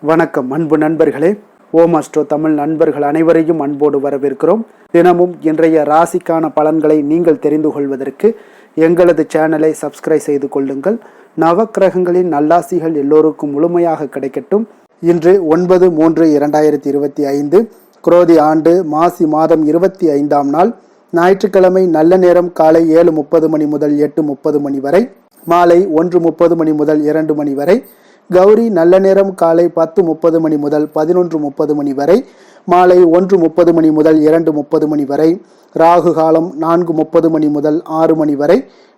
வணக்கம் அன்பு நண்பர்களே. ஓம் அஸ்ட்ரோ தமிழ் நண்பர்கள் அனைவரையும் அன்போடு வரவேற்கிறோம். தினமும் இன்றைய ராசிக்கான பலன்களை நீங்கள் தெரிந்து கொள்வதற்கு எங்களது சேனலை சப்ஸ்கிரைப் செய்து கொள்ளுங்கள். நவக்கிரகங்களின் நல்லாசிகள் எல்லோருக்கும் முழுமையாக கிடைக்கட்டும். இன்று 9/3/2025 குரோதி ஆண்டு மாசி மாதம் 25ஆம் நாள் ஞாயிற்றுக்கிழமை. நல்ல நேரம் காலை 7:30 மணி முதல் 8:30 மணி வரை, மாலை 1:30 மணி முதல் 2 மணி வரை. கௌரி நல்ல நேரம் காலை 10:30 மணி முதல் 11:30 மணி வரை, மாலை 1:30 மணி முதல் 2:30 மணி வரை. ராகு காலம் 4:30 மணி முதல் 6 மணி வரை,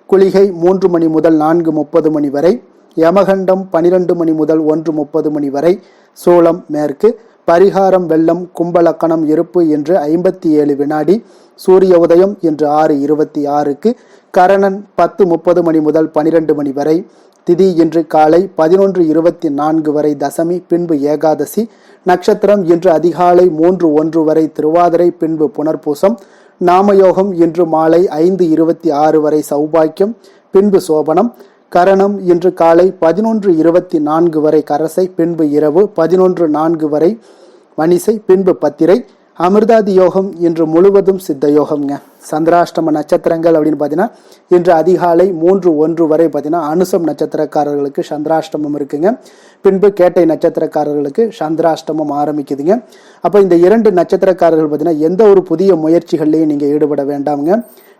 குளிகை 3 மணி முதல் 4:30 மணி வரை, யமகண்டம் 12 மணி முதல் 1:30 மணி வரை. சூலம் மேற்கு. பரிகாரம் வெள்ளம். கும்பலக்கணம் இருப்பு என்று 57 வினாடி. சூரிய உதயம் என்று 6:26க்கு. கரணன் 10:30 மணி முதல் 12 மணி வரை. திதி இன்று காலை 11:24 வரை தசமி, பின்பு ஏகாதசி. நட்சத்திரம் இன்று அதிகாலை 3:01 வரை திருவாதிரை, பின்பு புனர்பூசம். நாமயோகம் இன்று மாலை 5:26 வரை சௌபாக்கியம், பின்பு சோபனம். கரணம் இன்று காலை 11:24 வரை கரசை, பின்பு இரவு 11:04 வரை வணிசை, பின்பு பத்திரை. அமிர்தாதி யோகம் இன்று முழுவதும் சித்த யோகம்ங்க. சந்திராஷ்டம நட்சத்திரங்கள் அப்படின்னு பார்த்தீங்கன்னா இன்று அதிகாலை 3:01 வரை பார்த்தீங்கன்னா அனுசம் நட்சத்திரக்காரர்களுக்கு சந்திராஷ்டமம் இருக்குங்க. பின்பு கேட்டை நட்சத்திரக்காரர்களுக்கு சந்திராஷ்டமம் ஆரம்பிக்குதுங்க. அப்போ இந்த 2 நட்சத்திரக்காரர்கள் பார்த்தீங்கன்னா எந்த ஒரு புதிய முயற்சிகள்லையும் நீங்கள் ஈடுபட வேண்டாமுங்க.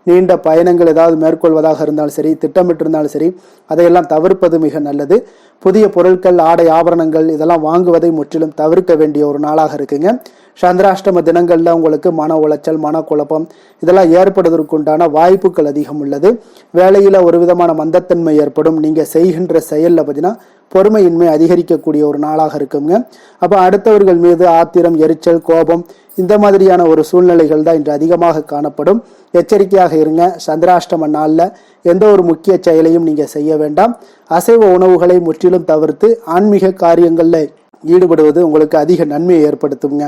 நீண்ட பயணங்கள் ஏதாவது மேற்கொள்வதாக இருந்தாலும் சரி, திட்டமிட்டு இருந்தாலும் சரி, அதையெல்லாம் தவிர்ப்பது மிக நல்லது. புதிய பொருட்கள், ஆடை, ஆபரணங்கள் இதெல்லாம் வாங்குவதை முற்றிலும் தவிர்க்க வேண்டிய ஒரு நாளாக இருக்குங்க. சந்திராஷ்டம தினங்கள்ல உங்களுக்கு மன உளைச்சல், மனக்குழப்பம் இதெல்லாம் ஏற்படுவதற்குண்டான வாய்ப்புகள் அதிகம் உள்ளது. வேலையில ஒரு விதமான மந்தத்தன்மை ஏற்படும். நீங்க செய்கின்ற செயல்ல பார்த்தீங்கன்னா பொறுமையின்மை அதிகரிக்கக்கூடிய ஒரு நாளாக இருக்குங்க. அப்போ அடுத்தவர்கள் மீது ஆத்திரம், எரிச்சல், கோபம் இந்த மாதிரியான ஒரு சூழ்நிலைகள் தான் இன்று அதிகமாக காணப்படும். எச்சரிக்கையாக இருங்க. சந்திராஷ்டம நாளில் எந்த ஒரு முக்கிய செயலையும் நீங்க செய்ய வேண்டாம். அசைவ உணவுகளை முற்றிலும் தவிர்த்து ஆன்மீக காரியங்களில் ஈடுபடுவது உங்களுக்கு அதிக நன்மையை ஏற்படுத்துங்க.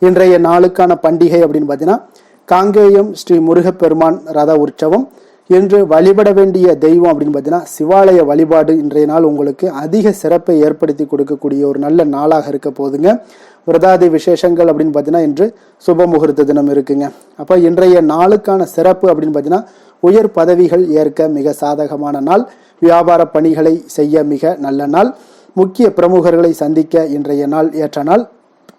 இன்றைய நாளுக்கான பண்டிகை அப்படின்னு பார்த்தீங்கன்னா காங்கேயம் ஸ்ரீ முருகப்பெருமான் ரத உற்சவம். இன்று வழிபட வேண்டிய தெய்வம் அப்படின்னு பார்த்தீங்கன்னா சிவாலய வழிபாடு இன்றைய நாள் உங்களுக்கு அதிக சிறப்பை ஏற்படுத்தி கொடுக்கக்கூடிய ஒரு நல்ல நாளாக இருக்க போதுங்க. விரதாதி விசேஷங்கள் அப்படின்னு பார்த்தீங்கன்னா இன்று சுப முகூர்த்த தினம் இருக்குங்க. அப்போ இன்றைய நாளுக்கான சிறப்பு அப்படின்னு பார்த்தீங்கன்னா உயர் பதவிகள் ஏற்க மிக சாதகமான நாள். வியாபார பணிகளை செய்ய மிக நல்ல நாள். முக்கிய பிரமுகர்களை சந்திக்க இன்றைய நாள் ஏற்ற நாள்.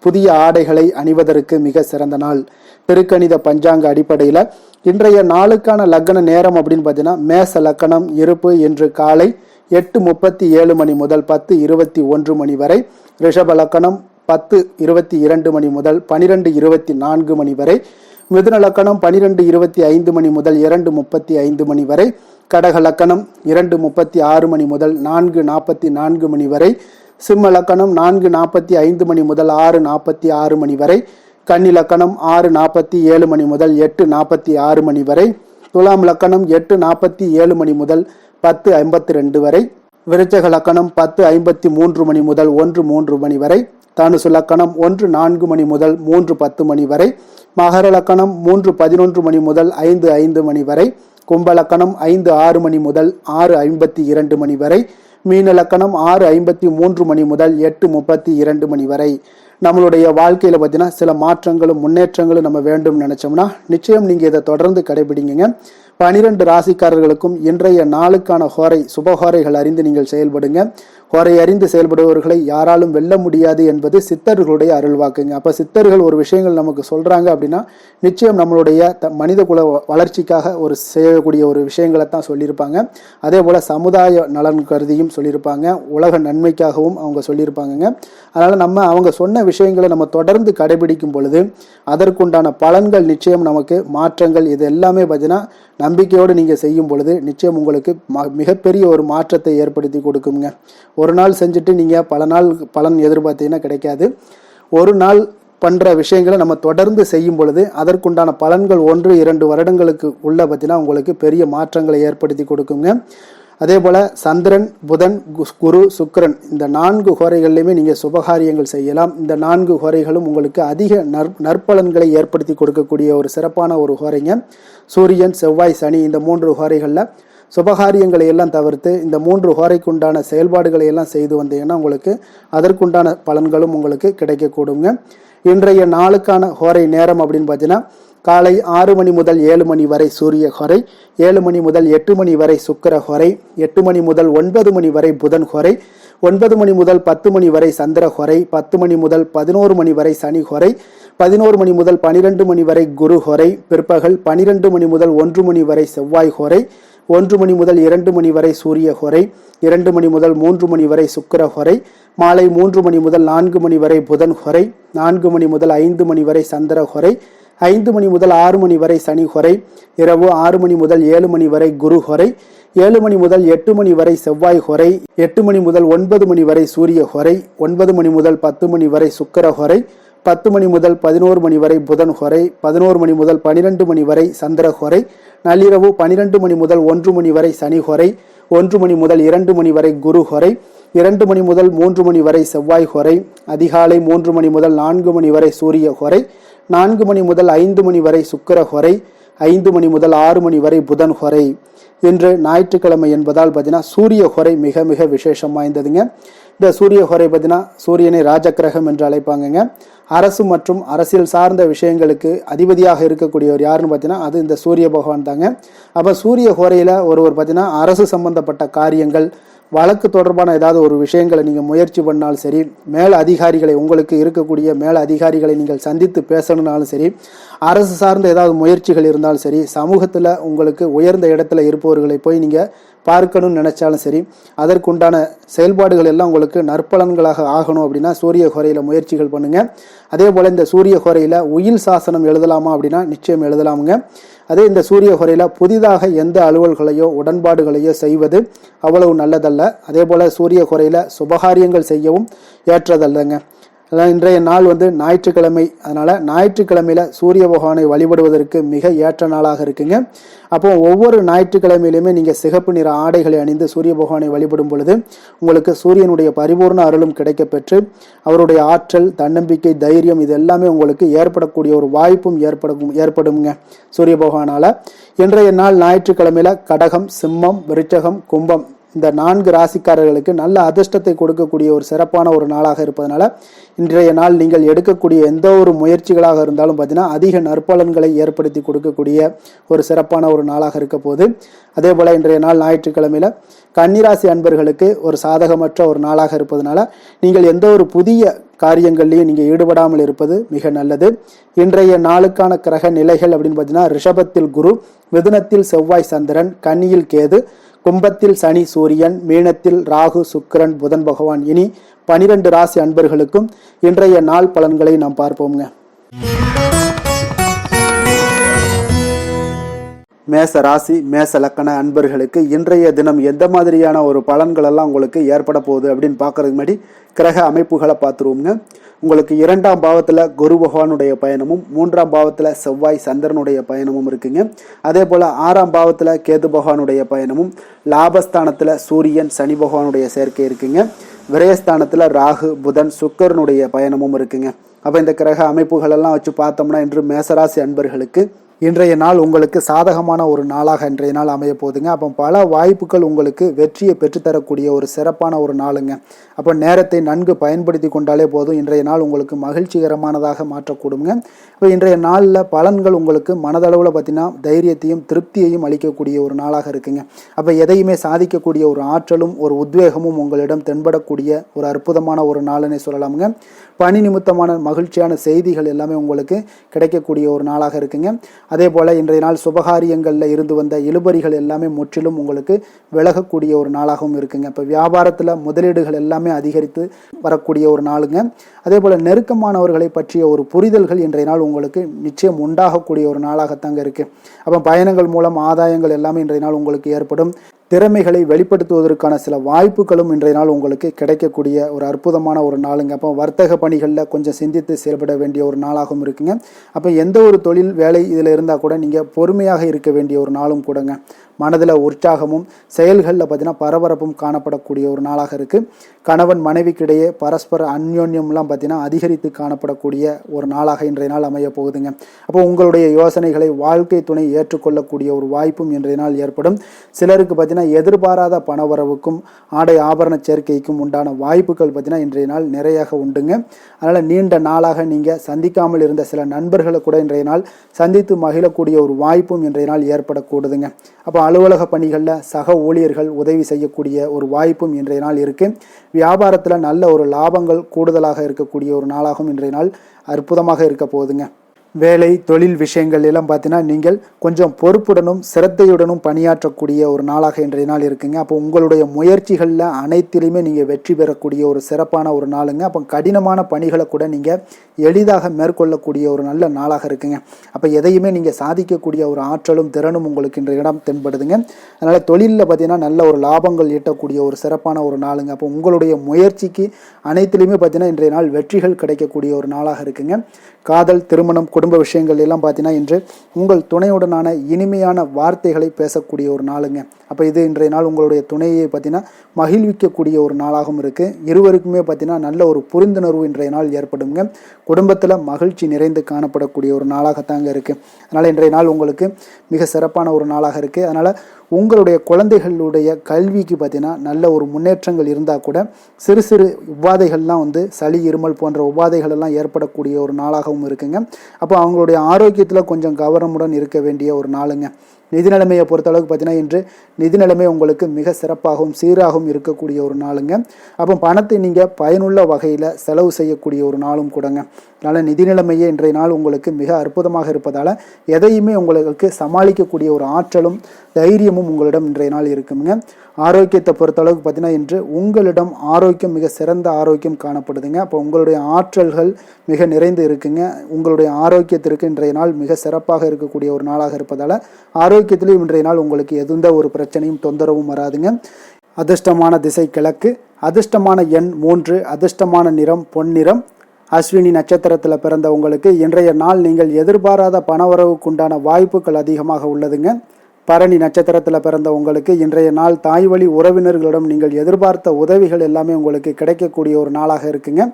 புதிய ஆடைகளை அணிவதற்கு மிக சிறந்த நாள். திருக்கணித பஞ்சாங்க அடிப்படையில் இன்றைய நாளுக்கான லக்ன நேரம் அப்படின்னு பார்த்தீங்கன்னா மேச லக்கணம் இருப்பு இன்று காலை 8:37 மணி முதல் 10:21 மணி வரை. ரிஷப லக்கணம் 10:22 மணி முதல் 12:24 மணி வரை. மிதுன லக்கணம் 12:25 மணி முதல் 2:35 மணி வரை. கடக லக்கணம் 2:36 மணி முதல் 4:44 மணி வரை. சிம்ம லக்கணம் 4:45 மணி முதல் 6:46 மணி வரை. கன்னி லக்கணம் 6:47 மணி முதல் 8:46 மணி வரை. துலாம் லக்கணம் 8:47 மணி முதல் 10:52 வரை. விருச்சக லக்கணம் 10:53 மணி முதல் 1:03 மணி வரை. தனுசு லக்கணம் 1:04 மணி முதல் 3:10 மணி வரை. மகர லக்கணம் 3:11 மணி முதல் 5:05 மணி வரை. கும்ப லக்கணம் 5:06 மணி முதல் 6:52 மணி வரை. மீன லக்கணம் 6:53 மணி முதல் 8:32 மணி வரை. நம்மளுடைய வாழ்க்கையில பார்த்தீங்கன்னா சில மாற்றங்களும் முன்னேற்றங்களும் நம்ம வேண்டும் நினைச்சோம்னா நிச்சயம் நீங்க இதை தொடர்ந்து கடைபிடிங்க. 12 ராசிக்காரர்களுக்கும் இன்றைய நாளுக்கான ஹோரை சுபஹோரைகள் அறிந்து நீங்கள் செயல்படுங்க. ஹோரை அறிந்து செயல்படுபவர்களை யாராலும் வெல்ல முடியாது என்பது சித்தர்களுடைய அருள்வாக்குங்க. அப்ப சித்தர்கள் ஒரு விஷயங்கள் நமக்கு சொல்றாங்க அப்படின்னா நிச்சயம் நம்மளுடைய மனித குல வளர்ச்சிக்காக ஒரு செய்யக்கூடிய ஒரு விஷயங்களை தான் சொல்லியிருப்பாங்க. அதே போல சமுதாய நலன் கருதியும் சொல்லியிருப்பாங்க. உலக நன்மைக்காகவும் அவங்க சொல்லியிருப்பாங்க. அதனால நம்ம அவங்க சொன்ன விஷயங்களை நம்ம தொடர்ந்து கடைபிடிக்கும் பொழுது அதற்குண்டான பலன்கள் நிச்சயம் நமக்கு மாற்றங்கள் இது எல்லாமே பார்த்தீங்கன்னா நம்பிக்கையோடு நீங்கள் செய்யும் பொழுது நிச்சயம் உங்களுக்கு மிகப்பெரிய ஒரு மாற்றத்தை ஏற்படுத்தி கொடுக்குங்க. ஒரு நாள் செஞ்சுட்டு நீங்கள் பல நாள் பலன் எதிர்பார்த்தீங்கன்னா கிடைக்காது. ஒரு நாள் பண்ணுற விஷயங்களை நம்ம தொடர்ந்து செய்யும் பொழுது அதற்குண்டான பலன்கள் 1-2 வருடங்களுக்கு உள்ள பார்த்தீங்கன்னா உங்களுக்கு பெரிய மாற்றங்களை ஏற்படுத்தி கொடுக்குங்க. அதே போல் சந்திரன், புதன், குரு, சுக்கிரன் இந்த 4 ஹோரைகள்லையுமே நீங்கள் சுபகாரியங்கள் செய்யலாம். இந்த 4 ஹோரைகளும் உங்களுக்கு அதிக நற்பலன்களை ஏற்படுத்தி கொடுக்கக்கூடிய ஒரு சிறப்பான ஒரு ஹோரைங்க. சூரியன், செவ்வாய், சனி இந்த 3 ஹோரைகளில் சுபகாரியங்களை எல்லாம் தவிர்த்து இந்த 3 ஹோரைக்குண்டான செயல்பாடுகளை எல்லாம் செய்து வந்தீங்கன்னா உங்களுக்கு அதற்குண்டான பலன்களும் உங்களுக்கு கிடைக்கக்கூடுங்க. இன்றைய நாளுக்கான ஹோரை நேரம் அப்படின்னு பார்த்தீங்கன்னா காலை 6 மணி முதல் 7 மணி வரை சூரிய ஹோரை, 7 மணி முதல் 8 மணி வரை சுக்கிர ஹோரை, 8 மணி முதல் 9 மணி வரை புதன் ஹோரை, 9 மணி முதல் 10 மணி வரை சந்திர ஹோரை, 10 மணி முதல் 11 மணி வரை சனி ஹோரை, 11 மணி முதல் 12 மணி வரை குரு ஹோரை, பிற்பகல் 12 மணி முதல் 1 மணி வரை செவ்வாய் ஹோரை, 1 மணி முதல் 2 மணி வரை சூரிய ஹோரை, 2 மணி முதல் 3 மணி வரை சுக்கிர ஹோரை, மாலை 3 மணி முதல் 4 மணி வரை புதன் ஹோரை, 4 மணி முதல் 5 மணி வரை சந்திர ஹோரை, 5 மணி முதல் 6 மணி வரை சனி ஹோரை, இரவு 6 மணி முதல் 7 மணி வரை குரு ஹோரை, 7 மணி முதல் 8 மணி வரை செவ்வாய் ஹோரை, 8 மணி முதல் 9 மணி வரை சூரிய ஹோரை, 9 மணி முதல் 10 மணி வரை சுக்கிர ஹோரை, 10 மணி முதல் 11 மணி வரை புதன் ஹோரை, 11 மணி முதல் 12 மணி வரை சந்திர ஹோரை, நள்ளிரவு 12 மணி முதல் 1 மணி வரை சனி ஹோரை, 1 மணி முதல் 2 மணி வரை குரு ஹோரை, 2 மணி முதல் 3 மணி வரை செவ்வாய் ஹோரை, அதிகாலை 3 மணி முதல் 4 மணி வரை சூரிய ஹோரை, 4 மணி முதல் 5 மணி வரை சுக்கிர ஹோரை, 5 மணி முதல் 6 மணி வரை புதன் ஹோரை. இன்று ஞாயிற்றுக்கிழமை என்பதால் பார்த்தீங்கன்னா சூரிய ஹோரை மிக மிக விசேஷம் வாய்ந்ததுங்க. இந்த சூரிய ஹோரை பார்த்தீங்கன்னா சூரியனை ராஜகிரகம் என்று அழைப்பாங்கங்க. அரசு மற்றும் அரசியல் சார்ந்த விஷயங்களுக்கு அதிபதியாக இருக்கக்கூடியவர் யாருன்னு பார்த்தீங்கன்னா அது இந்த சூரிய பகவான் தாங்க. அப்போ சூரிய ஹோரையில் ஒருவர் பார்த்தீங்கன்னா அரசு சம்பந்தப்பட்ட காரியங்கள், வழக்கு தொடர்பான ஏதாவது ஒரு விஷயங்களை நீங்கள் முயற்சி பண்ணாலும் சரி, மேல் அதிகாரிகளை உங்களுக்கு இருக்கக்கூடிய மேல் அதிகாரிகளை நீங்கள் சந்தித்து பேசணுன்னாலும் சரி, அரசு சார்ந்த ஏதாவது முயற்சிகள் இருந்தாலும் சரி, சமூகத்தில் உங்களுக்கு உயர்ந்த இடத்துல இருப்பவர்களை போய் நீங்கள் பார்க்கணும்னு நினைச்சாலும் சரி, அதற்குண்டான செயல்பாடுகள் எல்லாம் உங்களுக்கு நற்பலன்களாக ஆகணும் அப்படின்னா சூரிய ஹோரையில் முயற்சிகள் பண்ணுங்க. அதே போல் இந்த சூரிய ஹோரையில் உயில் சாசனம் எழுதலாமா அப்படின்னா நிச்சயம் எழுதலாமுங்க. அதே இந்த சூரிய ஹோரையில் புதிதாக எந்த அலுவல்களையோ உடன்பாடுகளையோ செய்வது அவ்வளவு நல்லதல்ல. அதே போல் சூரிய ஹோரையில் சுபகாரியங்கள் செய்யவும் ஏற்றதல்லங்க. அதான் இன்றைய நாள் ஞாயிற்றுக்கிழமை, அதனால ஞாயிற்றுக்கிழமையில சூரிய பகவானை வழிபடுவதற்கு மிக ஏற்ற நாளாக இருக்குங்க. அப்போ ஒவ்வொரு ஞாயிற்றுக்கிழமையிலுமே நீங்க சிகப்பு நிற ஆடைகளை அணிந்து சூரிய பகவானை வழிபடும் பொழுது உங்களுக்கு சூரியனுடைய பரிபூர்ண அருளும் கிடைக்க பெற்று அவருடைய ஆற்றல், தன்னம்பிக்கை, தைரியம் இது எல்லாமே உங்களுக்கு ஏற்படக்கூடிய ஒரு வாய்ப்பும் ஏற்படுங்க சூரிய பகவானால. இன்றைய நாள் ஞாயிற்றுக்கிழமையில கடகம், சிம்மம், விருச்சகம், கும்பம் இந்த 4 ராசிக்காரர்களுக்கு நல்ல அதிர்ஷ்டத்தை கொடுக்கக்கூடிய ஒரு சிறப்பான ஒரு நாளாக இருப்பதனால இன்றைய நாள் நீங்கள் எடுக்கக்கூடிய எந்த ஒரு முயற்சிகளாக இருந்தாலும் பார்த்தீங்கன்னா அதிக நற்பலன்களை ஏற்படுத்தி கொடுக்கக்கூடிய ஒரு சிறப்பான ஒரு நாளாக இருக்க போகுது. அதே போல் இன்றைய நாள் ஞாயிற்றுக்கிழமையில கன்னிராசி அன்பர்களுக்கு ஒரு சாதகமற்ற ஒரு நாளாக இருப்பதனால நீங்கள் எந்த ஒரு புதிய காரியங்கள்லையும் நீங்கள் ஈடுபடாமல் இருப்பது மிக நல்லது. இன்றைய நாளுக்கான கிரக நிலைகள் அப்படின்னு பார்த்தீங்கன்னா ரிஷபத்தில் குரு, மிதுனத்தில் செவ்வாய் சந்திரன், கன்னியில் கேது, கும்பத்தில் சனி சூரியன், மீனத்தில் ராகு சுக்கிரன் புதன் பகவான். இனி 12 ராசி அன்பர்களுக்கும் இன்றைய நாள் பலன்களை நாம் பார்ப்போம்ங்க. மேச ராசி மேச லக்கண அன்பர்களுக்கு இன்றைய தினம் எந்த மாதிரியான ஒரு பலன்கள் எல்லாம் உங்களுக்கு ஏற்பட போகுது அப்படின்னு பார்க்கறதுக்கு முன்னாடி கிரக அமைப்புகளை பார்த்துருவோங்க. உங்களுக்கு 2ஆம் பாவத்தில் குரு பகவானுடைய பயணமும் 3ஆம் பாவத்தில் செவ்வாய் சந்திரனுடைய பயணமும் இருக்குங்க. அதே போல் 6ஆம் பாவத்தில் கேது பகவானுடைய பயணமும், லாபஸ்தானத்தில் சூரியன் சனி பகவானுடைய சேர்க்கை இருக்குங்க. விரயஸ்தானத்தில் ராகு புதன் சுக்கிரனுடைய பயணமும் இருக்குங்க. அப்போ இந்த கிரக அமைப்புகள் எல்லாம் வச்சு பார்த்தோம்னா இன்று மேசராசி அன்பர்களுக்கு இன்றைய நாள் உங்களுக்கு சாதகமான ஒரு நாளாக இன்றைய நாள் அமைய போகுதுங்க. அப்போ பல வாய்ப்புகள் உங்களுக்கு வெற்றியை பெற்றுத்தரக்கூடிய ஒரு சிறப்பான ஒரு நாளுங்க. அப்போ நேரத்தை நன்கு பயன்படுத்தி கொண்டாலே போதும், இன்றைய நாள் உங்களுக்கு மகிழ்ச்சிகரமானதாக மாற்றக்கூடுங்க. இப்போ இன்றைய நாளில் பலன்கள் உங்களுக்கு மனதளவில் பார்த்தீங்கன்னா தைரியத்தையும் திருப்தியையும் அளிக்கக்கூடிய ஒரு நாளாக இருக்குங்க. அப்போ எதையுமே சாதிக்கக்கூடிய ஒரு ஆற்றலும் ஒரு உத்வேகமும் உங்களிடம் தென்படக்கூடிய ஒரு அற்புதமான ஒரு நாளுன்னு சொல்லலாமுங்க. பணி நிமித்தமான மகிழ்ச்சியான செய்திகள் எல்லாமே உங்களுக்கு கிடைக்கக்கூடிய ஒரு நாளாக இருக்குங்க. அதே போல் இன்றைய நாள் சுபகாரியங்களில் இருந்து வந்த இழுபறிகள் எல்லாமே முற்றிலும் உங்களுக்கு விலகக்கூடிய ஒரு நாளாகவும் இருக்குங்க. இப்போ வியாபாரத்தில் முதலீடுகள் எல்லாமே அதிகரித்து வரக்கூடிய ஒரு நாளுங்க. அதே போல் நெருக்கமானவர்களை பற்றிய ஒரு புரிதல்கள் இன்றைய நாள் உங்களுக்கு நிச்சயம் உண்டாகக்கூடிய ஒரு நாளாகத்தாங்க இருக்குது. அப்போ பயணங்கள் மூலம் ஆதாயங்கள் எல்லாமே இன்றைய நாள் உங்களுக்கு ஏற்படும். திறமைகளை வெளிப்படுத்துவதற்கான சில வாய்ப்புகளும் இன்றைய நாள் உங்களுக்கு கிடைக்கக்கூடிய ஒரு அற்புதமான ஒரு நாளுங்க. அப்போ வர்த்தக பணிகளில் கொஞ்சம் சிந்தித்து செயல்பட வேண்டிய ஒரு நாளாகவும் இருக்குங்க. அப்போ எந்த ஒரு தொழில் வேலை இதில் இருந்தால் கூட நீங்கள் பொறுமையாக இருக்க வேண்டிய ஒரு நாளும் கூடங்க. மனதில் உற்சாகமும் செயல்களில் பார்த்தீங்கன்னா பரபரப்பும் காணப்படக்கூடிய ஒரு நாளாக இருக்குது. கணவன் மனைவிக்கிடையே பரஸ்பர அந்யோன்யம்லாம் பார்த்தீங்கன்னா அதிகரித்து காணப்படக்கூடிய ஒரு நாளாக இன்றைய நாள் அமைய போகுதுங்க. அப்போ உங்களுடைய யோசனைகளை வாழ்க்கை துணை ஏற்றுக்கொள்ளக்கூடிய ஒரு வாய்ப்பும் இன்றைய நாள் ஏற்படும். சிலருக்கு பார்த்தீங்கன்னா எதிர்பாராத பணவரவுக்கும் ஆடை ஆபரண சேர்க்கைக்கும் உண்டான வாய்ப்புகள் பார்த்தீங்கன்னா இன்றைய நாள் நிறையாக உண்டுங்க. அதனால் நீண்ட நாளாக நீங்கள் சந்திக்காமல் இருந்த சில நண்பர்களை கூட இன்றைய நாள் சந்தித்து மகிழக்கூடிய ஒரு வாய்ப்பும் இன்றைய நாள் ஏற்படக்கூடுதுங்க. அப்போ அலுவலக பணிகளில் சக ஊழியர்கள் உதவி செய்யக்கூடிய ஒரு வாய்ப்பும் இன்றைய நாள் இருக்குது. வியாபாரத்தில் நல்ல ஒரு லாபங்கள் கூடுதலாக இருக்கக்கூடிய ஒரு நாளாகவும் இன்றைய நாள் அற்புதமாக இருக்க போகுதுங்க. வேலை தொழில் விஷயங்கள் எல்லாம் பார்த்தீங்கன்னா நீங்கள் கொஞ்சம் பொறுப்புடனும் சிரத்தையுடனும் பணியாற்றக்கூடிய ஒரு நாளாக இன்றைய நாள் இருக்குங்க. அப்போ உங்களுடைய முயற்சிகளில் அனைத்திலையுமே நீங்கள் வெற்றி பெறக்கூடிய ஒரு சிறப்பான ஒரு நாளுங்க. அப்போ கடினமான பணிகளை கூட நீங்கள் எளிதாக மேற்கொள்ளக்கூடிய ஒரு நல்ல நாளாக இருக்குங்க. அப்போ எதையுமே நீங்கள் சாதிக்கக்கூடிய ஒரு ஆற்றலும் திறனும் உங்களுக்கு இன்றைய இடம் தென்படுதுங்க. அதனால் தொழிலில் பார்த்தீங்கன்னா நல்ல ஒரு லாபங்கள் ஈட்டக்கூடிய ஒரு சிறப்பான ஒரு நாளுங்க. அப்போ உங்களுடைய முயற்சிக்கு அனைத்திலையுமே பார்த்தீங்கன்னா இன்றைய நாள் வெற்றிகள் கிடைக்கக்கூடிய ஒரு நாளாக இருக்குங்க. காதல், திருமணம், குடும்ப விஷயங்கள் எல்லாம் பார்த்தீங்கன்னா இன்று உங்கள் துணையுடனான இனிமையான வார்த்தைகளை பேசக்கூடிய ஒரு நாளுங்க. அப்போ இது இன்றைய நாள் உங்களுடைய துணையை பார்த்தீங்கன்னா மகிழ்விக்கக்கூடிய ஒரு நாளாகவும் இருக்குது. இருவருக்குமே பார்த்தீங்கன்னா நல்ல ஒரு புரிந்துணர்வு இன்றைய நாள் ஏற்படுங்க. குடும்பத்தில் மகிழ்ச்சி நிறைந்து காணப்படக்கூடிய ஒரு நாளாகத்தாங்க இருக்குது. அதனால் இன்றைய நாள் உங்களுக்கு மிக சிறப்பான ஒரு நாளாக இருக்குது. அதனால் உங்களுடைய குழந்தைகளுடைய கல்விக்கு பார்த்தீங்கன்னா நல்ல ஒரு முன்னேற்றங்கள் இருந்தால் கூட சிறு சிறு உபாதைகள்லாம் சளி, இருமல் போன்ற உபாதைகள் எல்லாம் ஏற்படக்கூடிய ஒரு நாளாகவும் இருக்குங்க. அப்போ அவங்களுடைய ஆரோக்கியத்தில் கொஞ்சம் கவனமுடன் இருக்க வேண்டிய ஒரு நாளுங்க. நிதி நிலைமையை பொறுத்தளவுக்கு பார்த்தீங்கன்னா இன்று நிதி நிலைமை உங்களுக்கு மிக சிறப்பாகவும் சீராகவும் இருக்கக்கூடிய ஒரு நாளுங்க. அப்போ பணத்தை நீங்கள் பயனுள்ள வகையில் செலவு செய்யக்கூடிய ஒரு நாளும் கூடங்க. அதனால் நிதி நிலைமையே இன்றைய நாள் உங்களுக்கு மிக அற்புதமாக இருப்பதால் எதையுமே உங்களுக்கு சமாளிக்கக்கூடிய ஒரு ஆற்றலும் தைரியமும் உங்களிடம் இன்றைய நாள் இருக்குங்க. ஆரோக்கியத்தை பொறுத்தளவுக்கு பார்த்தீங்கன்னா இன்று உங்களிடம் ஆரோக்கியம் மிக சிறந்த ஆரோக்கியம் காணப்படுதுங்க. அப்போ உங்களுடைய ஆற்றல்கள் மிக நிறைந்து இருக்குங்க. உங்களுடைய ஆரோக்கியத்திற்கு இன்றைய நாள் மிக சிறப்பாக இருக்கக்கூடிய ஒரு நாளாக இருப்பதால் ஆரோக்கியத்திலையும் இன்றைய நாள் உங்களுக்கு எந்த ஒரு பிரச்சனையும் தொந்தரவும் வராதுங்க. அதிர்ஷ்டமான திசை கிழக்கு, அதிர்ஷ்டமான எண் 3, அதிர்ஷ்டமான நிறம் பொன்னிறம். அஸ்வினி நட்சத்திரத்தில் பிறந்த உங்களுக்கு இன்றைய நாள் நீங்கள் எதிர்பாராத பணவரவுக்குண்டான வாய்ப்புகள் அதிகமாக உள்ளதுங்க. பரணி நட்சத்திரத்தில் பிறந்த உங்களுக்கு இன்றைய நாள் தாய் வழி உறவினர்களிடம் நீங்கள் எதிர்பார்த்த உதவிகள் எல்லாமே உங்களுக்கு கிடைக்கக்கூடிய ஒரு நாளாக இருக்குங்க.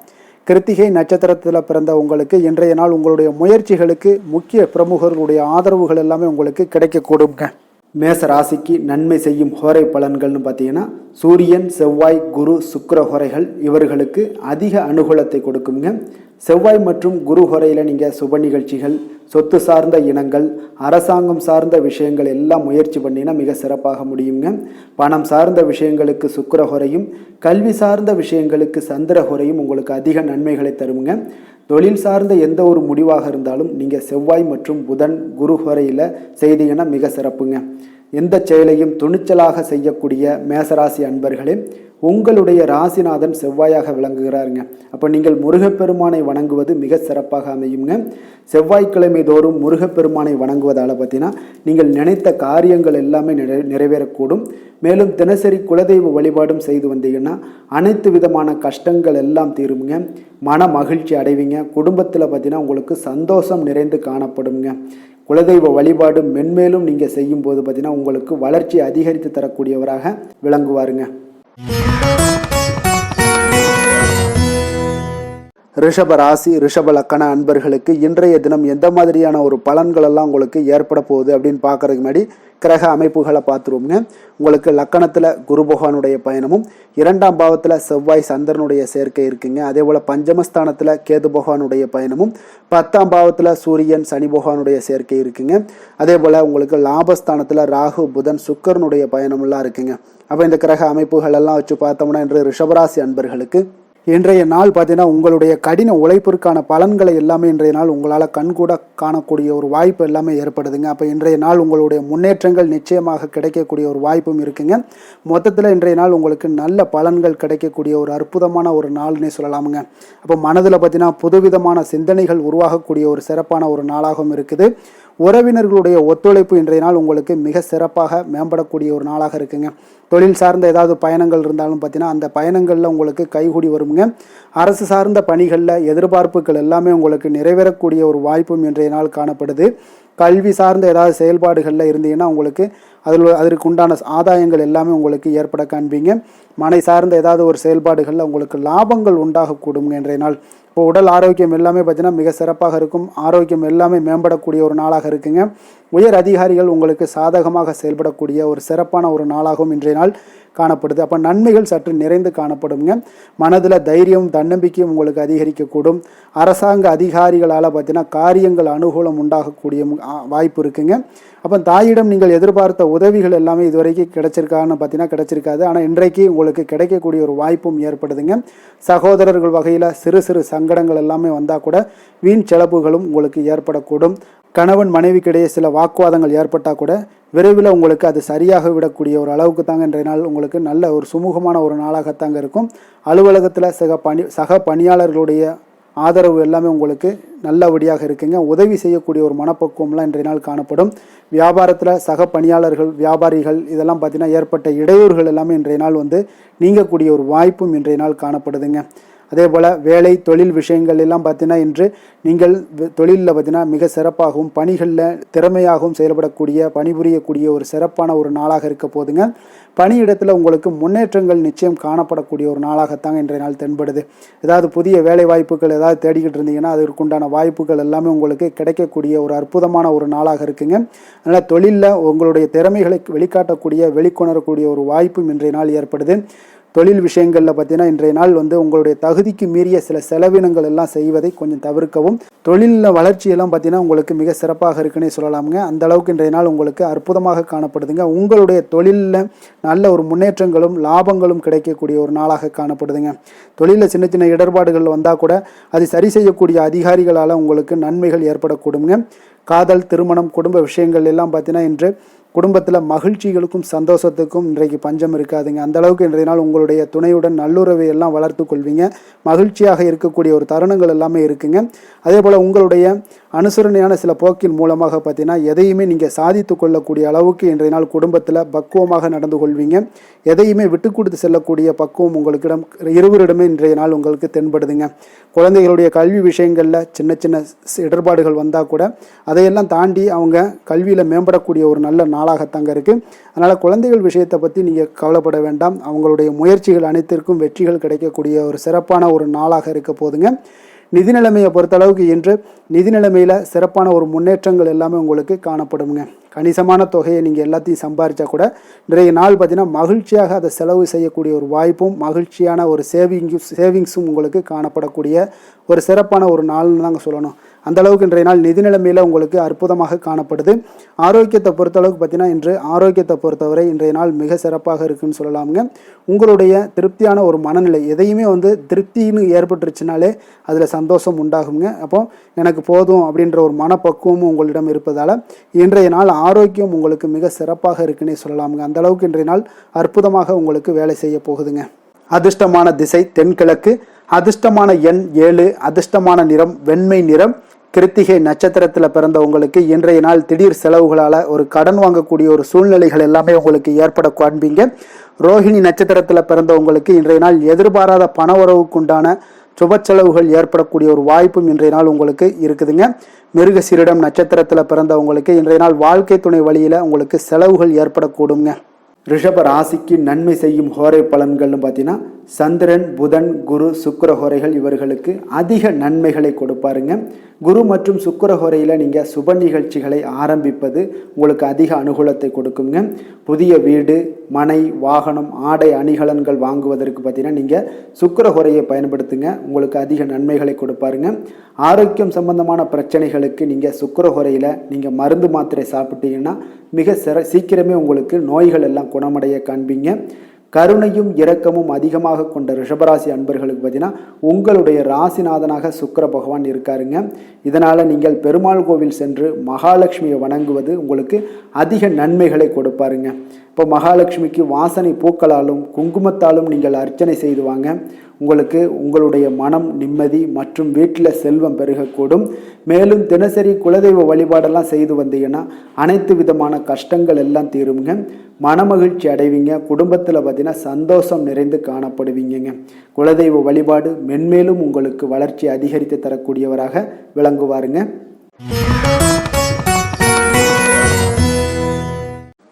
கிருத்திகை நட்சத்திரத்தில் பிறந்த உங்களுக்கு இன்றைய நாள் உங்களுடைய முயற்சிகளுக்கு முக்கிய பிரமுகர்களுடைய ஆதரவுகள் எல்லாமே உங்களுக்கு கிடைக்கக்கூடுங்க. மேச ராசிக்கு நன்மை செய்யும் ஹோரை பலன்கள்னு பார்த்தீங்கன்னா சூரியன், செவ்வாய், குரு, சுக்கிர ஹோரைகள் இவர்களுக்கு அதிக அனுகூலத்தை கொடுக்குங்க. செவ்வாய் மற்றும் குரு ஹோரையில் நீங்கள் சுப நிகழ்ச்சிகள், சொத்து சார்ந்த இனங்கள், அரசாங்கம் சார்ந்த விஷயங்கள் எல்லாம் முயற்சி பண்ணினா மிக சிறப்பாக முடியுங்க. பணம் சார்ந்த விஷயங்களுக்கு சுக்கிர ஹோரையும், கல்வி சார்ந்த விஷயங்களுக்கு சந்திர ஹோரையும் உங்களுக்கு அதிக நன்மைகளை தருங்க. தொழில் சார்ந்த எந்த ஒரு முடிவாக இருந்தாலும் நீங்கள் செவ்வாய் மற்றும் புதன், குரு ஹோரையில் செய்தீங்கன்னா மிக சிறப்புங்க. எந்த செயலையும் துணிச்சலாக செய்யக்கூடிய மேசராசி அன்பர்களே, உங்களுடைய ராசிநாதன் செவ்வாயாக விளங்குகிறாருங்க. அப்போ நீங்கள் முருகப்பெருமானை வணங்குவது மிக சிறப்பாக அமையுங்க. செவ்வாய்க்கிழமை தோறும் முருகப்பெருமானை வணங்குவதால் பார்த்தீங்கன்னா நீங்கள் நினைத்த காரியங்கள் எல்லாமே நிறைவேறக்கூடும். மேலும் தினசரி குலதெய்வ வழிபாடும் செய்து வந்தீங்கன்னா அனைத்து விதமான கஷ்டங்கள் எல்லாம் தீருங்க. மன மகிழ்ச்சி அடைவீங்க. குடும்பத்தில் பார்த்தீங்கன்னா உங்களுக்கு சந்தோஷம் நிறைந்து காணப்படுங்க. குலதெய்வ வழிபாடு மென்மேலும் நீங்கள் செய்யும்போது பார்த்தீங்கன்னா உங்களுக்கு வளர்ச்சி அதிகரித்து தரக்கூடியவராக விளங்குவாருங்க. ரிஷப ராசி, ரிஷப லக்கண அன்பர்களுக்கு இன்றைய தினம் எந்த மாதிரியான ஒரு பலன்கள் எல்லாம் உங்களுக்கு ஏற்பட போகுது அப்படின்னு பார்க்கறதுக்கு முன்னாடி கிரக அமைப்புகளை பார்த்துருவோங்க. உங்களுக்கு லக்கணத்தில் குரு பகவானுடைய பயணமும், 2ஆம் பாவத்தில் செவ்வாய் சந்திரனுடைய சேர்க்கை இருக்குங்க. அதே போல் பஞ்சமஸ்தானத்தில் கேது பகவானுடைய பயணமும், 10ஆம் பாவத்தில் சூரியன் சனி பகவானுடைய சேர்க்கை இருக்குங்க. அதே போல் உங்களுக்கு லாபஸ்தானத்தில் ராகு புதன் சுக்கரனுடைய பயணமெல்லாம் இருக்குங்க. அப்போ இந்த கிரக அமைப்புகள் எல்லாம் வச்சு பார்த்தோம்னா இன்று ரிஷபராசி அன்பர்களுக்கு இன்றைய நாள் பார்த்தீங்கன்னா உங்களுடைய கடின உழைப்பிற்கான பலன்களை எல்லாமே இன்றைய நாள் உங்களால் கண்கூட காணக்கூடிய ஒரு வாய்ப்பு எல்லாமே ஏற்படுதுங்க. அப்போ இன்றைய நாள் உங்களுடைய முன்னேற்றங்கள் நிச்சயமாக கிடைக்கக்கூடிய ஒரு வாய்ப்பும் இருக்குங்க. மொத்தத்தில் இன்றைய நாள் உங்களுக்கு நல்ல பலன்கள் கிடைக்கக்கூடிய ஒரு அற்புதமான ஒரு நாள்னே சொல்லலாமுங்க. அப்போ மனதில் பார்த்தீங்கன்னா புதுவிதமான சிந்தனைகள் உருவாகக்கூடிய ஒரு சிறப்பான ஒரு நாளாகவும் இருக்குது. உறவினர்களுடைய ஒத்துழைப்பு இன்றைய நாள் உங்களுக்கு மிக சிறப்பாக மேம்படக்கூடிய ஒரு நாளாக இருக்குங்க. தொழில் சார்ந்த ஏதாவது பயணங்கள் இருந்தாலும் பார்த்தீங்கன்னா அந்த பயணங்களில் உங்களுக்கு கைகூடி வருங்க. அரசு சார்ந்த பணிகளில் எதிர்பார்ப்புகள் எல்லாமே உங்களுக்கு நிறைவேறக்கூடிய ஒரு வாய்ப்பும் இன்றைய நாள் காணப்படுது. கல்வி சார்ந்த ஏதாவது செயல்பாடுகளில் இருந்தீங்கன்னா உங்களுக்கு அதற்கு உண்டான ஆதாயங்கள் எல்லாமே உங்களுக்கு ஏற்பட காண்பீங்க. மனை சார்ந்த ஏதாவது ஒரு செயல்பாடுகளில் உங்களுக்கு லாபங்கள் உண்டாகக்கூடும் இன்றைய நாள். இப்போ உடல் ஆரோக்கியம் எல்லாமே பார்த்தீங்கன்னா மிக சிறப்பாக இருக்கும். ஆரோக்கியம் எல்லாமே மேம்படக்கூடிய ஒரு நாளாக இருக்குங்க. உயர் அதிகாரிகள் உங்களுக்கு சாதகமாக செயல்படக்கூடிய ஒரு சிறப்பான ஒரு நாளாகவும் இன்றைய நாள் காணப்படுது. அப்போ நன்மைகள் சற்று நிறைந்து காணப்படுங்க. மனதில் தைரியம் தன்னம்பிக்கையும் உங்களுக்கு அதிகரிக்கக்கூடும். அரசாங்க அதிகாரிகளால் பார்த்தீங்கன்னா காரியங்கள் அனுகூலம் உண்டாகக்கூடிய வாய்ப்பு இருக்குங்க. அப்போ தாயிடம் நீங்கள் எதிர்பார்த்த உதவிகள் எல்லாமே இதுவரைக்கும் கிடைச்சிருக்கான்னு பார்த்தீங்கன்னா கிடைச்சிருக்காது. ஆனால் இன்றைக்கு உங்களுக்கு கிடைக்கக்கூடிய ஒரு வாய்ப்பும் ஏற்படுதுங்க. சகோதரர்கள் வகையில் சிறு சிறு சங்கடங்கள் எல்லாமே வந்தால் கூட வீண் செலவுகளும் உங்களுக்கு ஏற்படக்கூடும். கணவன் மனைவிக்கிடையே சில வாக்குவாதங்கள் ஏற்பட்டால் கூட விரைவில் உங்களுக்கு அது சரியாக விடக்கூடிய ஒரு அளவுக்கு தாங்க இன்றைய நாள் உங்களுக்கு நல்ல ஒரு சுமூகமான ஒரு நாளாகத்தாங்க இருக்கும். அலுவலகத்தில் சக பணியாளர்களுடைய ஆதரவு எல்லாமே உங்களுக்கு நல்லபடியாக இருக்குங்க. உதவி செய்யக்கூடிய ஒரு மனப்பக்குவம்லாம் இன்றைய நாள் காணப்படும். வியாபாரத்தில் சக பணியாளர்கள் வியாபாரிகள் இதெல்லாம் பார்த்தீங்கன்னா ஏற்பட்ட இடையூறுகள் எல்லாமே இன்றைய நாள் நீங்கக்கூடிய ஒரு வாய்ப்பும் இன்றைய நாள் காணப்படுதுங்க. அதே போல் வேலை தொழில் விஷயங்கள் எல்லாம் பார்த்தீங்கன்னா இன்று நீங்கள் தொழிலில் பார்த்தீங்கன்னா மிக சிறப்பாகவும் பணிகளில் திறமையாகவும் செயல்படக்கூடிய பணிபுரியக்கூடிய ஒரு சிறப்பான ஒரு நாளாக இருக்க போதுங்க. பணியிடத்தில் உங்களுக்கு முன்னேற்றங்கள் நிச்சயம் காணப்படக்கூடிய ஒரு நாளாகத்தாங்க இன்றைய நாள் தென்படுது. ஏதாவது புதிய வேலை வாய்ப்புகள் ஏதாவது தேடிக்கிட்டு இருந்தீங்கன்னா அதற்குண்டான வாய்ப்புகள் எல்லாமே உங்களுக்கு கிடைக்கக்கூடிய ஒரு அற்புதமான ஒரு நாளாக இருக்குங்க. அதனால் தொழிலில் உங்களுடைய திறமைகளை வெளிக்காட்டக்கூடிய வெளிக்கொணரக்கூடிய ஒரு வாய்ப்பும் இன்றைய நாள் ஏற்படுது. தொழில் விஷயங்களில் பார்த்தீங்கன்னா இன்றைய நாள் உங்களுடைய தகுதிக்கு மீறிய சில செலவினங்கள் எல்லாம் செய்வதை கொஞ்சம் தவிர்க்கவும். தொழிலில் வளர்ச்சியெல்லாம் பார்த்தீங்கன்னா உங்களுக்கு மிக சிறப்பாக இருக்குன்னே சொல்லலாமுங்க. அந்த அளவுக்கு இன்றைய நாள் உங்களுக்கு அற்புதமாக காணப்படுதுங்க. உங்களுடைய தொழிலில் நல்ல ஒரு முன்னேற்றங்களும் லாபங்களும் கிடைக்கக்கூடிய ஒரு நாளாக காணப்படுதுங்க. தொழிலில் சின்ன சின்ன இடர்பாடுகள் வந்தால் கூட அது சரி செய்யக்கூடிய அதிகாரிகளால் உங்களுக்கு நன்மைகள் ஏற்படக்கூடுங்க. காதல் திருமணம் குடும்ப விஷயங்கள் எல்லாம் பார்த்தீங்கன்னா இன்று குடும்பத்தில் மகிழ்ச்சிகளுக்கும் சந்தோஷத்துக்கும் இன்றைக்கு பஞ்சம் இருக்காதுங்க. அந்த அளவுக்கு இன்றைய நாள் உங்களுடைய துணையுடன் நல்லுறவை எல்லாம் வளர்த்து கொள்வீங்க. மகிழ்ச்சியாக இருக்கக்கூடிய ஒரு தருணங்கள் எல்லாமே இருக்குங்க. அதே போல் உங்களுடைய அனுசரணையான சில போக்கின் மூலமாக பார்த்தீங்கன்னா எதையுமே நீங்கள் சாதித்து கொள்ளக்கூடிய அளவுக்கு இன்றைய நாள் குடும்பத்தில் பக்குவமாக நடந்து கொள்வீங்க. எதையுமே விட்டு கொடுத்து செல்லக்கூடிய பக்குவம் உங்களுக்கிடம் இருவரிடமே இன்றைய நாள் உங்களுக்கு தென்படுதுங்க. குழந்தைகளுடைய கல்வி விஷயங்களில் சின்ன சின்ன இடர்பாடுகள் வந்தால் கூட அதையெல்லாம் தாண்டி அவங்க கல்வியில் மேம்படக்கூடிய ஒரு நல்ல நாளாகத்தாங்க இருக்குது. அதனால் குழந்தைகள் விஷயத்தை பற்றி நீங்கள் கவலைப்பட வேண்டாம். அவங்களுடைய முயற்சிகள் அனைத்திற்கும் வெற்றிகள் கிடைக்கக்கூடிய ஒரு சிறப்பான ஒரு நாளாக இருக்க போதுங்க. நிதி நிலைமையை பொறுத்தளவுக்கு இன்று நிதி நிலைமையில் சிறப்பான ஒரு முன்னேற்றங்கள் எல்லாமே உங்களுக்கு காணப்படுங்க. கணிசமான தொகையை நீங்கள் எல்லாத்தையும் சம்பாதிச்சா கூட நிறைய நாள் பார்த்தீங்கன்னா மகிழ்ச்சியாக அதை செலவு செய்யக்கூடிய ஒரு வாய்ப்பும் மகிழ்ச்சியான ஒரு சேவிங்ஸும் உங்களுக்கு காணப்படக்கூடிய ஒரு சிறப்பான ஒரு நாள்னு தாங்க சொல்லணும். அந்த அளவுக்கு இன்றைய நாள் நிதி நிலைமையில் உங்களுக்கு அற்புதமாக காணப்படுது. ஆரோக்கியத்தை பொறுத்தளவுக்கு பார்த்தீங்கன்னா இன்று ஆரோக்கியத்தை பொறுத்தவரை இன்றைய நாள் மிக சிறப்பாக இருக்குன்னு சொல்லலாமுங்க. உங்களுடைய திருப்தியான ஒரு மனநிலை எதையுமே திருப்தின்னு ஏற்பட்டுருச்சுனாலே அதில் சந்தோஷம் உண்டாகுங்க. அப்போ எனக்கு போதும் அப்படின்ற ஒரு மனப்பக்குவமும் உங்களிடம் இருப்பதால் இன்றைய நாள் ஆரோக்கியம் உங்களுக்கு மிக சிறப்பாக இருக்குன்னே சொல்லலாமுங்க. அந்த அளவுக்கு இன்றைய நாள் அற்புதமாக உங்களுக்கு வேலை செய்ய போகுதுங்க. அதிர்ஷ்டமான திசை தென்கிழக்கு, அதிர்ஷ்டமான எண் 7, அதிர்ஷ்டமான நிறம் வெண்மை நிறம். கிருத்திகை நட்சத்திரத்தில் பிறந்தவங்களுக்கு இன்றைய நாள் திடீர் செலவுகளால் ஒரு கடன் வாங்கக்கூடிய ஒரு சூழ்நிலைகள் எல்லாமே உங்களுக்கு ஏற்பட காண்பீங்க. ரோஹிணி நட்சத்திரத்தில் பிறந்தவங்களுக்கு இன்றைய நாள் எதிர்பாராத பண உறவுக்குண்டான சுப செலவுகள் ஏற்படக்கூடிய ஒரு வாய்ப்பும் இன்றைய நாள் உங்களுக்கு இருக்குதுங்க. மிருகசீரிடம் நட்சத்திரத்தில் பிறந்தவங்களுக்கு இன்றைய நாள் வாழ்க்கை துணை வழியில் உங்களுக்கு செலவுகள் ஏற்படக்கூடுங்க. ரிஷப ராசிக்கு நன்மை செய்யும் ஹோரை பலன்கள்னு பார்த்தீங்கன்னா சந்திரன் புதன் குரு சுக்கிர ஹோரைகள் இவர்களுக்கு அதிக நன்மைகளை கொடுப்பாருங்க. குரு மற்றும் சுக்கிர ஹோரையில் நீங்கள் சுப நிகழ்ச்சிகளை ஆரம்பிப்பது உங்களுக்கு அதிக அனுகூலத்தை கொடுக்குங்க. புதிய வீடு மனை வாகனம் ஆடை அணிகலன்கள் வாங்குவதற்கு பார்த்தீங்கன்னா நீங்கள் சுக்கிர ஹோரையை பயன்படுத்துங்க. உங்களுக்கு அதிக நன்மைகளை கொடுப்பாருங்க. ஆரோக்கியம் சம்பந்தமான பிரச்சனைகளுக்கு நீங்கள் சுக்கிர ஹோரையில் நீங்கள் மருந்து மாத்திரை சாப்பிட்டீங்கன்னா மிக சீக்கிரமே உங்களுக்கு நோய்கள் எல்லாம் குணமடைய காண்பீங்க. கருணையும் இரக்கமும் அதிகமாக கொண்ட ரிஷபராசி அன்பர்களுக்கு பார்த்தீங்கன்னா உங்களுடைய ராசிநாதனாக சுக்கிர பகவான் இருக்காருங்க. இதனால் நீங்கள் பெருமாள் கோவில் சென்று மகாலட்சுமியை வணங்குவது உங்களுக்கு அதிக நன்மைகளை கொடுப்பாருங்க. இப்போ மகாலட்சுமிக்கு வாசனை பூக்களாலும் குங்குமத்தாலும் நீங்கள் அர்ச்சனை செய்து வாங்க. உங்களுக்கு உங்களுடைய மனம் நிம்மதி மற்றும் வீட்டில் செல்வம் பெருகக்கூடும். மேலும் தினசரி குலதெய்வ வழிபாடெல்லாம் செய்து வந்தீங்கன்னா அனைத்து விதமான கஷ்டங்கள் எல்லாம் தீருங்க. மனமகிழ்ச்சி அடைவீங்க. குடும்பத்தில் பார்த்தீங்கன்னா சந்தோஷம் நிறைந்து காணப்படுவீங்க. குலதெய்வ வழிபாடு மென்மேலும் உங்களுக்கு வளர்ச்சி அதிகரித்து தரக்கூடியவராக விளங்குவாருங்க.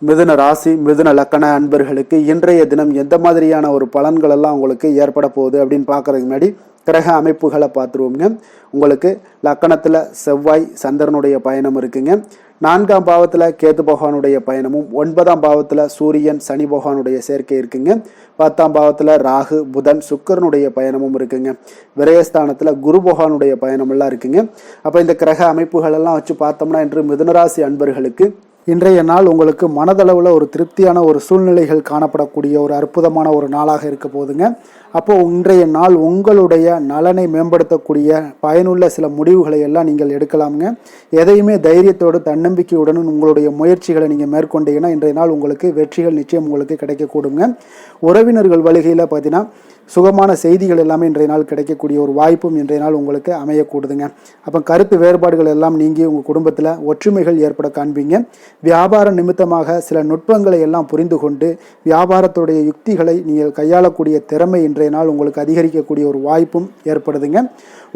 மிதுன ராசி மிதுன லக்கண அன்பர்களுக்கு இன்றைய தினம் எந்த மாதிரியான ஒரு பலன்கள் எல்லாம் உங்களுக்கு ஏற்பட போகுது அப்படின்னு பார்க்கறதுக்கு முன்னாடி கிரக அமைப்புகளை பார்த்துருவோங்க. உங்களுக்கு லக்கணத்தில் செவ்வாய் சந்திரனுடைய பயணம் இருக்குங்க. 4ஆம் பாவத்தில் கேது பகவானுடைய பயணமும், 9ஆம் பாவத்தில் சூரியன் சனி பகவானுடைய சேர்க்கை இருக்குங்க. 10ஆம் பாவத்தில் ராகு புதன் சுக்கிரனுடைய பயணமும் இருக்குங்க. விரயஸ்தானத்தில் குரு பகவானுடைய பயணம் எல்லாம் இருக்குங்க. அப்போ இந்த கிரக அமைப்புகள் எல்லாம் வச்சு பார்த்தோம்னா இன்று மிதுனராசி அன்பர்களுக்கு இன்றைய நாள் உங்களுக்கு மனதளவில் ஒரு திருப்தியான ஒரு சூழ்நிலைகள் காணப்படக்கூடிய ஒரு அற்புதமான ஒரு நாளாக இருக்க போதுங்க. அப்போ இன்றைய நாள் உங்களுடைய நலனை மேம்படுத்தக்கூடிய பயனுள்ள சில முடிவுகளை எல்லாம் நீங்கள் எடுக்கலாமுங்க. எதையுமே தைரியத்தோடு தன்னம்பிக்கையுடன் உங்களுடைய முயற்சிகளை நீங்கள் மேற்கொண்டீங்கன்னா இன்றைய நாள் உங்களுக்கு வெற்றிகள் நிச்சயம் உங்களுக்கு கிடைக்கக்கூடுங்க. உறவினர்கள் வழிகையில் பார்த்தீங்கன்னா சுகமான செய்திகள் எல்லாமே இன்றைய நாள் கிடைக்கக்கூடிய ஒரு வாய்ப்பும் இன்றைய நாள் உங்களுக்கு அமையக்கூடுதுங்க. அப்போ கருத்து வேறுபாடுகள் எல்லாம் நீங்கி உங்கள் குடும்பத்தில் ஒற்றுமைகள் ஏற்பட காண்பீங்க. வியாபார நிமித்தமாக சில நுட்பங்களை எல்லாம் புரிந்து கொண்டு வியாபாரத்துடைய யுக்திகளை நீங்கள் கையாளக்கூடிய திறமை இன்றைய நாள் உங்களுக்கு அதிகரிக்கக்கூடிய ஒரு வாய்ப்பும் ஏற்படுதுங்க.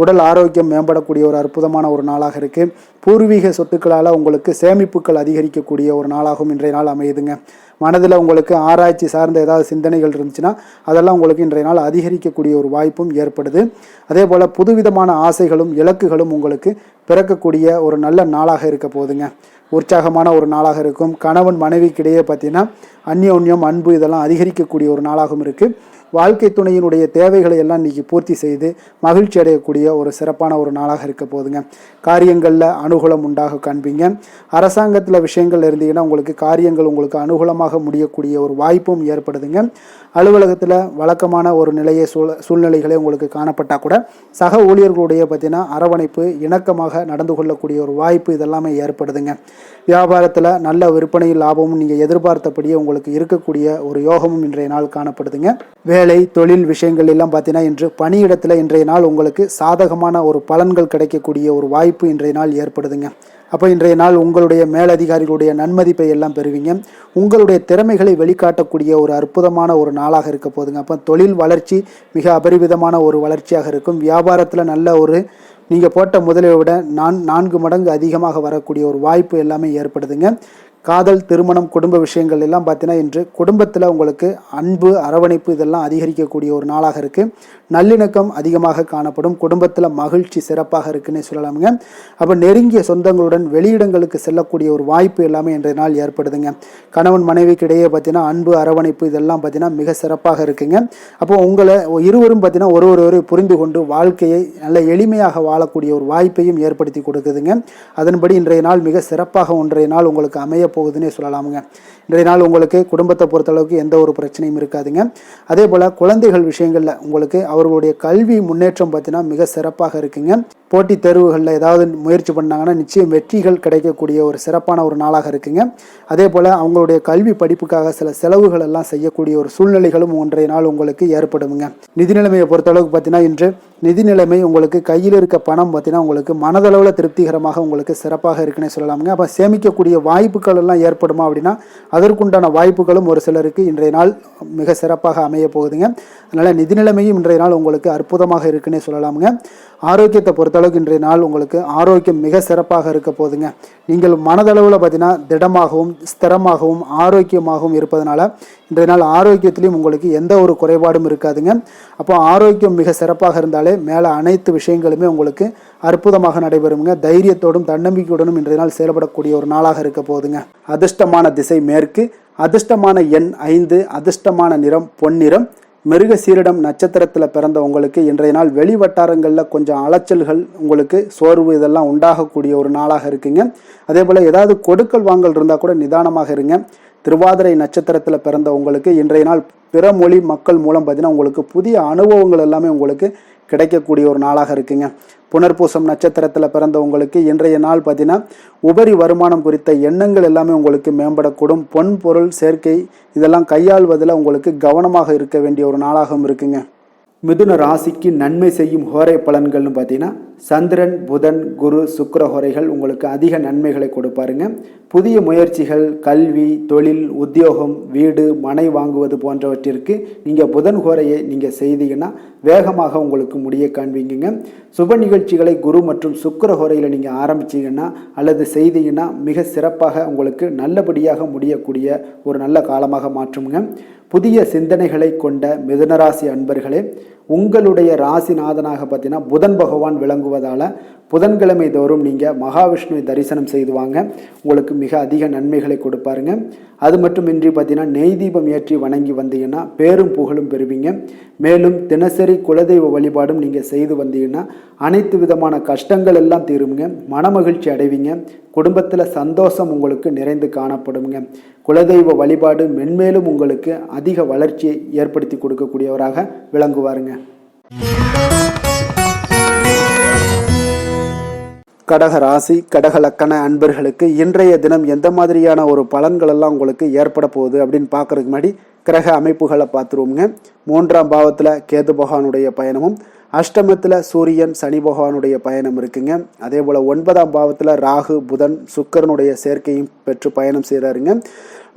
உடல் ஆரோக்கியம் மேம்படக்கூடிய ஒரு அற்புதமான ஒரு நாளாக இருக்குது. பூர்வீக சொத்துக்களால் உங்களுக்கு சேமிப்புகள் அதிகரிக்கக்கூடிய ஒரு நாளாகவும் இன்றைய நாள் அமையுதுங்க. மனதில் உங்களுக்கு ஆராய்ச்சி சார்ந்த ஏதாவது சிந்தனைகள் இருந்துச்சுன்னா அதெல்லாம் உங்களுக்கு இன்றைய நாள் அதிகரிக்கக்கூடிய ஒரு வாய்ப்பும் ஏற்படுது. அதே போல் புதுவிதமான ஆசைகளும் இலக்குகளும் உங்களுக்கு பிறக்கக்கூடிய ஒரு நல்ல நாளாக இருக்க போகுதுங்க. உற்சாகமான ஒரு நாளாக இருக்கும். கணவன் மனைவிக்கிடையே பார்த்தீங்கன்னா அந்யோன்யம் அன்பு இதெல்லாம் அதிகரிக்கக்கூடிய ஒரு நாளாகவும் இருக்குது. வாழ்க்கை துணையினுடைய தேவைகளை எல்லாம் இன்றைக்கி பூர்த்தி செய்து மகிழ்ச்சி அடையக்கூடிய ஒரு சிறப்பான ஒரு நாளாக இருக்க போதுங்க. காரியங்களில் அனுகூலம் உண்டாக காண்பீங்க. அரசாங்கத்தில் விஷயங்கள் இருந்தீங்கன்னா உங்களுக்கு காரியங்கள் உங்களுக்கு அனுகூலமாக முடியக்கூடிய ஒரு வாய்ப்பும் ஏற்படுதுங்க. அலுவலகத்தில் வழக்கமான ஒரு நிலையை சூழ்நிலைகளே உங்களுக்கு காணப்பட்டால் கூட சக ஊழியர்களுடைய பார்த்தீங்கன்னா அரவணைப்பு இணக்கமாக நடந்து கொள்ளக்கூடிய ஒரு வாய்ப்பு இதெல்லாமே ஏற்படுதுங்க. வியாபாரத்தில் நல்ல விற்பனை லாபமும் நீங்கள் எதிர்பார்த்தபடியே உங்களுக்கு இருக்கக்கூடிய ஒரு யோகமும் இன்றைய நாள் காணப்படுதுங்க. வேலை தொழில் விஷயங்கள் எல்லாம் பார்த்தீங்கன்னா இன்று பணியிடத்தில் இன்றைய நாள் உங்களுக்கு சாதகமான ஒரு பலன்கள் கிடைக்கக்கூடிய ஒரு வாய்ப்பு இன்றைய நாள் ஏற்படுதுங்க. அப்போ இன்றைய நாள் உங்களுடைய மேலதிகாரிகளுடைய நன்மதிப்பை எல்லாம் பெறுவீங்க. உங்களுடைய திறமைகளை வெளிக்காட்டக்கூடிய ஒரு அற்புதமான ஒரு நாளாக இருக்க போதுங்க. அப்போ தொழில் வளர்ச்சி மிக அபரிவிதமான ஒரு வளர்ச்சியாக இருக்கும். வியாபாரத்தில் நல்ல ஒரு நீங்கள் போட்ட முதலை விட 4 மடங்கு அதிகமாக வரக்கூடிய ஒரு வாய்ப்பு எல்லாமே ஏற்படுதுங்க. காதல் திருமணம் குடும்ப விஷயங்கள் எல்லாம் பார்த்தீங்கன்னா இன்று குடும்பத்தில் உங்களுக்கு அன்பு அரவணைப்பு இதெல்லாம் அதிகரிக்கக்கூடிய ஒரு நாளாக இருக்குது. நல்லிணக்கம் அதிகமாக காணப்படும். குடும்பத்தில் மகிழ்ச்சி சிறப்பாக இருக்குன்னு சொல்லலாமுங்க. அப்போ நெருங்கிய சொந்தங்களுடன் வெளியிடங்களுக்கு செல்லக்கூடிய ஒரு வாய்ப்பு எல்லாமே இன்றைய நாள் ஏற்படுதுங்க. கணவன் மனைவிக்கு இடையே பார்த்தீங்கன்னா அன்பு அரவணைப்பு இதெல்லாம் பார்த்தீங்கன்னா மிக சிறப்பாக இருக்குங்க. அப்போ உங்களை இருவரும் பார்த்தீங்கன்னா ஒருவரை புரிந்து கொண்டு வாழ்க்கையை நல்ல எளிமையாக வாழக்கூடிய ஒரு வாய்ப்பையும் ஏற்படுத்தி கொடுக்குதுங்க. அதன்படி இன்றைய நாள் மிக சிறப்பாக ஒன்றைய நாள் உங்களுக்கு அமைய போகுதுன்னே சொல்லலாமுங்க. இன்றைய நாள் உங்களுக்கு குடும்பத்தை பொறுத்தளவுக்கு எந்த ஒரு பிரச்சனையும் இருக்காதுங்க. அதே போல் குழந்தைகள் விஷயங்களில் உங்களுக்கு அவர்களுடைய கல்வி முன்னேற்றம் பார்த்தீங்கன்னா மிக சிறப்பாக இருக்குங்க. போட்டித் தேர்வுகளில் ஏதாவது முயற்சி பண்ணாங்கன்னா நிச்சயம் வெற்றிகள் கிடைக்கக்கூடிய ஒரு சிறப்பான ஒரு நாளாக இருக்குங்க. அதே போல் அவங்களுடைய கல்வி படிப்புக்காக சில செலவுகள் எல்லாம் செய்யக்கூடிய ஒரு சூழ்நிலைகளும் ஒன்றைய நாள் உங்களுக்கு ஏற்படுங்க. நிதி நிலைமையை பொறுத்தளவுக்கு பார்த்தீங்கன்னா இன்று நிதி நிலைமை உங்களுக்கு கையில் இருக்க பணம் பார்த்தீங்கன்னா உங்களுக்கு மனதளவில் திருப்திகரமாக உங்களுக்கு சிறப்பாக இருக்குன்னே சொல்லலாமுங்க. அப்போ சேமிக்கக்கூடிய வாய்ப்புகள் எல்லாம் ஏற்படுமா அப்படின்னா அதற்குண்டான வாய்ப்புகளும் ஒரு சிலருக்கு இன்றைய நாள் மிக சிறப்பாக அமைய போகுதுங்க. அதனால் நிதி நிலைமையும் இன்றைய நாள் உங்களுக்கு அற்புதமாக இருக்குன்னே சொல்லலாமுங்க. ஆரோக்கியத்தை பொறுத்தளவுக்கு இன்றைய நாள் உங்களுக்கு ஆரோக்கியம் மிக சிறப்பாக இருக்க போதுங்க. நீங்கள் மனதளவில் பார்த்தீங்கன்னா திடமாகவும் ஸ்திரமாகவும் ஆரோக்கியமாகவும் இருப்பதனால இன்றைய நாள் ஆரோக்கியத்திலையும் உங்களுக்கு எந்த ஒரு குறைபாடும் இருக்காதுங்க. அப்போ ஆரோக்கியம் மிக சிறப்பாக இருந்தாலே மேலே அனைத்து விஷயங்களுமே உங்களுக்கு அற்புதமாக நடைபெறுங்க. தைரியத்தோடும் தன்னம்பிக்கையுடனும் இன்றைய நாள் செயல்படக்கூடிய ஒரு நாளாக இருக்க போதுங்க. அதிர்ஷ்டமான திசை மேற்கு, அதிர்ஷ்டமான எண் 5, அதிர்ஷ்டமான நிறம் பொன்னிறம். மிருக சீரிடம் நட்சத்திரத்தில் பிறந்த உங்களுக்கு இன்றைய நாள் வெளி வட்டாரங்களில் கொஞ்சம் அலைச்சல்கள் உங்களுக்கு சோர்வு இதெல்லாம் உண்டாகக்கூடிய ஒரு நாளாக இருக்குங்க. அதே போல் ஏதாவது கொடுக்கல் வாங்கல் இருந்தால் கூட நிதானமாக இருங்க. திருவாதிரை நட்சத்திரத்தில் பிறந்த உங்களுக்கு இன்றைய நாள் பிற மொழி மக்கள் மூலம் பார்த்தீங்கன்னா உங்களுக்கு புதிய அனுபவங்கள் எல்லாமே உங்களுக்கு கிடைக்கக்கூடிய ஒரு நாளாக இருக்குங்க. புனர்பூசம் நட்சத்திரத்தில் பிறந்த உங்களுக்கு இன்றைய நாள் பார்த்தீங்கன்னா உபரி வருமானம் குறித்த எண்ணங்கள் எல்லாமே உங்களுக்கு மேம்படக்கூடும். பொன் பொருள் சேர்க்கை இதெல்லாம் கையாள்வதில் உங்களுக்கு கவனமாக இருக்க வேண்டிய ஒரு நாளாகவும் இருக்குங்க. மிதுன ராசிக்கு நன்மை செய்யும் ஹோரை பலன்கள்னு பார்த்தீங்கன்னா சந்திரன், புதன், குரு, சுக்கிர ஹோரைகள் உங்களுக்கு அதிக நன்மைகளை கொடுப்பாருங்க. புதிய முயற்சிகள், கல்வி, தொழில், உத்தியோகம், வீடு, மனை வாங்குவது போன்றவற்றிற்கு நீங்கள் புதன் ஹோரையை நீங்கள் செய்தீங்கன்னா வேகமாக உங்களுக்கு முடிய காண்பீங்க. சுப நிகழ்ச்சிகளை குரு மற்றும் சுக்கிர ஹோரையில் நீங்கள் ஆரம்பிச்சிங்கன்னா அல்லது செய்தீங்கன்னா மிக சிறப்பாக உங்களுக்கு நல்லபடியாக முடியக்கூடிய ஒரு நல்ல காலமாக மாற்றுங்க. புதிய சிந்தனைகளை கொண்ட மிதுனராசி அன்பர்களே, உங்களுடைய ராசிநாதனாக பார்த்தீங்கன்னா புதன் பகவான் விளங்குவதால் புதன்கிழமை தோறும் நீங்கள் மகாவிஷ்ணுவை தரிசனம் செய்து வாங்க, உங்களுக்கு மிக அதிக நன்மைகளை கொடுப்பாருங்க. அது மட்டுமின்றி பார்த்தீங்கன்னா நெய் தீபம் ஏற்றி வணங்கி வந்தீங்கன்னா பேரும் புகழும் பெறுவீங்க. மேலும் தினசரி குலதெய்வ வழிபாடும் நீங்கள் செய்து வந்தீங்கன்னா அனைத்து விதமான கஷ்டங்கள் எல்லாம் தீருங்க, மனமகிழ்ச்சி அடைவீங்க, குடும்பத்தில் சந்தோஷம் உங்களுக்கு நிறைந்து காணப்படுங்க. குலதெய்வ வழிபாடு மென்மேலும் உங்களுக்கு அதிக வளர்ச்சியை ஏற்படுத்தி கொடுக்கக்கூடியவராக விளங்குவாருங்க. கடக ராசி, கடக லக்கண அன்பர்களுக்கு இன்றைய தினம் எந்த மாதிரியான ஒரு பலன்கள் எல்லாம் உங்களுக்கு ஏற்பட போகுது அப்படின்னு பார்க்கறதுக்கு முன்னாடி கிரக அமைப்புகளை பார்த்துருவோங்க. 3ஆம் பாவத்தில் கேது பகவானுடைய பயணமும், அஷ்டமத்தில் சூரியன் சனி பகவானுடைய பயணம் இருக்குங்க. அதே போல் 9ஆம் பாவத்தில் ராகு புதன் சுக்கிரனுடைய சேர்க்கையும் பெற்று பயணம் செய்கிறாருங்க.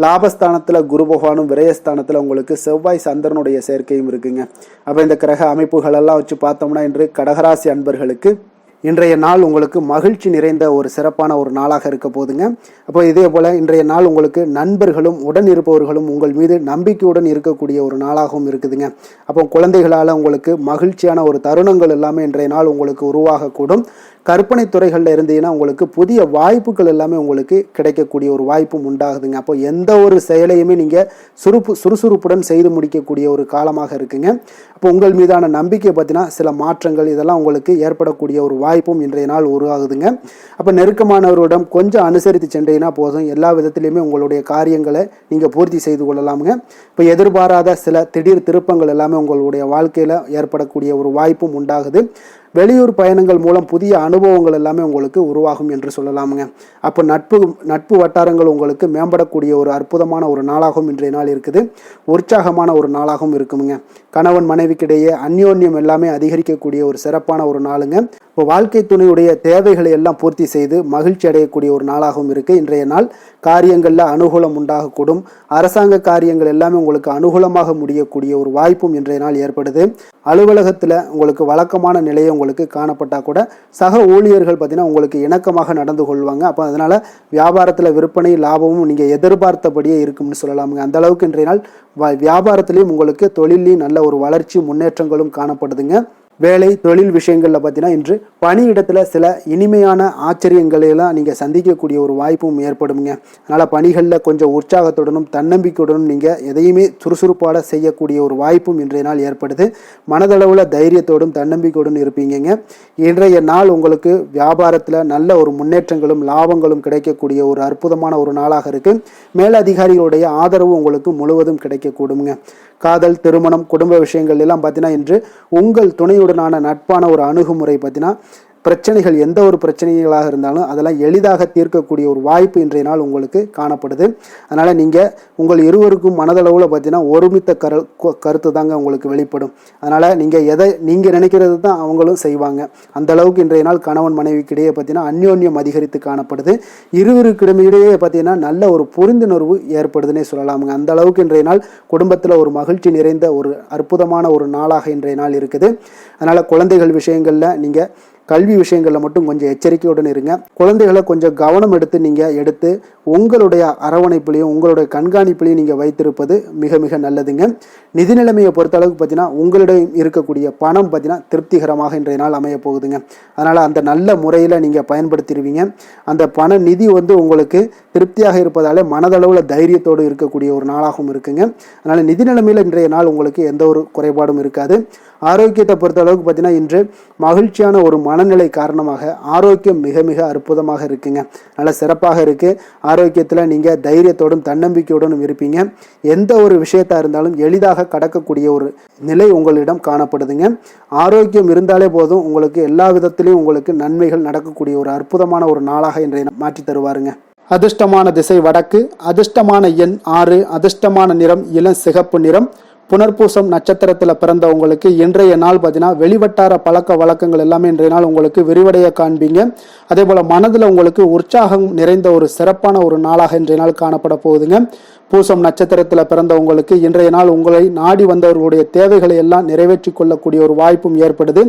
லாபஸ்தானத்தில் குரு பகவானும், விரயஸ்தானத்தில் உங்களுக்கு செவ்வாய் சந்திரனுடைய சேர்க்கையும் இருக்குங்க. அப்போ இந்த கிரக அமைப்புகளெல்லாம் வச்சு பார்த்தோம்னா இன்று கடகராசி அன்பர்களுக்கு இன்றைய நாள் உங்களுக்கு மகிழ்ச்சி நிறைந்த ஒரு சிறப்பான ஒரு நாளாக இருக்க போதுங்க. அப்போ இதே போல் இன்றைய நாள் உங்களுக்கு நண்பர்களும் உடன் இருப்பவர்களும் உங்கள் மீது நம்பிக்கையுடன் இருக்கக்கூடிய ஒரு நாளாகவும் இருக்குதுங்க. அப்போ குழந்தைகளால் உங்களுக்கு மகிழ்ச்சியான ஒரு தருணங்கள் எல்லாமே இன்றைய நாள் உங்களுக்கு உருவாகக்கூடும். கற்பனை துறைகளில் இருந்தீங்கன்னா உங்களுக்கு புதிய வாய்ப்புகள் எல்லாமே உங்களுக்கு கிடைக்கக்கூடிய ஒரு வாய்ப்பும் உண்டாகுதுங்க. அப்போ எந்த ஒரு செயலையுமே நீங்கள் சுறுசுறுப்புடன் செய்து முடிக்கக்கூடிய ஒரு காலமாக இருக்குங்க. அப்போ உங்கள் மீதான நம்பிக்கை பார்த்தீங்கன்னா சில மாற்றங்கள் இதெல்லாம் உங்களுக்கு ஏற்படக்கூடிய ஒரு வாய்ப்பும் இன்றைய நாள் உருவாகுதுங்க. அப்போ நெருக்கமானவரிடம் கொஞ்சம் அனுசரித்து சென்றீங்கன்னா போதும், எல்லா விதத்திலையுமே உங்களுடைய காரியங்களை நீங்கள் பூர்த்தி செய்து கொள்ளலாமுங்க. இப்போ எதிர்பாராத சில திடீர் திருப்பங்கள் எல்லாமே உங்களுடைய வாழ்க்கையில் ஏற்படக்கூடிய ஒரு வாய்ப்பும் உண்டாகுது. வெளியூர் பயணங்கள் மூலம் புதிய அனுபவங்கள் எல்லாமே உங்களுக்கு உருவாகும் என்று சொல்லலாமுங்க. அப்போ நட்பு வட்டாரங்கள் உங்களுக்கு மேம்படக்கூடிய ஒரு அற்புதமான ஒரு நாளாகவும் இன்றைய நாள் இருக்குது. உற்சாகமான ஒரு நாளாகவும் இருக்குமுங்க. கணவன் மனைவிக்கிடையே அந்யோன்யம் எல்லாமே அதிகரிக்கக்கூடிய ஒரு சிறப்பான ஒரு நாளுங்க. இப்போ வாழ்க்கை துணையுடைய தேவைகளை எல்லாம் பூர்த்தி செய்து மகிழ்ச்சி அடையக்கூடிய ஒரு நாளாகவும் இருக்குது இன்றைய நாள். காரியங்களில் அனுகூலம் உண்டாகக்கூடும். அரசாங்க காரியங்கள் எல்லாமே உங்களுக்கு அனுகூலமாக முடியக்கூடிய ஒரு வாய்ப்பும் இன்றைய நாள் ஏற்படுது. அலுவலகத்தில் உங்களுக்கு வழக்கமான நிலையை உங்களுக்கு காணப்பட்டால் கூட சக ஊழியர்கள் பார்த்தீங்கன்னா உங்களுக்கு இணக்கமாக நடந்து கொள்வாங்க. அப்போ அதனால் வியாபாரத்தில் விற்பனை லாபமும் நீங்கள் எதிர்பார்த்தபடியே இருக்கும்னு சொல்லலாமுங்க. அந்த அளவுக்கு இன்றைய நாள் வியாபாரத்திலையும் உங்களுக்கு தொழிலையும் நல்ல ஒரு வளர்ச்சி முன்னேற்றங்களும் காணப்படுதுங்க. வேலை தொழில் விஷயங்களில் பார்த்தீங்கன்னா இன்று பணியிடத்தில் சில இனிமையான ஆச்சரியங்களையெல்லாம் நீங்கள் சந்திக்கக்கூடிய ஒரு வாய்ப்பும் ஏற்படுங்க. அதனால் பணிகளில் கொஞ்சம் உற்சாகத்துடனும் தன்னம்பிக்கையுடனும் நீங்கள் எதையுமே சுறுசுறுப்பாக செய்யக்கூடிய ஒரு வாய்ப்பும் இன்றைய நாள் ஏற்படுது. மனதளவில் தைரியத்தோடும் தன்னம்பிக்கையோடும் இருப்பீங்க. இன்றைய நாள் உங்களுக்கு வியாபாரத்தில் நல்ல ஒரு முன்னேற்றங்களும் லாபங்களும் கிடைக்கக்கூடிய ஒரு அற்புதமான ஒரு நாளாக இருக்குது. மேலதிகாரிகளுடைய ஆதரவு உங்களுக்கு முழுவதும் கிடைக்கக்கூடுங்க. காதல், திருமணம், குடும்ப விஷயங்கள் எல்லாம் பார்த்தீங்கன்னா இன்று உங்கள் துணையுடனான நட்பான ஒரு அணுகுமுறை பார்த்தீங்கன்னா பிரச்சனைகள் எந்த ஒரு பிரச்சனைகளாக இருந்தாலும் அதெல்லாம் எளிதாக தீர்க்கக்கூடிய ஒரு வாய்ப்பு இன்றைய நாள் உங்களுக்கு காணப்படுது. அதனால் நீங்கள் உங்கள் இருவருக்கும் மனதளவில் பார்த்தீங்கன்னா ஒருமித்த கருத்து தாங்க உங்களுக்கு வெளிப்படும். அதனால் நீங்கள் நினைக்கிறது தான் அவங்களும் செய்வாங்க. அந்த அளவுக்கு இன்றைய நாள் கணவன் மனைவிக்கிடையே பார்த்தீங்கன்னா அந்யோன்யம் அதிகரித்து காணப்படுது. இருவருக்கிடையே பார்த்தீங்கன்னா நல்ல ஒரு புரிந்துணர்வு ஏற்படுதுன்னே சொல்லலாமுங்க. அந்த அளவுக்கு இன்றைய நாள் குடும்பத்தில் ஒரு மகிழ்ச்சி நிறைந்த ஒரு அற்புதமான ஒரு நாளாக இன்றைய நாள் இருக்குது. அதனால் குழந்தைகள் விஷயங்களில் நீங்கள் கல்வி விஷயங்களில் மட்டும் கொஞ்சம் எச்சரிக்கையுடன் இருங்க. குழந்தைகளை கொஞ்சம் கவனம் எடுத்து உங்களுடைய அரவணைப்புலையும் உங்களுடைய கண்காணிப்புலையும் நீங்கள் வைத்திருப்பது மிக மிக நல்லதுங்க. நிதி நிலைமையை பொறுத்த அளவுக்கு பார்த்தீங்கன்னா உங்களிடம் இருக்கக்கூடிய பணம் பார்த்தீங்கன்னா திருப்திகரமாக இன்றைய நாள் அமைய போகுதுங்க. அதனால் அந்த நல்ல முறையில் நீங்கள் பயன்படுத்திடுவீங்க. அந்த பண நிதி உங்களுக்கு திருப்தியாக இருப்பதாலே மனதளவில் தைரியத்தோடு இருக்கக்கூடிய ஒரு நாளாகவும் இருக்குங்க. அதனால் நிதி நிலைமையில் இன்றைய நாள் உங்களுக்கு எந்த ஒரு குறைபாடும் இருக்காது. ஆரோக்கியத்தை பொறுத்த அளவுக்கு பார்த்தீங்கன்னா இன்று மகிழ்ச்சியான ஒரு மனநிலை காரணமாக ஆரோக்கியம் மிக மிக அற்புதமாக இருக்குங்க. நல்ல சிறப்பாக இருக்குது. ஆரோக்கியத்தில் நீங்கள் தைரியத்தோடும் தன்னம்பிக்கையோடும் இருப்பீங்க. எந்த ஒரு விஷயத்தாக இருந்தாலும் எளிதாக கடக்கக்கூடிய ஒரு நிலை உங்களிடம் காணப்படுதுங்க. ஆரோக்கியம் இருந்தாலே போதும், உங்களுக்கு எல்லா விதத்திலையும் உங்களுக்கு நன்மைகள் நடக்கக்கூடிய ஒரு அற்புதமான ஒரு நாளாக இன்றைய மாற்றி தருவாருங்க. அதிர்ஷ்டமான திசை வடக்கு, அதிர்ஷ்டமான எண் 6, அதிர்ஷ்டமான நிறம் இளம் சிகப்பு நிறம், புனர்பூசம் நட்சத்திரத்தில் பிறந்தவங்களுக்கு இன்றைய நாள் பார்த்தீங்கன்னா வெளிவட்டார பழக்க வழக்கங்கள் எல்லாமே இன்றைய நாள் உங்களுக்கு விரிவடைய காண்பீங்க. அதே போல் மனதில் உங்களுக்கு உற்சாகம் நிறைந்த ஒரு சிறப்பான ஒரு நாளாக இன்றைய நாள் காணப்பட போகுதுங்க. பூசம் நட்சத்திரத்தில் பிறந்தவங்களுக்கு இன்றைய நாள் உங்களை நாடி வந்தவர்களுடைய தேவைகளை எல்லாம் நிறைவேற்றி கொள்ளக்கூடிய ஒரு வாய்ப்பும் ஏற்படுது.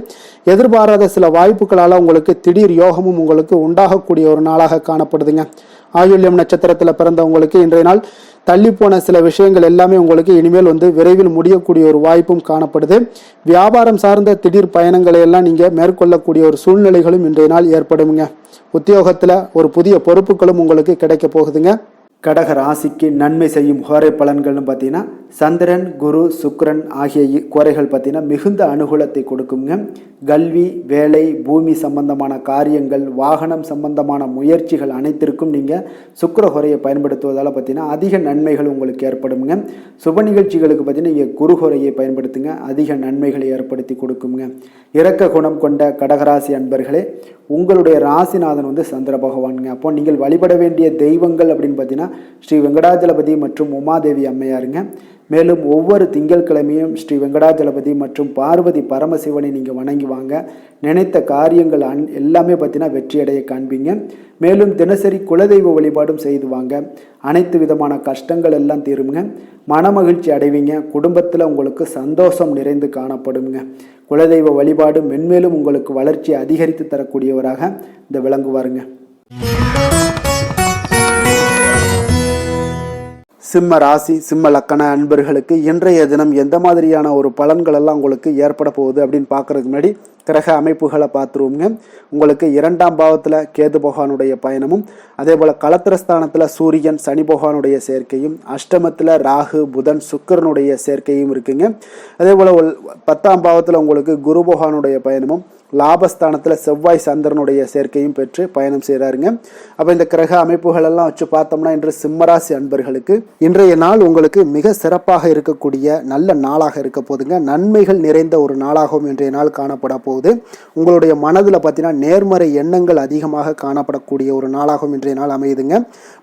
எதிர்பாராத சில வாய்ப்புகளால் உங்களுக்கு திடீர் யோகமும் உங்களுக்கு உண்டாகக்கூடிய ஒரு நாளாக காணப்படுதுங்க. ஆயுள்யம் நட்சத்திரத்தில் பிறந்தவங்களுக்கு இன்றைய நாள் தள்ளி போன சில விஷயங்கள் எல்லாமே உங்களுக்கு இனிமேல் விரைவில் முடியக்கூடிய ஒரு வாய்ப்பும் காணப்படுது. வியாபாரம் சார்ந்த திடீர் பயணங்களை எல்லாம் நீங்க மேற்கொள்ளக்கூடிய ஒரு சூழ்நிலைகளும் இன்றைய நாள் ஏற்படுங்க. உத்தியோகத்துல ஒரு புதிய பொறுப்புகளும் உங்களுக்கு கிடைக்க போகுதுங்க. கடக ராசிக்கு நன்மை செய்யும் ஹோரை பலன்கள்னு பார்த்தீங்கன்னா சந்திரன், குரு, சுக்கிரன் ஆகிய கோரைகள் பார்த்தீங்கன்னா மிகுந்த அனுகூலத்தை கொடுக்குங்க. கல்வி, வேலை, பூமி சம்பந்தமான காரியங்கள், வாகனம் சம்பந்தமான முயற்சிகள் அனைத்திற்கும் நீங்கள் சுக்கிர ஹோரையை பயன்படுத்துவதால் பார்த்தீங்கன்னா அதிக நன்மைகள் உங்களுக்கு ஏற்படுங்க. சுப நிகழ்ச்சிகளுக்கு பார்த்தீங்கன்னா நீங்கள் குரு ஹோரையை பயன்படுத்துங்க, அதிக நன்மைகளை ஏற்படுத்தி கொடுக்குங்க. இரக்க குணம் கொண்ட கடகராசி அன்பர்களே, உங்களுடைய ராசிநாதன் சந்திர பகவானுங்க. அப்போ நீங்கள் வழிபட வேண்டிய தெய்வங்கள் அப்படின்னு பார்த்தீங்கன்னா ஸ்ரீ வெங்கடாஜலபதி மற்றும் உமாதேவி அம்மையாருங்க. மேலும் ஒவ்வொரு திங்கட்கிழமையும் ஸ்ரீ வெங்கடாஜலபதி மற்றும் பார்வதி பரமசிவனை நீங்கள் வணங்கி வாங்க. நினைத்த காரியங்கள் எல்லாமே பார்த்தீங்கன்னா வெற்றியடைய காண்பீங்க. மேலும் தினசரி குலதெய்வ வழிபாடும் செய்து வாங்க. அனைத்து விதமான கஷ்டங்கள் எல்லாம் தீருங்க. மனமகிழ்ச்சி அடைவீங்க. குடும்பத்தில் உங்களுக்கு சந்தோஷம் நிறைந்து காணப்படுங்க. குலதெய்வ வழிபாடு மென்மேலும் உங்களுக்கு வளர்ச்சி அதிகரித்து தரக்கூடியவராக இந்த விளங்குவாருங்க. சிம்ம ராசி, சிம்ம லக்கண அன்பர்களுக்கு இன்றைய தினம் எந்த மாதிரியான ஒரு பலன்கள் எல்லாம் உங்களுக்கு ஏற்பட போகுது அப்படின்னு பார்க்கறதுக்கு முன்னாடி கிரக அமைப்புகளை பார்த்துருவோங்க. உங்களுக்கு 2ஆம் பாவத்தில் கேது பகவானுடைய பயணமும், அதே போல் களத்திரஸ்தானத்தில் சூரியன் சனி பகவானுடைய சேர்க்கையும், அஷ்டமத்தில் ராகு புதன் சுக்கிரனுடைய சேர்க்கையும் இருக்குங்க. அதே போல் 10ஆம் பாவத்தில் உங்களுக்கு குரு பகவானுடைய பயணமும், லாபஸ்தானத்தில் செவ்வாய் சந்திரனுடைய சேர்க்கையும் பெற்று பயணம் செய்கிறாருங்க. அப்போ இந்த கிரக அமைப்புகள் எல்லாம் வச்சு பார்த்தோம்னா இன்று சிம்மராசி அன்பர்களுக்கு இன்றைய நாள் உங்களுக்கு மிக சிறப்பாக இருக்கக்கூடிய நல்ல நாளாக இருக்க போதுங்க. நன்மைகள் நிறைந்த ஒரு நாளாகவும் இன்றைய நாள் காணப்பட போகுது. உங்களுடைய மனதில் பார்த்தீங்கன்னா நேர்மறை எண்ணங்கள் அதிகமாக காணப்படக்கூடிய ஒரு நாளாகவும் இன்றைய நாள் அமையுதுங்க.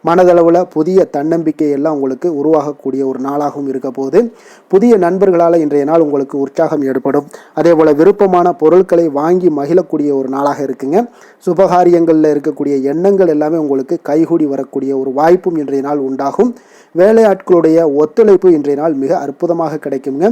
மனதளவில் புதிய தன்னம்பிக்கை எல்லாம் உங்களுக்கு உருவாகக்கூடிய ஒரு நாளாகவும் இருக்க போகுது. புதிய நண்பர்களால் இன்றைய நாள் உங்களுக்கு உற்சாகம் ஏற்படும். அதே போல் விருப்பமான பொருட்களை வாங்கி மகிழக்கூடிய ஒரு நாளாக இருக்குங்க. சுபகாரியங்களில் இருக்கக்கூடிய எண்ணங்கள் எல்லாமே உங்களுக்கு கைகூடி வரக்கூடிய ஒரு வாய்ப்பும் இன்றைய நாள் உண்டாகும். வேலையாட்களுடைய ஒத்துழைப்பு இன்றைய நாள் மிக அற்புதமாக கிடைக்குங்க.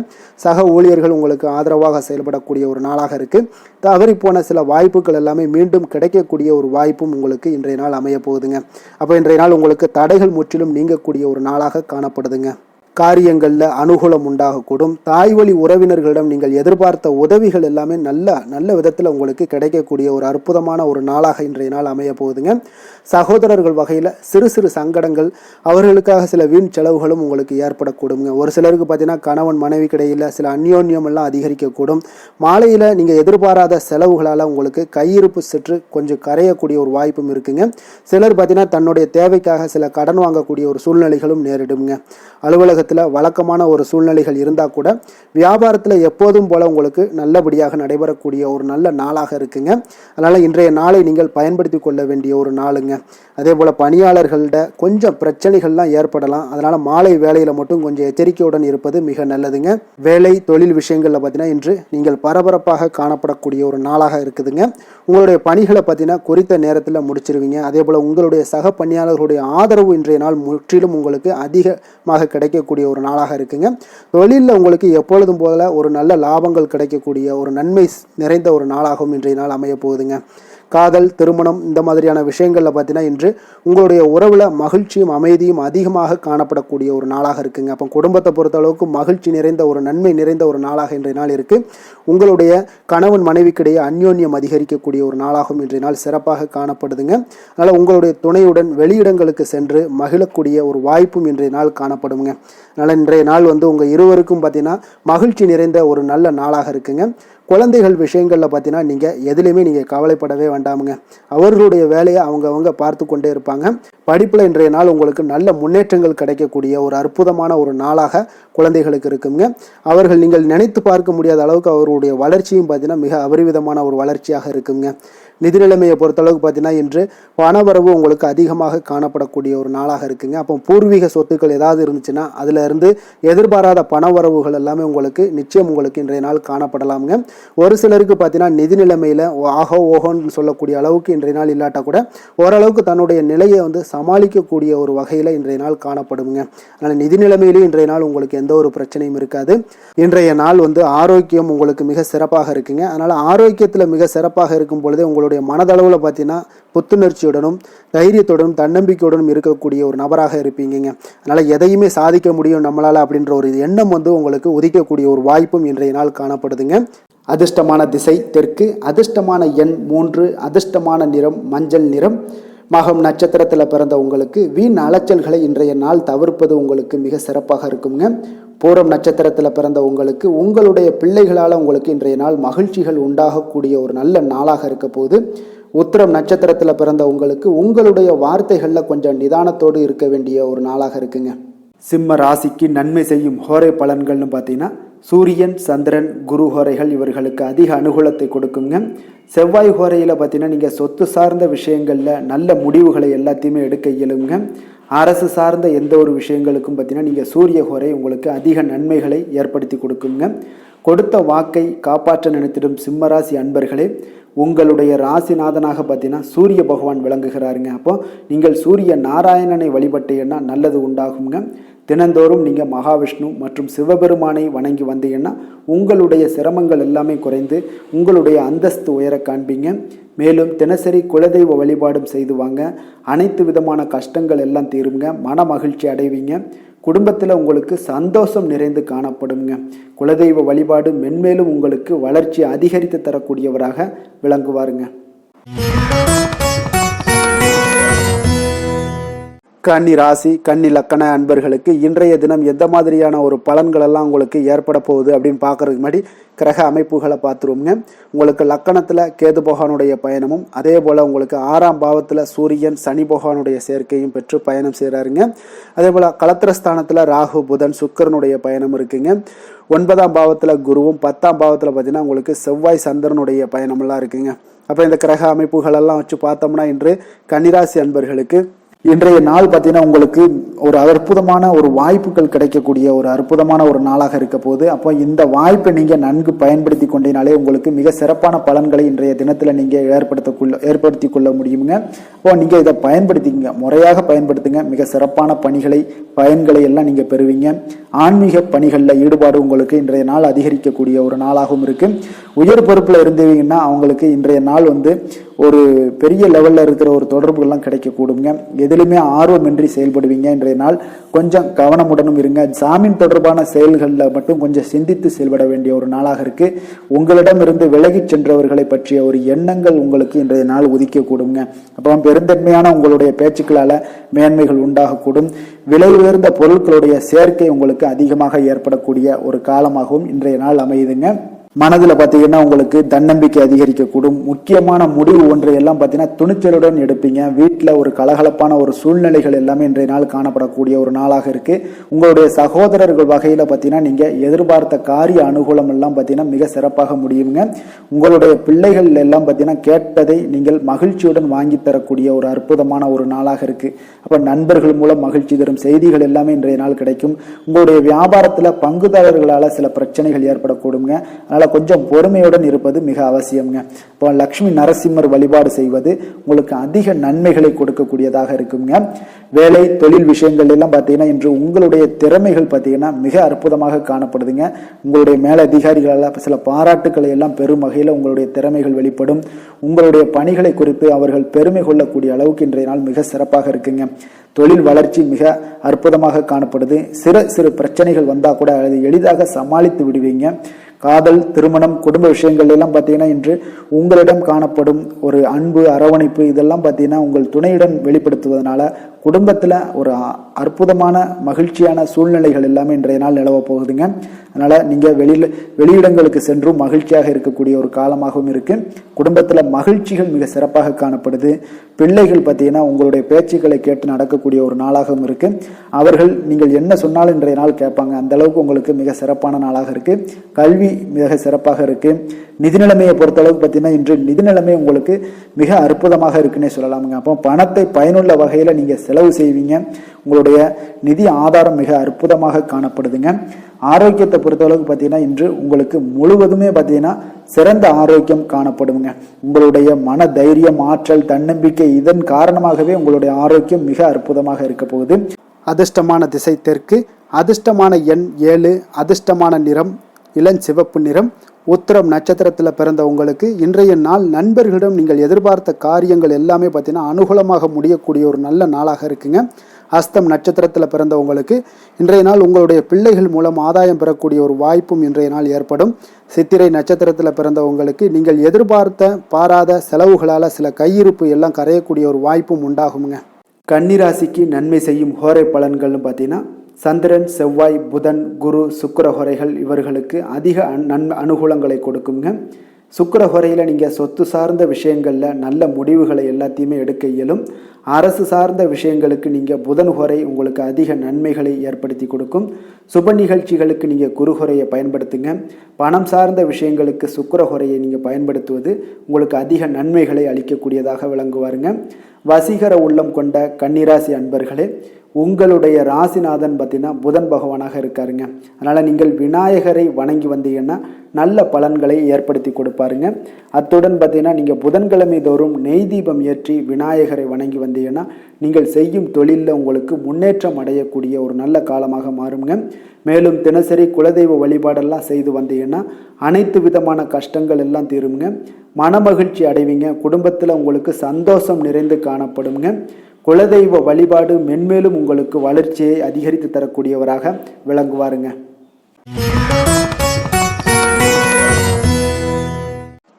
சக ஊழியர்கள் உங்களுக்கு ஆதரவாக செயல்படக்கூடிய ஒரு நாளாக இருக்கு. தவறி போன சில வாய்ப்புகள் எல்லாமே மீண்டும் கிடைக்கக்கூடிய ஒரு வாய்ப்பும் உங்களுக்கு இன்றைய நாள் அமைய போகுதுங்க. அப்போ இன்றைய நாள் உங்களுக்கு தடைகள் முற்றிலும் நீங்கக்கூடிய ஒரு நாளாக காணப்படுதுங்க. காரியங்களில் அனுகூலம் உண்டாகக்கூடும். தாய்வழி உறவினர்களிடம் நீங்கள் எதிர்பார்த்த உதவிகள் எல்லாமே நல்ல விதத்தில் உங்களுக்கு கிடைக்கக்கூடிய ஒரு அற்புதமான ஒரு நாளாக இன்றைய நாள் அமைய போகுதுங்க. சகோதரர்கள் வகையில் சிறு சிறு சங்கடங்கள், அவர்களுக்காக சில வீண் செலவுகளும் உங்களுக்கு ஏற்படக்கூடுங்க. ஒரு சிலருக்கு பார்த்தீங்கன்னா கணவன் மனைவி கிடையில் சில அந்யோன்யம் எல்லாம் அதிகரிக்கக்கூடும். மாலையில் நீங்கள் எதிர்பாராத செலவுகளால் உங்களுக்கு கையிருப்பு சற்று கொஞ்சம் கரையக்கூடிய ஒரு வாய்ப்பும் இருக்குங்க. சிலர் பார்த்தீங்கன்னா தன்னுடைய தேவைக்காக சில கடன் வாங்கக்கூடிய ஒரு சூழ்நிலைகளும் நேரிடுங்க. அலுவலகத்தில் வழக்கமான ஒரு சூழ்நிலைகள் இருந்தால் கூட வியாபாரத்தில் எப்போதும் போல உங்களுக்கு நல்லபடியாக நடைபெறக்கூடிய ஒரு நல்ல நாளாக இருக்குங்க. அதனால் இன்றைய நாளை நீங்கள் பயன்படுத்தி கொள்ள வேண்டிய ஒரு நாளுங்க. அதே போல் பணியாளர்கள்ட கொஞ்சம் பிரச்சனைகள்லாம் ஏற்படலாம். அதனால் மாலை வேலையில் மட்டும் கொஞ்சம் எச்சரிக்கையுடன் இருப்பது மிக நல்லதுங்க. வேலை தொழில் விஷயங்களில் பார்த்தீங்கன்னா இன்று நீங்கள் பரபரப்பாக காணப்படக்கூடிய ஒரு நாளாக இருக்குதுங்க. உங்களுடைய பணிகளை பார்த்தீங்கன்னா குறித்த நேரத்தில் முடிச்சிருவீங்க. அதே போல் உங்களுடைய சக பணியாளர்களுடைய ஆதரவு இன்றைய நாள் முற்றிலும் உங்களுக்கு அதிகமாக கிடைக்கக்கூடிய ஒரு நாளாக இருக்குங்க. தொழிலில் உங்களுக்கு எப்பொழுதும் போல ஒரு நல்ல லாபங்கள் கிடைக்கக்கூடிய ஒரு நன்மை நிறைந்த ஒரு நாளாகவும் இன்றைய நாள் அமைய போகுதுங்க. காதல், திருமணம் இந்த மாதிரியான விஷயங்களில் பார்த்தீங்கன்னா இன்று உங்களுடைய உறவில் மகிழ்ச்சியும் அமைதியும் அதிகமாக காணப்படக்கூடிய ஒரு நாளாக இருக்குங்க. அப்போ குடும்பத்தை பொறுத்த அளவுக்கு மகிழ்ச்சி நிறைந்த ஒரு நன்மை நிறைந்த ஒரு நாளாக இன்றைய நாள் இருக்குது. உங்களுடைய கணவன் மனைவிக்கிடையே அந்யோன்யம் அதிகரிக்கக்கூடிய ஒரு நாளாகவும் இன்றைய நாள் சிறப்பாக காணப்படுதுங்க. அதனால் உங்களுடைய துணையுடன் வெளியிடங்களுக்கு சென்று மகிழக்கூடிய ஒரு வாய்ப்பும் இன்றைய நாள் காணப்படுங்க. அதனால் இன்றைய நாள் உங்கள் இருவருக்கும் பார்த்தீங்கன்னா மகிழ்ச்சி நிறைந்த ஒரு நல்ல நாளாக இருக்குங்க. குழந்தைகள் விஷயங்களில் பார்த்தீங்கன்னா நீங்கள் எதுலேயுமே நீங்கள் கவலைப்படவே வேண்டாமுங்க. அவர்களுடைய வேலையை அவங்க பார்த்து கொண்டே இருப்பாங்க. படிப்பில் இன்றைய நாள் உங்களுக்கு நல்ல முன்னேற்றங்கள் கிடைக்கக்கூடிய ஒரு அற்புதமான ஒரு நாளாக குழந்தைகளுக்கு இருக்குங்க. அவர்கள் நீங்கள் நினைத்து பார்க்க முடியாத அளவுக்கு அவர்களுடைய வளர்ச்சியும் பார்த்தீங்கன்னா மிக அபரிவிதமான ஒரு வளர்ச்சியாக இருக்குங்க. நிதி நிலைமையை பொறுத்தளவுக்கு பார்த்தீங்கன்னா இன்று பணவரவு உங்களுக்கு அதிகமாக காணப்படக்கூடிய ஒரு நாளாக இருக்குங்க. அப்போ பூர்வீக சொத்துக்கள் ஏதாவது இருந்துச்சுன்னா அதுல இருந்து எதிர்பாராத பணவரவுகள் எல்லாமே உங்களுக்கு நிச்சயம் உங்களுக்கு இன்றைய நாள் காணப்படலாமுங்க. ஒரு சிலருக்கு பார்த்தீங்கன்னா நிதி நிலைமையில ஆகோ ஓஹோன்னு சொல்லக்கூடிய அளவுக்கு இன்றைய நாள் இல்லாட்டா கூட ஓரளவுக்கு தன்னுடைய நிலையை சமாளிக்கக்கூடிய ஒரு வகையில இன்றைய நாள் காணப்படுங்க. அதனால நிதி நிலைமையிலும் இன்றைய நாள் உங்களுக்கு எந்த ஒரு பிரச்சனையும் இருக்காது. இன்றைய நாள் ஆரோக்கியம் உங்களுக்கு மிக சிறப்பாக இருக்குங்க. அதனால ஆரோக்கியத்துல மிக சிறப்பாக இருக்கும் பொழுதே உங்களுடைய மனதளவுல பார்த்தீங்கன்னா புத்துணர்ச்சியுடனும் தைரியத்துடனும் தன்னம்பிக்கையுடனும் இருக்கக்கூடிய ஒரு நபராக இருப்பீங்க. அதனால எதையுமே சாதிக்க முடியும் நம்மளால அப்படின்ற ஒரு எண்ணம் உங்களுக்கு உதிக்கக்கூடிய ஒரு வாய்ப்பும் இன்றைய நாள் காணப்படுதுங்க. அதிர்ஷ்டமான திசை தெற்கு, அதிர்ஷ்டமான எண் 3, அதிர்ஷ்டமான நிறம் மஞ்சள் நிறம். மகம் நட்சத்திரத்தில் பிறந்த உங்களுக்கு வீண் அலைச்சல்களை இன்றைய நாள் தவிர்ப்பது உங்களுக்கு மிக சிறப்பாக இருக்குங்க. பூரம் நட்சத்திரத்தில் பிறந்த உங்களுக்கு உங்களுடைய பிள்ளைகளால் உங்களுக்கு இன்றைய நாள் மகிழ்ச்சிகள் உண்டாகக்கூடிய ஒரு நல்ல நாளாக இருக்க போது. உத்திரம் நட்சத்திரத்தில் பிறந்த உங்களுக்கு உங்களுடைய வார்த்தைகளில் கொஞ்சம் நிதானத்தோடு இருக்க வேண்டிய ஒரு நாளாக இருக்குங்க. சிம்ம ராசிக்கு நன்மை செய்யும் ஹோரை பலன்கள்னு பார்த்தீங்கன்னா சூரியன், சந்திரன், குரு ஹோரைகள் இவர்களுக்கு அதிக அனுகூலத்தை கொடுக்குங்க. செவ்வாய் ஹோரையில் பார்த்தீங்கன்னா நீங்கள் சொத்து சார்ந்த விஷயங்களில் நல்ல முடிவுகளை எல்லாத்தையுமே எடுக்க இயலுங்க. அரசு சார்ந்த எந்த ஒரு விஷயங்களுக்கும் பார்த்தீங்கன்னா நீங்கள் சூரிய ஹோரை உங்களுக்கு அதிக நன்மைகளை ஏற்படுத்தி கொடுக்குங்க. கொடுத்த வாக்கை காப்பாற்ற நினைத்திடும் சிம்மராசி அன்பர்களே, உங்களுடைய ராசிநாதனாக பார்த்தீங்கன்னா சூரிய பகவான் விளங்குகிறாருங்க. அப்போ நீங்கள் சூரிய நாராயணனை வழிபட்டீங்கன்னா நல்லது உண்டாகுங்க. தினந்தோறும் நீங்கள் மகாவிஷ்ணு மற்றும் சிவபெருமானை வணங்கி வந்தீங்கன்னா உங்களுடைய சிரமங்கள் எல்லாமே குறைந்து உங்களுடைய அந்தஸ்து உயர காண்பீங்க. மேலும் தினசரி குலதெய்வ வழிபாடும் செய்து வாங்க. அனைத்து விதமான கஷ்டங்கள் எல்லாம் தீருங்க. மன மகிழ்ச்சி அடைவீங்க. குடும்பத்தில் உங்களுக்கு சந்தோஷம் நிறைந்து காணப்படுங்க. குலதெய்வ வழிபாடு மென்மேலும் உங்களுக்கு வளர்ச்சி அதிகரித்து தரக்கூடியவராக விளங்குவாருங்க. கன்னி ராசி, கன்னி லக்கண அன்பர்களுக்கு இன்றைய தினம் எந்த மாதிரியான ஒரு பலன்கள் எல்லாம் உங்களுக்கு ஏற்பட போகுது அப்படின்னு பார்க்கறதுக்கு முன்னாடி கிரக அமைப்புகளை பார்த்துருவோங்க. உங்களுக்கு லக்கணத்தில் கேது பகவானுடைய பயணமும் அதே போல் உங்களுக்கு 6ஆம் பாவத்தில் சூரியன் சனி பகவானுடைய சேர்க்கையும் பெற்று பயணம் செய்கிறாருங்க. அதே போல் களத்திரஸ்தானத்தில் ராகு புதன் சுக்கிரனுடைய பயணம் இருக்குங்க. 9ஆம் பாவத்தில் குருவும் 10ஆம் பாவத்தில் பார்த்தீங்கன்னா உங்களுக்கு செவ்வாய் சந்திரனுடைய பயணமெல்லாம் இருக்குங்க. அப்போ இந்த கிரக அமைப்புகள் எல்லாம் வச்சு பார்த்தோம்னா இன்று கன்னிராசி அன்பர்களுக்கு இன்றைய நாள் பார்த்தீங்கன்னா உங்களுக்கு ஒரு அற்புதமான ஒரு வாய்ப்புகள் கிடைக்கக்கூடிய ஒரு அற்புதமான ஒரு நாளாக இருக்க போகுது. அப்போ இந்த வாய்ப்பை நீங்கள் நன்கு பயன்படுத்தி கொண்டீனாலே உங்களுக்கு மிக சிறப்பான பலன்களை இன்றைய தினத்தில் நீங்கள் ஏற்படுத்தி கொள்ள முடியுங்க. அப்போ நீங்கள் இதை பயன்படுத்திங்க, முறையாக பயன்படுத்துங்க. மிக சிறப்பான பயன்களை எல்லாம் நீங்கள் பெறுவீங்க. ஆன்மீக பணிகளில் ஈடுபாடு உங்களுக்கு இன்றைய நாள் அதிகரிக்கக்கூடிய ஒரு நாளாகவும் இருக்கு. உயர் பொறுப்பில் இருந்தீங்கன்னா அவங்களுக்கு இன்றைய நாள் ஒரு பெரிய லெவலில் இருக்கிற ஒரு தொடர்புகள்லாம் கிடைக்கக்கூடுங்க. எதிலுமே ஆர்வமின்றி செயல்படுவீங்க. இன்றைய நாள் கொஞ்சம் கவனமுடனும் இருங்க. ஜாமீன் தொடர்பான செயல்களில் மட்டும் கொஞ்சம் சிந்தித்து செயல்பட வேண்டிய ஒரு நாளாக இருக்கு. உங்களிடமிருந்து விலகி சென்றவர்களை பற்றிய ஒரு எண்ணங்கள் உங்களுக்கு இன்றைய நாள் உதிக்கக்கூடுங்க. அப்போ பெருந்தன்மையான உங்களுடைய பேச்சுக்களால் மேன்மைகள் உண்டாகக்கூடும். விலை உயர்ந்த பொருட்களுடைய சேர்க்கை உங்களுக்கு அதிகமாக ஏற்படக்கூடிய ஒரு காலமாகவும் இன்றைய நாள் அமையுதுங்க. மனதில் பார்த்தீங்கன்னா உங்களுக்கு தன்னம்பிக்கை அதிகரிக்கக்கூடும். முக்கியமான முடிவு ஒன்றை எல்லாம் பார்த்தீங்கன்னா துணிச்சலுடன் எடுப்பீங்க. வீட்டில் ஒரு கலகலப்பான ஒரு சூழ்நிலைகள் எல்லாமே இன்றைய நாள் காணப்படக்கூடிய ஒரு நாளாக இருக்கு. உங்களுடைய சகோதரர்கள் வகையில் பார்த்தீங்கன்னா நீங்கள் எதிர்பார்த்த காரிய அனுகூலம் எல்லாம் பார்த்தீங்கன்னா மிக சிறப்பாக முடியுங்க. உங்களுடைய பிள்ளைகள் எல்லாம் பார்த்தீங்கன்னா கேட்டதை நீங்கள் மகிழ்ச்சியுடன் வாங்கி தரக்கூடிய ஒரு அற்புதமான ஒரு நாளாக இருக்கு. அப்போ நண்பர்கள் மூலம் மகிழ்ச்சி தரும் செய்திகள் எல்லாமே இன்றைய நாள் கிடைக்கும். உங்களுடைய வியாபாரத்தில் பங்குதாரர்களால் சில பிரச்சனைகள் ஏற்படக்கூடுங்க. கொஞ்சம் பொறுமையுடன் இருப்பது மிக அவசியம்ங்க. இப்போ லட்சுமி நரசிம்மர் வழிபாடு செய்வது உங்களுக்கு அதிக நன்மைகளை கொடுக்கக்கூடியதாக இருக்குங்க. வேலை தொழில் விஷயங்கள் எல்லாம் பார்த்தீங்கன்னா இன்று உங்களுடைய திறமைகள் பார்த்தீங்கன்னா மிக அற்புதமாக காணப்படுதுங்க. உங்களுடைய மேலதிகாரிகளால் சில பாராட்டுக்களை எல்லாம் பெரும் வகையில் உங்களுடைய திறமைகள் வெளிப்படும். உங்களுடைய பணிகளை குறித்து அவர்கள் பெருமை கொள்ளக்கூடிய அளவுக்கு இன்றைய நாள் மிக சிறப்பாக இருக்குங்க. தொழில் வளர்ச்சி மிக அற்புதமாக காணப்படுது. சிறு பிரச்சனைகள் வந்தால் கூட அதை எளிதாக சமாளித்து விடுவீங்க. காதல், திருமணம், குடும்ப விஷயங்கள் எல்லாம் பார்த்தீங்கன்னா இன்று உங்களிடம் காணப்படும் ஒரு அன்பு, அரவணைப்பு இதெல்லாம் பார்த்தீங்கன்னா உங்கள் துணையுடன் வெளிப்படுத்துவதனால குடும்பத்தில் ஒரு அற்புதமான மகிழ்ச்சியான சூழ்நிலைகள் எல்லாமே இன்றைய நாள் நிலவ போகுதுங்க. அதனால நீங்க வெளியிடங்களுக்கு சென்றும் மகிழ்ச்சியாக இருக்கக்கூடிய ஒரு காலமாகவும் இருக்கு. குடும்பத்துல மகிழ்ச்சிகள் மிக சிறப்பாக காணப்படுது. பிள்ளைகள் பார்த்தீங்கன்னா உங்களுடைய பேச்சுக்களை கேட்டு நடக்கக்கூடிய ஒரு நாளாகவும் இருக்கு. அவர்கள் நீங்கள் என்ன சொன்னாலும் இன்றைய நாள் கேட்பாங்க. அந்த அளவுக்கு உங்களுக்கு மிக சிறப்பான நாளாக இருக்கு. கல்வி மிக சிறப்பாக இருக்கு. நிதி நிலைமையை பொறுத்த அளவுக்கு பார்த்தீங்கன்னா இன்று நிதி நிலைமை உங்களுக்கு மிக அற்புதமாக இருக்குன்னே சொல்லலாமுங்க. அப்போ பணத்தை பயனுள்ள வகையில் நீங்க செலவு செய்வீங்க. உங்களுடைய நிதி ஆதாரம் மிக அற்புதமாக காணப்படுதுங்க. ஆரோக்கியத்தை பொறுத்தளவுக்கு பார்த்தீங்கன்னா இன்று உங்களுக்கு முழுவதுமே பார்த்தீங்கன்னா சிறந்த ஆரோக்கியம் காணப்படுங்க. உங்களுடைய மன தைரியம், ஆற்றல், தன்னம்பிக்கை இதன் காரணமாகவே உங்களுடைய ஆரோக்கியம் மிக அற்புதமாக இருக்க போகுது. அதிர்ஷ்டமான திசை தெற்கு, அதிர்ஷ்டமான எண் 7, அதிர்ஷ்டமான நிறம் இளஞ்சிவப்பு நிறம். உத்திரம் நட்சத்திரத்தில் பிறந்த உங்களுக்கு இன்றைய நாள் நண்பர்களிடம் நீங்கள் எதிர்பார்த்த காரியங்கள் எல்லாமே பார்த்தீங்கன்னா அனுகூலமாக முடியக்கூடிய ஒரு நல்ல நாளாக இருக்குங்க. அஸ்தம் நட்சத்திரத்தில் பிறந்த உங்களுக்கு இன்றைய நாள் உங்களுடைய பிள்ளைகள் மூலம் ஆதாயம் பெறக்கூடிய ஒரு வாய்ப்பும் இன்றைய நாள் ஏற்படும். சித்திரை நட்சத்திரத்தில் பிறந்த உங்களுக்கு நீங்கள் எதிர்பார்த்த பாராத செலவுகளால் சில கையிருப்பு எல்லாம் கரையக்கூடிய ஒரு வாய்ப்பும் உண்டாகுங்க. கன்னிராசிக்கு நன்மை செய்யும் ஹோரை பலன்கள்னு பார்த்தீங்கன்னா சந்திரன், செவ்வாய், புதன், குரு, சுக்கிர ஹோரைகள் இவர்களுக்கு அதிக அனுகூலங்களை கொடுக்குங்க. சுக்கிர ஹோரையில் நீங்கள் சொத்து சார்ந்த விஷயங்களில் நல்ல முடிவுகளை எல்லாத்தையுமே எடுக்க இயலும். அரசு சார்ந்த விஷயங்களுக்கு நீங்கள் புதன் ஹோரை உங்களுக்கு அதிக நன்மைகளை ஏற்படுத்தி கொடுக்கும். சுப நிகழ்ச்சிகளுக்கு நீங்கள் குரு ஹோரையை பயன்படுத்துங்க. பணம் சார்ந்த விஷயங்களுக்கு சுக்கிர ஹோரையை நீங்கள் பயன்படுத்துவது உங்களுக்கு அதிக நன்மைகளை அளிக்கக்கூடியதாக விளங்குவாருங்க. வசீகர உள்ளம் கொண்ட கன்னிராசி அன்பர்களே, உங்களுடைய ராசிநாதன் பார்த்தீங்கன்னா புதன் பகவானாக இருக்காருங்க. அதனால் நீங்கள் விநாயகரை வணங்கி வந்தீங்கன்னா நல்ல பலன்களை ஏற்படுத்தி கொடுப்பாருங்க. அத்துடன் பார்த்தீங்கன்னா நீங்கள் புதன்கிழமை தோறும் நெய் தீபம் ஏற்றி விநாயகரை வணங்கி வந்தீங்கன்னா நீங்கள் செய்யும் தொழிலில் உங்களுக்கு முன்னேற்றம் அடையக்கூடிய ஒரு நல்ல காலமாக மாறுங்க. மேலும் தினசரி குலதெய்வ வழிபாடெல்லாம் செய்து வந்தீங்கன்னா அனைத்து விதமான கஷ்டங்கள் எல்லாம் தீருங்க. மனமகிழ்ச்சி அடைவீங்க. குடும்பத்தில் உங்களுக்கு சந்தோஷம் நிறைந்து காணப்படுங்க. குலதெய்வ வழிபாடு மென்மேலும் உங்களுக்கு வளர்ச்சியை அதிகரித்து தரக்கூடியவராக விளங்குவாருங்க.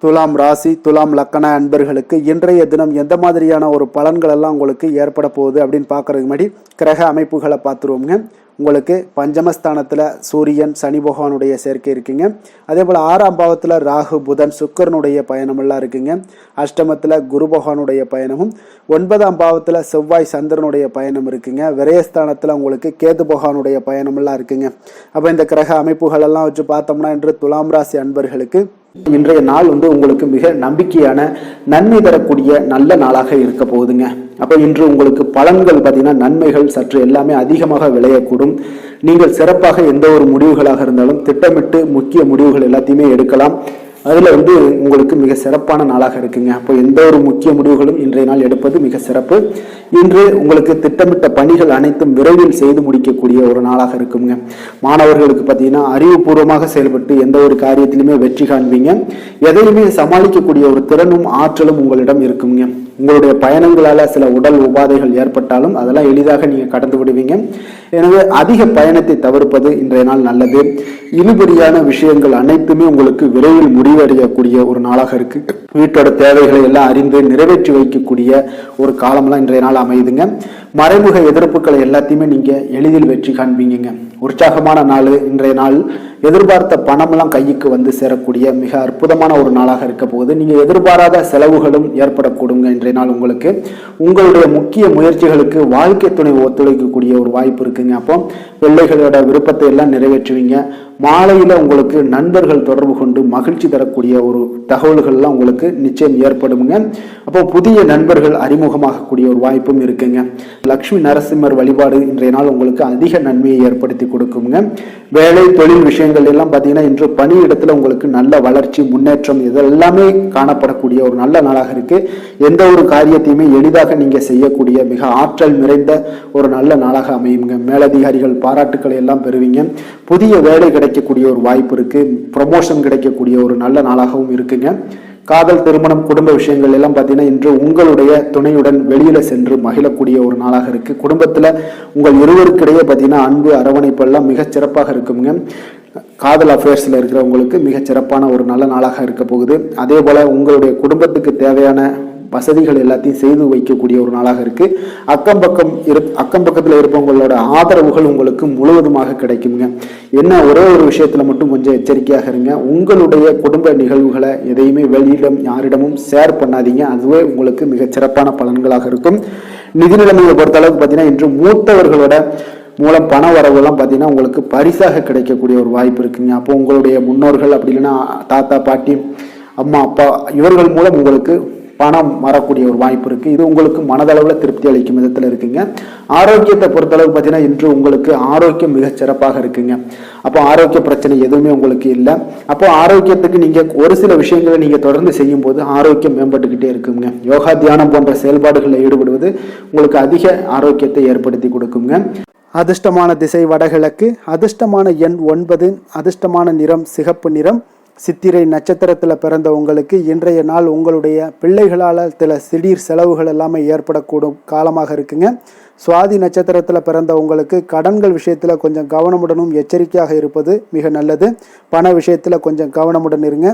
துலாம் ராசி, துலாம் லக்கண அன்பர்களுக்கு இன்றைய தினம் எந்த மாதிரியான ஒரு பலன்கள் எல்லாம் உங்களுக்கு ஏற்பட போகுது அப்படின்னு பார்க்கறதுக்கு முன்னாடி கிரக அமைப்புகளை பார்த்துருவோங்க. உங்களுக்கு பஞ்சமஸ்தானத்தில் சூரியன், சனி பகவானுடைய சேர்க்கை இருக்குங்க. அதே போல் 6ஆம் பாவத்தில் ராகு, புதன், சுக்கரனுடைய பயணமெல்லாம் இருக்குங்க. அஷ்டமத்தில் குரு பகவானுடைய பயணமும், 9ஆம் பாவத்தில் செவ்வாய், சந்திரனுடைய பயணம் இருக்குங்க. விரயஸ்தானத்தில் உங்களுக்கு கேது பகவானுடைய பயணமெல்லாம் இருக்குங்க. அப்போ இந்த கிரக அமைப்புகள் எல்லாம் வச்சு பார்த்தோம்னா இன்று துலாம் ராசி அன்பர்களுக்கு இன்றைய நாள் உங்களுக்கு மிக நம்பிக்கையான நன்மை தரக்கூடிய நல்ல நாளாக இருக்க போகுதுங்க. அப்போ இன்று உங்களுக்கு பலன்கள் பார்த்தீங்கன்னா நன்மைகள் சற்று எல்லாமே அதிகமாக விளையக்கூடும். நீங்கள் சிறப்பாக எந்த ஒரு முடிவுகளாக இருந்தாலும் திட்டமிட்டு முக்கிய முடிவுகள் எல்லாத்தையுமே எடுக்கலாம். அதில் உங்களுக்கு மிக சிறப்பான நாளாக இருக்குங்க. அப்போ எந்த ஒரு முக்கிய முடிவுகளும் இன்றைய நாள் எடுப்பது மிக சிறப்பு. இன்று உங்களுக்கு திட்டமிட்ட பணிகள் அனைத்தும் விரைவில் செய்து முடிக்கக்கூடிய ஒரு நாளாக இருக்குங்க. மாணவர்களுக்கு பார்த்தீங்கன்னா அறிவுபூர்வமாக செயல்பட்டு எந்த ஒரு காரியத்திலுமே வெற்றி காண்பீங்க. எதையுமே சமாளிக்கக்கூடிய ஒரு திறனும் ஆற்றலும் உங்களிடம் இருக்குங்க. உங்களுடைய பயணங்களால சில உடல் உபாதைகள் ஏற்பட்டாலும் அதெல்லாம் எளிதாக நீங்க கடந்து விடுவீங்க. எனவே அதிக பயணத்தை தவிர்ப்பது இன்றைய நாள் நல்லது. இழுபறியான விஷயங்கள் அனைத்துமே உங்களுக்கு விரைவில் முடிவடையக்கூடிய ஒரு நாளாக இருக்கு. வீட்டோட தேவைகளை எல்லாம் அறிந்து நிறைவேற்றி வைக்கக்கூடிய ஒரு காலம்லாம் இன்றைய நாள் அமையுதுங்க. மறைமுக எதிர்ப்புகளை எல்லாத்தையுமே நீங்க எளிதில் வெற்றி காண்பீங்க. உற்சாகமான நாள் இன்றைய நாள். எதிர்பார்த்த பணமெல்லாம் கைக்கு வந்து சேரக்கூடிய மிக அற்புதமான ஒரு நாளாக இருக்க போகுது. நீங்க எதிர்பாராத செலவுகளும் ஏற்படக்கூடுங்க இன்றைய நாள். உங்களுக்கு உங்களுடைய முக்கிய முயற்சிகளுக்கு வாழ்க்கை துணை ஒத்துழைக்கக்கூடிய ஒரு வாய்ப்பு இருக்குங்க. அப்போ பிள்ளைகளோட விருப்பத்தை எல்லாம் நிறைவேற்றுவீங்க. மாலையில உங்களுக்கு நண்பர்கள் தொடர்பு கொண்டு மகிழ்ச்சி தரக்கூடிய ஒரு தகவல்கள்லாம் உங்களுக்கு நிச்சயம் ஏற்படுங்க. அப்போ புதிய நண்பர்கள் அறிமுகமாகக்கூடிய ஒரு வாய்ப்பும் இருக்குங்க. லட்சுமி நரசிம்மர் வழிபாடு இன்றைய நாள் உங்களுக்கு அதிக நன்மையை ஏற்படுத்தி கொடுக்குங்க. வேலை தொழில் விஷயங்கள் எல்லாம் பார்த்தீங்கன்னா இன்று பணியிடத்துல உங்களுக்கு நல்ல வளர்ச்சி, முன்னேற்றம் இதெல்லாமே காணப்படக்கூடிய ஒரு நல்ல நாளாக இருக்கு. எந்த ஒரு காரியத்தையுமே எளிதாக நீங்க செய்யக்கூடிய மிக ஆற்றல் நிறைந்த ஒரு நல்ல நாளாக அமையுங்க. மேலதிகாரிகள் பாராட்டுக்களை எல்லாம் பெறுவீங்க. புதிய வேலை கிடைக்கக்கூடிய ஒரு வாய்ப்பு இருக்கு. ப்ரமோஷன் கிடைக்கக்கூடிய ஒரு நல்ல நாளாகவும் இருக்குங்க. காதல், திருமணம், குடும்ப விஷயங்கள் எல்லாம் பார்த்தீங்கன்னா இன்று உங்களுடைய துணையுடன் வெளியில சென்று மகிழக்கூடிய ஒரு நாளாக இருக்கு. குடும்பத்துல உங்கள் இருவருக்கிடையே பார்த்தீங்கன்னா அன்பு, அரவணைப்பு எல்லாம் மிக சிறப்பாக இருக்குங்க. காதல் அஃபேர்ஸ்ல இருக்கிறவங்களுக்கு மிக சிறப்பான ஒரு நல்ல நாளாக இருக்க போகுது. அதே போல உங்களுடைய குடும்பத்துக்கு தேவையான வசதிகள் எல்லாத்தையும் செய்து வைக்கக்கூடிய ஒரு நாளாக இருக்கு. அக்கம் பக்கத்தில் இருப்பவங்களோட ஆதரவுகள் உங்களுக்கு முழுவதுமாக கிடைக்குங்க. என்ன ஒரே ஒரு விஷயத்துல மட்டும் கொஞ்சம் எச்சரிக்கையாக இருங்க. உங்களுடைய குடும்ப நிகழ்வுகளை எதையுமே வெளியிடம் யாரிடமும் ஷேர் பண்ணாதீங்க. அதுவே உங்களுக்கு மிக சிறப்பான பலன்களாக இருக்கும். நிதி நிலைமையை பொறுத்த அளவுக்கு பார்த்தீங்கன்னா இன்று மூத்தவர்களோட மூலம் பண வரவுலாம் பார்த்தீங்கன்னா உங்களுக்கு பரிசாக கிடைக்கக்கூடிய ஒரு வாய்ப்பு இருக்குங்க. அப்போ உங்களுடைய முன்னோர்கள் அப்படி இல்லைன்னா தாத்தா பாட்டி அம்மா அப்பா இவர்கள் மூலம் உங்களுக்கு பணம் வரக்கூடிய ஒரு வாய்ப்பு இருக்கு. இது உங்களுக்கு மனதளவில் திருப்தி அளிக்கும் விதத்தில் இருக்குங்க. ஆரோக்கியத்தை பொறுத்தளவுக்கு பார்த்தீங்கன்னா இன்று உங்களுக்கு ஆரோக்கியம் மிக சிறப்பாக இருக்குங்க. அப்போ ஆரோக்கிய பிரச்சனை எதுவுமே உங்களுக்கு இல்லை. அப்போ ஆரோக்கியத்துக்கு நீங்க ஒரு சில விஷயங்களை நீங்க தொடர்ந்து செய்யும் போது ஆரோக்கியம் மேம்பட்டுக்கிட்டே இருக்குங்க. யோகா தியானம் போன்ற செயல்பாடுகளில் ஈடுபடுவது உங்களுக்கு அதிக ஆரோக்கியத்தை ஏற்படுத்தி கொடுக்குங்க. அதிர்ஷ்டமான திசை வடகிழக்கு, அதிர்ஷ்டமான எண் 9, அதிர்ஷ்டமான நிறம் சிகப்பு நிறம். சித்திரை நட்சத்திரத்தில் பிறந்த உங்களுக்கு இன்றைய நாள் உங்களுடைய பிள்ளைகளால் சில திடீர் செலவுகள் எல்லாமே ஏற்படக்கூடும் காலமாக இருக்குங்க. சுவாதி நட்சத்திரத்தில் பிறந்த உங்களுக்கு கடன்கள் விஷயத்தில் கொஞ்சம் கவனமுடனும் எச்சரிக்கையாக இருப்பது மிக நல்லது. பண விஷயத்தில் கொஞ்சம் கவனமுடன் இருங்க.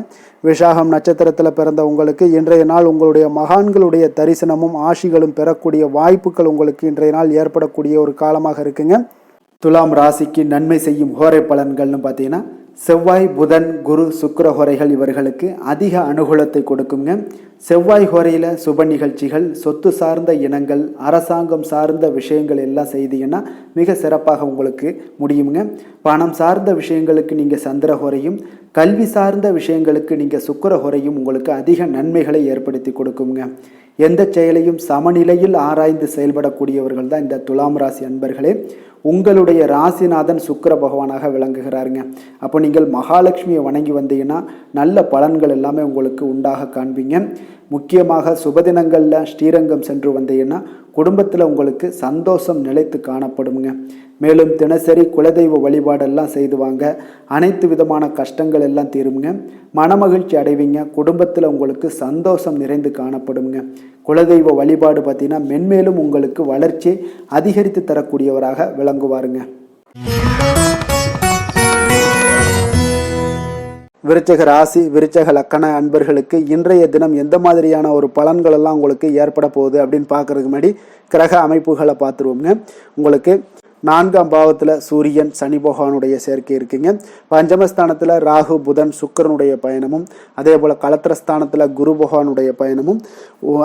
விசாகம் நட்சத்திரத்தில் பிறந்த உங்களுக்கு இன்றைய நாள் உங்களுடைய மகான்களுடைய தரிசனமும் ஆசிகளும் பெறக்கூடிய வாய்ப்புகள் உங்களுக்கு இன்றைய நாள் ஏற்படக்கூடிய ஒரு காலமாக இருக்குங்க. துலாம் ராசிக்கு நன்மை செய்யும் ஹோரை பலன்கள்னு பார்த்தீங்கன்னா செவ்வாய் புதன் குரு சுக்கிர ஹோரைகள் இவர்களுக்கு அதிக அனுகூலத்தை கொடுக்குங்க. செவ்வாய் ஹோரையில் சுப நிகழ்ச்சிகள், சொத்து சார்ந்த இனங்கள், அரசாங்கம் சார்ந்த விஷயங்கள் எல்லாம் செய்தீங்கன்னா மிக சிறப்பாக உங்களுக்கு முடியுங்க. பணம் சார்ந்த விஷயங்களுக்கு நீங்கள் சந்திர ஹோரையும், கல்வி சார்ந்த விஷயங்களுக்கு நீங்கள் சுக்கிர ஹோரையும் உங்களுக்கு அதிக நன்மைகளை ஏற்படுத்தி கொடுக்குங்க. எந்த செயலையும் சமநிலையில் ஆராய்ந்து செயல்படக்கூடியவர்கள் தான் இந்த துலாம் ராசி அன்பர்களே. உங்களுடைய ராசிநாதன் சுக்கிர பகவானாக விளங்குகிறாருங்க. அப்போ நீங்கள் மகாலட்சுமியை வணங்கி வந்தீங்கன்னா நல்ல பலன்கள் எல்லாமே உங்களுக்கு உண்டாக காண்பீங்க. முக்கியமாக சுபதினங்களில் ஸ்ரீரங்கம் சென்று வந்தீங்கன்னா குடும்பத்தில் உங்களுக்கு சந்தோஷம் நிலைத்து காணப்படுங்க. மேலும் தினசரி குலதெய்வ வழிபாடெல்லாம் செய்து வாங்க. அனைத்து விதமான கஷ்டங்கள் எல்லாம் தீருங்க. மனமகிழ்ச்சி அடைவீங்க. குடும்பத்தில் உங்களுக்கு சந்தோஷம் நிறைந்து காணப்படுங்க. குலதெய்வ வழிபாடு பார்த்தீங்கன்னா மென்மேலும் உங்களுக்கு வளர்ச்சி அதிகரித்து தரக்கூடியவராக விளங்குவாருங்க. விருச்சக ராசி விருச்சக லக்கண அன்பர்களுக்கு இன்றைய தினம் எந்த மாதிரியான ஒரு பலன்கள் எல்லாம் உங்களுக்கு ஏற்பட போகுது அப்படின்னு பார்க்கறதுக்கு முன்னாடி கிரக அமைப்புகளை பார்த்துருவோங்க. உங்களுக்கு 4ஆம் பாவத்தில் சூரியன் சனி பகவானுடைய சேர்க்கை இருக்குங்க. பஞ்சமஸ்தானத்தில் ராகு புதன் சுக்கிரனுடைய பயணமும், அதே போல் களத்திரஸ்தானத்தில் குரு பகவானுடைய பயணமும்,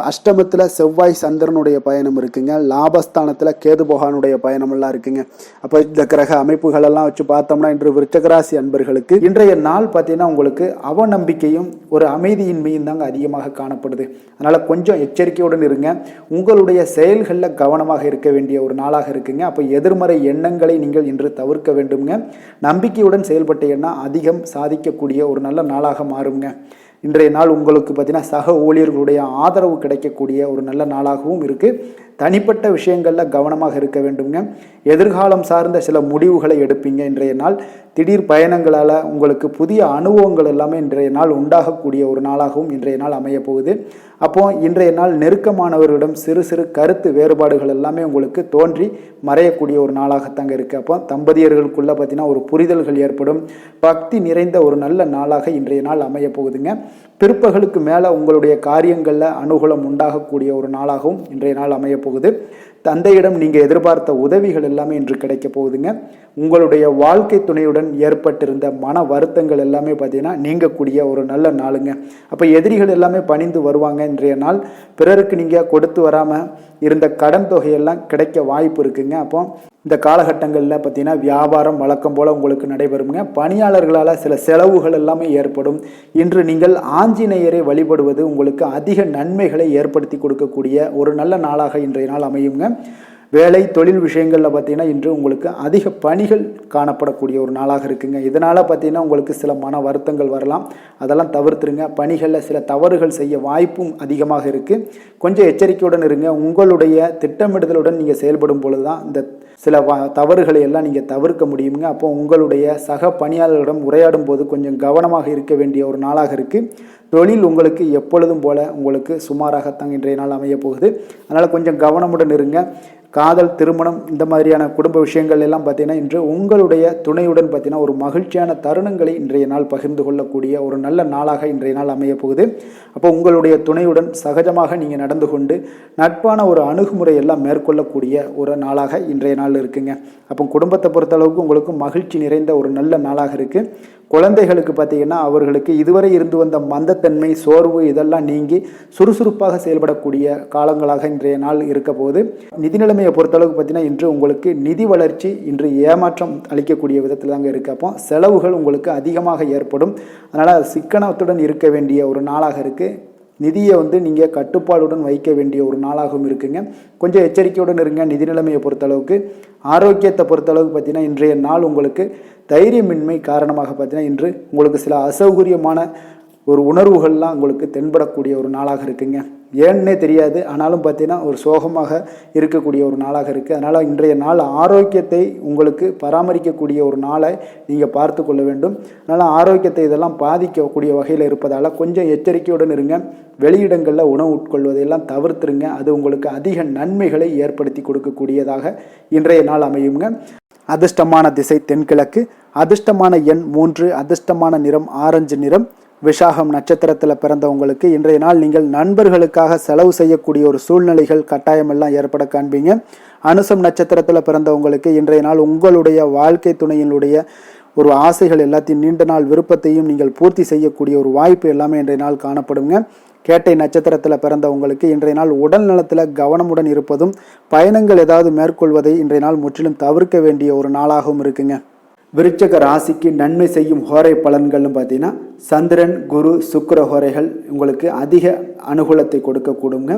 அஷ்டமத்தில் செவ்வாய் சந்திரனுடைய பயணம் இருக்குங்க. லாபஸ்தானத்தில் கேது பகவானுடைய பயணமெல்லாம் இருக்குங்க. அப்போ இந்த கிரக அமைப்புகளெல்லாம் வச்சு பார்த்தோம்னா இன்று விருச்சகராசி அன்பர்களுக்கு இன்றைய நாள் பார்த்தீங்கன்னா உங்களுக்கு அவநம்பிக்கையும் ஒரு அமைதியின்மையும் தாங்க அதிகமாக காணப்படுது. அதனால் கொஞ்சம் எச்சரிக்கையுடன் இருங்க. உங்களுடைய செயல்களில் கவனமாக இருக்க வேண்டிய ஒரு நாளாக இருக்குங்க. அப்போ எதிர்மறை எண்ணங்களை நீங்கள் இன்று தவிர்க்க வேண்டுங்க. நம்பிக்கையுடன் செயல்பட்டீங்கன்னா அதிகம் சாதிக்கக்கூடிய ஒரு நல்ல நாளாக மாறுங்க. இன்றைய நாள் உங்களுக்கு பார்த்தீங்கன்னா சக ஊழியர்களுடைய ஆதரவு கிடைக்கக்கூடிய ஒரு நல்ல நாளாகவும் இருக்குது. தனிப்பட்ட விஷயங்களில் கவனமாக இருக்க வேண்டுங்க. எதிர்காலம் சார்ந்த சில முடிவுகளை எடுப்பீங்க. இன்றைய நாள் திடீர் பயணங்களால் உங்களுக்கு புதிய அனுபவங்கள் எல்லாமே இன்றைய நாள் உண்டாகக்கூடிய ஒரு நாளாகவும் இன்றைய நாள் அமைய போகுது. அப்போ இன்றைய நாள் நெருக்கமானவர்களிடம் சிறு சிறு கருத்து வேறுபாடுகள் எல்லாமே உங்களுக்கு தோன்றி மறையக்கூடிய ஒரு நாளாகத்தாங்க இருக்குது. அப்போ தம்பதியர்களுக்குள்ளே பார்த்தீங்கன்னா ஒரு புரிதல்கள் ஏற்படும். பக்தி நிறைந்த ஒரு நல்ல நாளாக இன்றைய நாள் அமைய போகுதுங்க. பிற்பகலுக்கு மேலே உங்களுடைய காரியங்களில் அனுகூலம் உண்டாகக்கூடிய ஒரு நாளாகவும் இன்றைய நாள் அமைய போகுது. தந்தையிடம் நீங்கள் எதிர்பார்த்த உதவிகள் எல்லாமே இன்று கிடைக்க போகுதுங்க. உங்களுடைய வாழ்க்கை துணையுடன் ஏற்பட்டிருந்த மன வருத்தங்கள் எல்லாமே பார்த்தீங்கன்னா நீங்கக்கூடிய ஒரு நல்ல நாளுங்க. அப்போ எதிரிகள் எல்லாமே பணிந்து வருவாங்க. இன்றைய நாள் பிறருக்கு நீங்கள் கொடுத்து வராமல் இருந்த கடன் தொகையெல்லாம் கிடைக்க வாய்ப்பு இருக்குங்க. அப்போ இந்த காலகட்டங்களில் பார்த்தீங்கன்னா வியாபாரம் வழக்கம் போல் உங்களுக்கு நடைபெறுங்க. பணியாளர்களால் சில செலவுகள் எல்லாமே ஏற்படும். இன்று நீங்கள் ஆஞ்சநேயரை வழிபடுவது உங்களுக்கு அதிக நன்மைகளை ஏற்படுத்தி கொடுக்கக்கூடிய ஒரு நல்ல நாளாக இன்றைய நாள் அமையுங்க. வேலை தொழில் விஷயங்களில் பார்த்தீங்கன்னா இன்று உங்களுக்கு அதிக பணிகள் காணப்படக்கூடிய ஒரு நாளாக இருக்குங்க. இதனால் பார்த்தீங்கன்னா உங்களுக்கு சில மன வருத்தங்கள் வரலாம். அதெல்லாம் தவிர்த்துருங்க. பணிகளில் சில தவறுகள் செய்ய வாய்ப்பும் அதிகமாக இருக்குது. கொஞ்சம் எச்சரிக்கையுடன் இருங்க. உங்களுடைய திட்டமிடுதலுடன் நீங்கள் செயல்படும் பொழுது தான் இந்த சில தவறுகளை எல்லாம் நீங்கள் தவிர்க்க முடியுங்க. அப்போ உங்களுடைய சக பணியாளர்களிடம் உரையாடும் போது கொஞ்சம் கவனமாக இருக்க வேண்டிய ஒரு நாளாக இருக்குது. தொழில் உங்களுக்கு எப்பொழுதும் போல உங்களுக்கு சுமாராகத்தான் இன்றைய நாள் அமைய போகுது. அதனால் கொஞ்சம் கவனமுடன் இருங்க. காதல், திருமணம் இந்த மாதிரியான குடும்ப விஷயங்கள் எல்லாம் பார்த்தீங்கன்னா இன்று உங்களுடைய துணையுடன் பார்த்தீங்கன்னா ஒரு மகிழ்ச்சியான தருணங்களை இன்றைய நாள் பகிர்ந்து கொள்ளக்கூடிய ஒரு நல்ல நாளாக இன்றைய நாள் அமைய போகுது. அப்போ உங்களுடைய துணையுடன் சகஜமாக நீங்கள் நடந்து கொண்டு நட்பான ஒரு அணுகுமுறை எல்லாம் மேற்கொள்ளக்கூடிய ஒரு நாளாக இன்றைய நாள் இருக்குங்க. அப்போ குடும்பத்தை பொறுத்தளவுக்கு உங்களுக்கு மகிழ்ச்சி நிறைந்த ஒரு நல்ல நாளாக இருக்குது. குழந்தைகளுக்கு பார்த்தீங்கன்னா அவர்களுக்கு இதுவரை இருந்து வந்த மந்தத்தன்மை, சோர்வு இதெல்லாம் நீங்கி சுறுசுறுப்பாக செயல்படக்கூடிய காலங்களாக இன்றைய நாள் இருக்க போது. நிதி நிலைமையை பொறுத்தளவுக்கு பார்த்தீங்கன்னா இன்று உங்களுக்கு நிதி வளர்ச்சி இன்று ஏமாற்றம் அளிக்கக்கூடிய விதத்தில் தாங்க இருக்குது. அப்போ செலவுகள் உங்களுக்கு அதிகமாக ஏற்படும். அதனால் சிக்கனத்துடன் இருக்க வேண்டிய ஒரு நாளாக இருக்குது. நிதியை நீங்கள் கட்டுப்பாடுடன் வைக்க வேண்டிய ஒரு நாளாகவும் இருக்குங்க. கொஞ்சம் எச்சரிக்கையுடன் இருங்க. நிதி நிலைமையை பொறுத்தளவுக்கு ஆரோக்கியத்தை பொறுத்தளவுக்கு பார்த்தீங்கன்னா இன்றைய நாள் உங்களுக்கு தைரியமின்மை காரணமாக பார்த்தீங்கன்னா இன்று உங்களுக்கு சில அசௌகரியமான ஒரு உணர்வுகள்லாம் உங்களுக்கு தென்படக்கூடிய ஒரு நாளாக இருக்குங்க. ஏன்னே தெரியாது, ஆனாலும் பார்த்தீங்கன்னா ஒரு சோகமாக இருக்கக்கூடிய ஒரு நாளாக இருக்குது. அதனால் இன்றைய நாள் ஆரோக்கியத்தை உங்களுக்கு பராமரிக்கக்கூடிய ஒரு நாளை நீங்கள் பார்த்து கொள்ள வேண்டும். அதனால் ஆரோக்கியத்தை இதெல்லாம் பாதிக்கக்கூடிய வகையில் இருப்பதால் கொஞ்சம் எச்சரிக்கையுடன் இருங்க. வெளியிடங்களில் உணவு உட்கொள்வதையெல்லாம் தவிர்த்துருங்க. அது உங்களுக்கு அதிக நன்மைகளை ஏற்படுத்தி கொடுக்கக்கூடியதாக இன்றைய நாள் அமையுங்க. அதிர்ஷ்டமான திசை தென்கிழக்கு, அதிர்ஷ்டமான எண் 3, அதிர்ஷ்டமான நிறம் ஆரஞ்சு நிறம். விஷாகம் நட்சத்திரத்தில் பிறந்தவங்களுக்கு இன்றைய நாள் நீங்கள் நண்பர்களுக்காக செலவு செய்யக்கூடிய ஒரு சூழ்நிலைகள் கட்டாயமெல்லாம் ஏற்பட காண்பீங்க. அனுசம் நட்சத்திரத்தில் பிறந்தவங்களுக்கு இன்றைய நாள் உங்களுடைய வாழ்க்கை துணையினுடைய ஒரு ஆசைகள் எல்லாத்தையும் நீண்ட நாள் விருப்பத்தையும் நீங்கள் பூர்த்தி செய்யக்கூடிய ஒரு வாய்ப்பு எல்லாமே இன்றைய நாள் காணப்படுங்க. கேட்டை நட்சத்திரத்தில் பிறந்தவங்களுக்கு இன்றைய நாள் உடல் நலத்தில் கவனமுடன் இருப்பதும் பயணங்கள் ஏதாவது மேற்கொள்வதை இன்றைய நாள் முற்றிலும் தவிர்க்க வேண்டிய ஒரு நாளாகவும் இருக்குங்க. விருச்சக ராசிக்கு நன்மை செய்யும் ஹோரை பலன்கள்னு பார்த்தீங்கன்னா சந்திரன், குரு, சுக்கிர ஹோரைகள் உங்களுக்கு அதிக அனுகூலத்தை கொடுக்கக்கூடுங்க.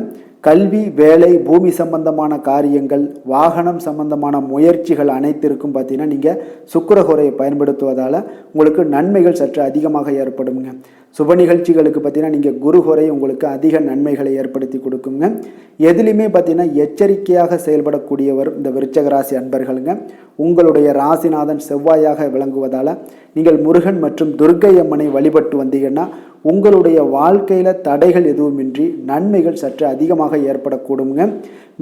கல்வி, வேலை, பூமி சம்பந்தமான காரியங்கள், வாகனம் சம்பந்தமான முயற்சிகள் அனைத்திற்கும் பார்த்தீங்கன்னா நீங்கள் சுக்கிர ஹோரையை பயன்படுத்துவதால் உங்களுக்கு நன்மைகள் சற்று அதிகமாக ஏற்படுங்க. சுப நிகழ்ச்சிகளுக்கு பார்த்தீங்கன்னா நீங்கள் குரு ஹோரை உங்களுக்கு அதிக நன்மைகளை ஏற்படுத்தி கொடுக்குங்க. எதுலையுமே பார்த்தீங்கன்னா எச்சரிக்கையாக செயல்படக்கூடியவர் இந்த விருச்சக ராசி அன்பர்களுங்க. உங்களுடைய ராசிநாதன் செவ்வாயாக விளங்குவதால் நீங்கள் முருகன் மற்றும் துர்க்கை அம்மனை வழிபட்டு வந்தீங்கன்னா உங்களுடைய வாழ்க்கையில் தடைகள் எதுவுமின்றி நன்மைகள் சற்று அதிகமாக ஏற்படக்கூடுங்க.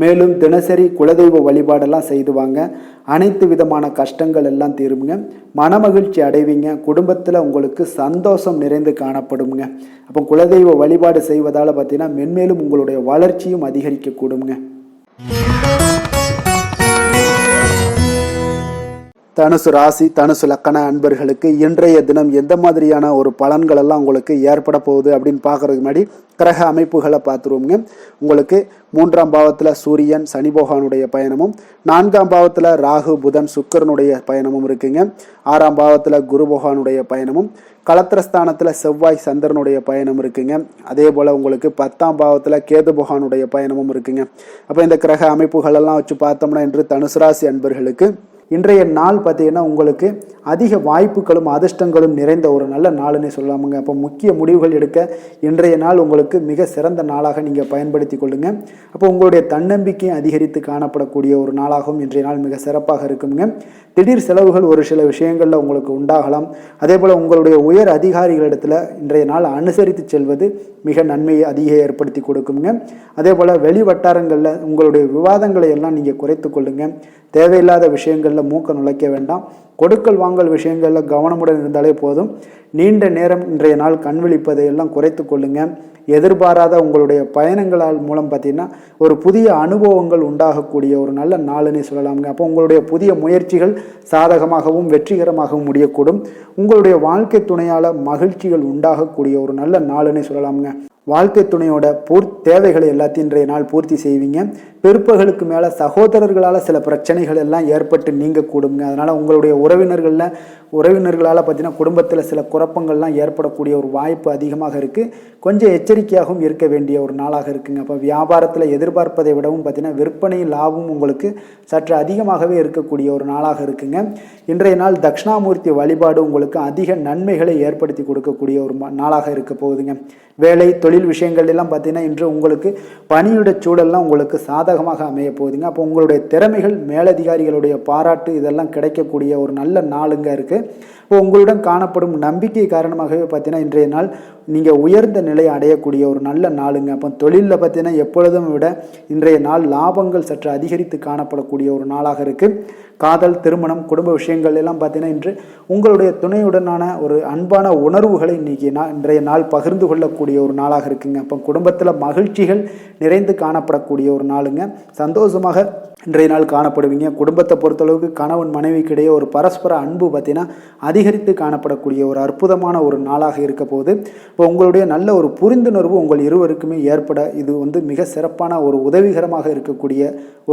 மேலும் தினசரி குலதெய்வ வழிபாடெல்லாம் செய்து வாங்க. அனைத்து விதமான கஷ்டங்கள் எல்லாம் தீருங்க. மனமகிழ்ச்சி அடைவீங்க. குடும்பத்தில் உங்களுக்கு சந்தோஷம் நிறைந்து காணப்படுங்க. அப்போ குலதெய்வ வழிபாடு செய்வதால் பார்த்தீங்கன்னா மென்மேலும் உங்களுடைய வளர்ச்சியும் அதிகரிக்கக்கூடுங்க. தனுசு ராசி, தனுசு லக்கண அன்பர்களுக்கு இன்றைய தினம் எந்த மாதிரியான ஒரு பலன்கள் எல்லாம் உங்களுக்கு ஏற்பட போகுது அப்படின்னு பார்க்கறதுக்கு முன்னாடி கிரக அமைப்புகளை பார்த்துருவோங்க. உங்களுக்கு 3ஆம் பாவத்தில் சூரியன், சனி பகவானுடைய பயணமும், 4ஆம் பாவத்தில் ராகு, புதன், சுக்கிரனுடைய பயணமும் இருக்குங்க. 6ஆம் பாவத்தில் குரு பகவானுடைய பயணமும், களத்திரஸ்தானத்தில் செவ்வாய், சந்திரனுடைய பயணம் இருக்குங்க. அதே போல் உங்களுக்கு 10ஆம் பாவத்தில் கேது பகவானுடைய பயணமும் இருக்குங்க. அப்போ இந்த கிரக அமைப்புகள் எல்லாம் வச்சு பார்த்தோம்னா இன்று தனுசு ராசி அன்பர்களுக்கு இன்றைய நாள் பார்த்தீங்கன்னா உங்களுக்கு அதிக வாய்ப்புகளும் அதிர்ஷ்டங்களும் நிறைந்த ஒரு நல்ல நாளுன்னே சொல்லாமுங்க. அப்போ முக்கிய முடிவுகள் எடுக்க இன்றைய நாள் உங்களுக்கு மிக சிறந்த நாளாக நீங்கள் பயன்படுத்தி கொள்ளுங்க. அப்போ உங்களுடைய தன்னம்பிக்கையும் அதிகரித்து காணப்படக்கூடிய ஒரு நாளாகவும் இன்றைய நாள் மிக சிறப்பாக இருக்குங்க. திடீர் செலவுகள் ஒரு சில விஷயங்களில் உங்களுக்கு உண்டாகலாம். அதே போல் உங்களுடைய உயர் அதிகாரிகளிடத்தில் இன்றைய நாள் அனுசரித்து செல்வது மிக நன்மையை அதிக ஏற்படுத்தி கொடுக்குங்க. அதே போல் வெளி வட்டாரங்களில் உங்களுடைய விவாதங்களை எல்லாம் நீங்கள் குறைத்து கொள்ளுங்க. தேவையில்லாத விஷயங்களில் மூக்க நுழைக்க வேண்டாம். கொடுக்கல் வாங்கல் விஷயங்களில் கவனமுடன் இருந்தாலே போதும். நீண்ட நேரம் இன்றைய நாள் கண் விழிப்பதை எல்லாம் குறைத்து கொள்ளுங்க. எதிர்பாராத உங்களுடைய பயணங்களால் மூலம் பார்த்தீங்கன்னா ஒரு புதிய அனுபவங்கள் உண்டாகக்கூடிய ஒரு நல்ல நாளுன்னே சொல்லலாமுங்க. அப்போ உங்களுடைய புதிய முயற்சிகள் சாதகமாகவும் வெற்றிகரமாகவும் முடியக்கூடும். உங்களுடைய வாழ்க்கை துணையால் மகிழ்ச்சிகள் உண்டாகக்கூடிய ஒரு நல்ல நாளுன்னே சொல்லலாமுங்க. வாழ்க்கை துணையோட தேவைகளை எல்லாத்தையும் இன்றைய நாள் பூர்த்தி செய்வீங்க. பிற்பகலுக்கு மேலே சகோதரர்களால் சில பிரச்சனைகள் எல்லாம் ஏற்பட்டு நீங்க கூடுங்க. அதனால் உங்களுடைய உறவினர்களால் பார்த்தீங்கன்னா குடும்பத்தில் சில குழப்பங்கள்லாம் ஏற்படக்கூடிய ஒரு வாய்ப்பு அதிகமாக இருக்குது. கொஞ்சம் எச்சரிக்கையாகவும் இருக்க வேண்டிய ஒரு நாளாக இருக்குங்க. அப்போ வியாபாரத்தில் எதிர்பார்ப்பதை விடவும் பார்த்தீங்கன்னா விற்பனை லாபம் உங்களுக்கு சற்று அதிகமாகவே இருக்கக்கூடிய ஒரு நாளாக இருக்குங்க. இன்றைய நாள் தட்சிணாமூர்த்தி வழிபாடு உங்களுக்கு அதிக நன்மைகளை ஏற்படுத்தி கொடுக்கக்கூடிய ஒரு நாளாக இருக்க போகுதுங்க. வேலை, தொழில் விஷயங்கள் எல்லாம் பார்த்தீங்கன்னா இன்று உங்களுக்கு பணியுடைய சூழல்லாம் உங்களுக்கு சாதகமாக அமைய போகுதுங்க. அப்போ உங்களுடைய திறமைகள், மேலதிகாரிகளுடைய பாராட்டு இதெல்லாம் கிடைக்கக்கூடிய ஒரு நல்ல நாளுங்க இருக்குது. இப்போ உங்களுடன் காணப்படும் நம்பிக்கை காரணமாகவே பார்த்தீங்கன்னா இன்றைய நாள் நீங்கள் உயர்ந்த நிலையை அடையக்கூடிய ஒரு நல்ல நாளுங்க. அப்போ தொழிலில் பார்த்தீங்கன்னா எப்பொழுதும் விட இன்றைய நாள் லாபங்கள் சற்று அதிகரித்து காணப்படக்கூடிய ஒரு நாளாக இருக்குது. காதல், திருமணம், குடும்ப விஷயங்கள் எல்லாம் பார்த்தீங்கன்னா இன்று உங்களுடைய துணையுடனான ஒரு அன்பான உணர்வுகளை இன்றைய நாள் பகிர்ந்து கொள்ளக்கூடிய ஒரு நாளாக இருக்குங்க. அப்போ குடும்பத்தில் மகிழ்ச்சிகள் நிறைந்து காணப்படக்கூடிய ஒரு நாளுங்க. சந்தோஷமாக இன்றைய நாள் காணப்படுவீங்க. குடும்பத்தை பொறுத்தளவுக்கு கணவன் மனைவிக்கிடையே ஒரு பரஸ்பர அன்பு பார்த்தீங்கன்னா அதிகரித்து காணப்படக்கூடிய ஒரு அற்புதமான ஒரு நாளாக இருக்க போது. இப்போ உங்களுடைய நல்ல ஒரு புரிந்துணர்வு உங்கள் இருவருக்குமே ஏற்பட இது மிக சிறப்பான ஒரு உதவிகரமாக இருக்கக்கூடிய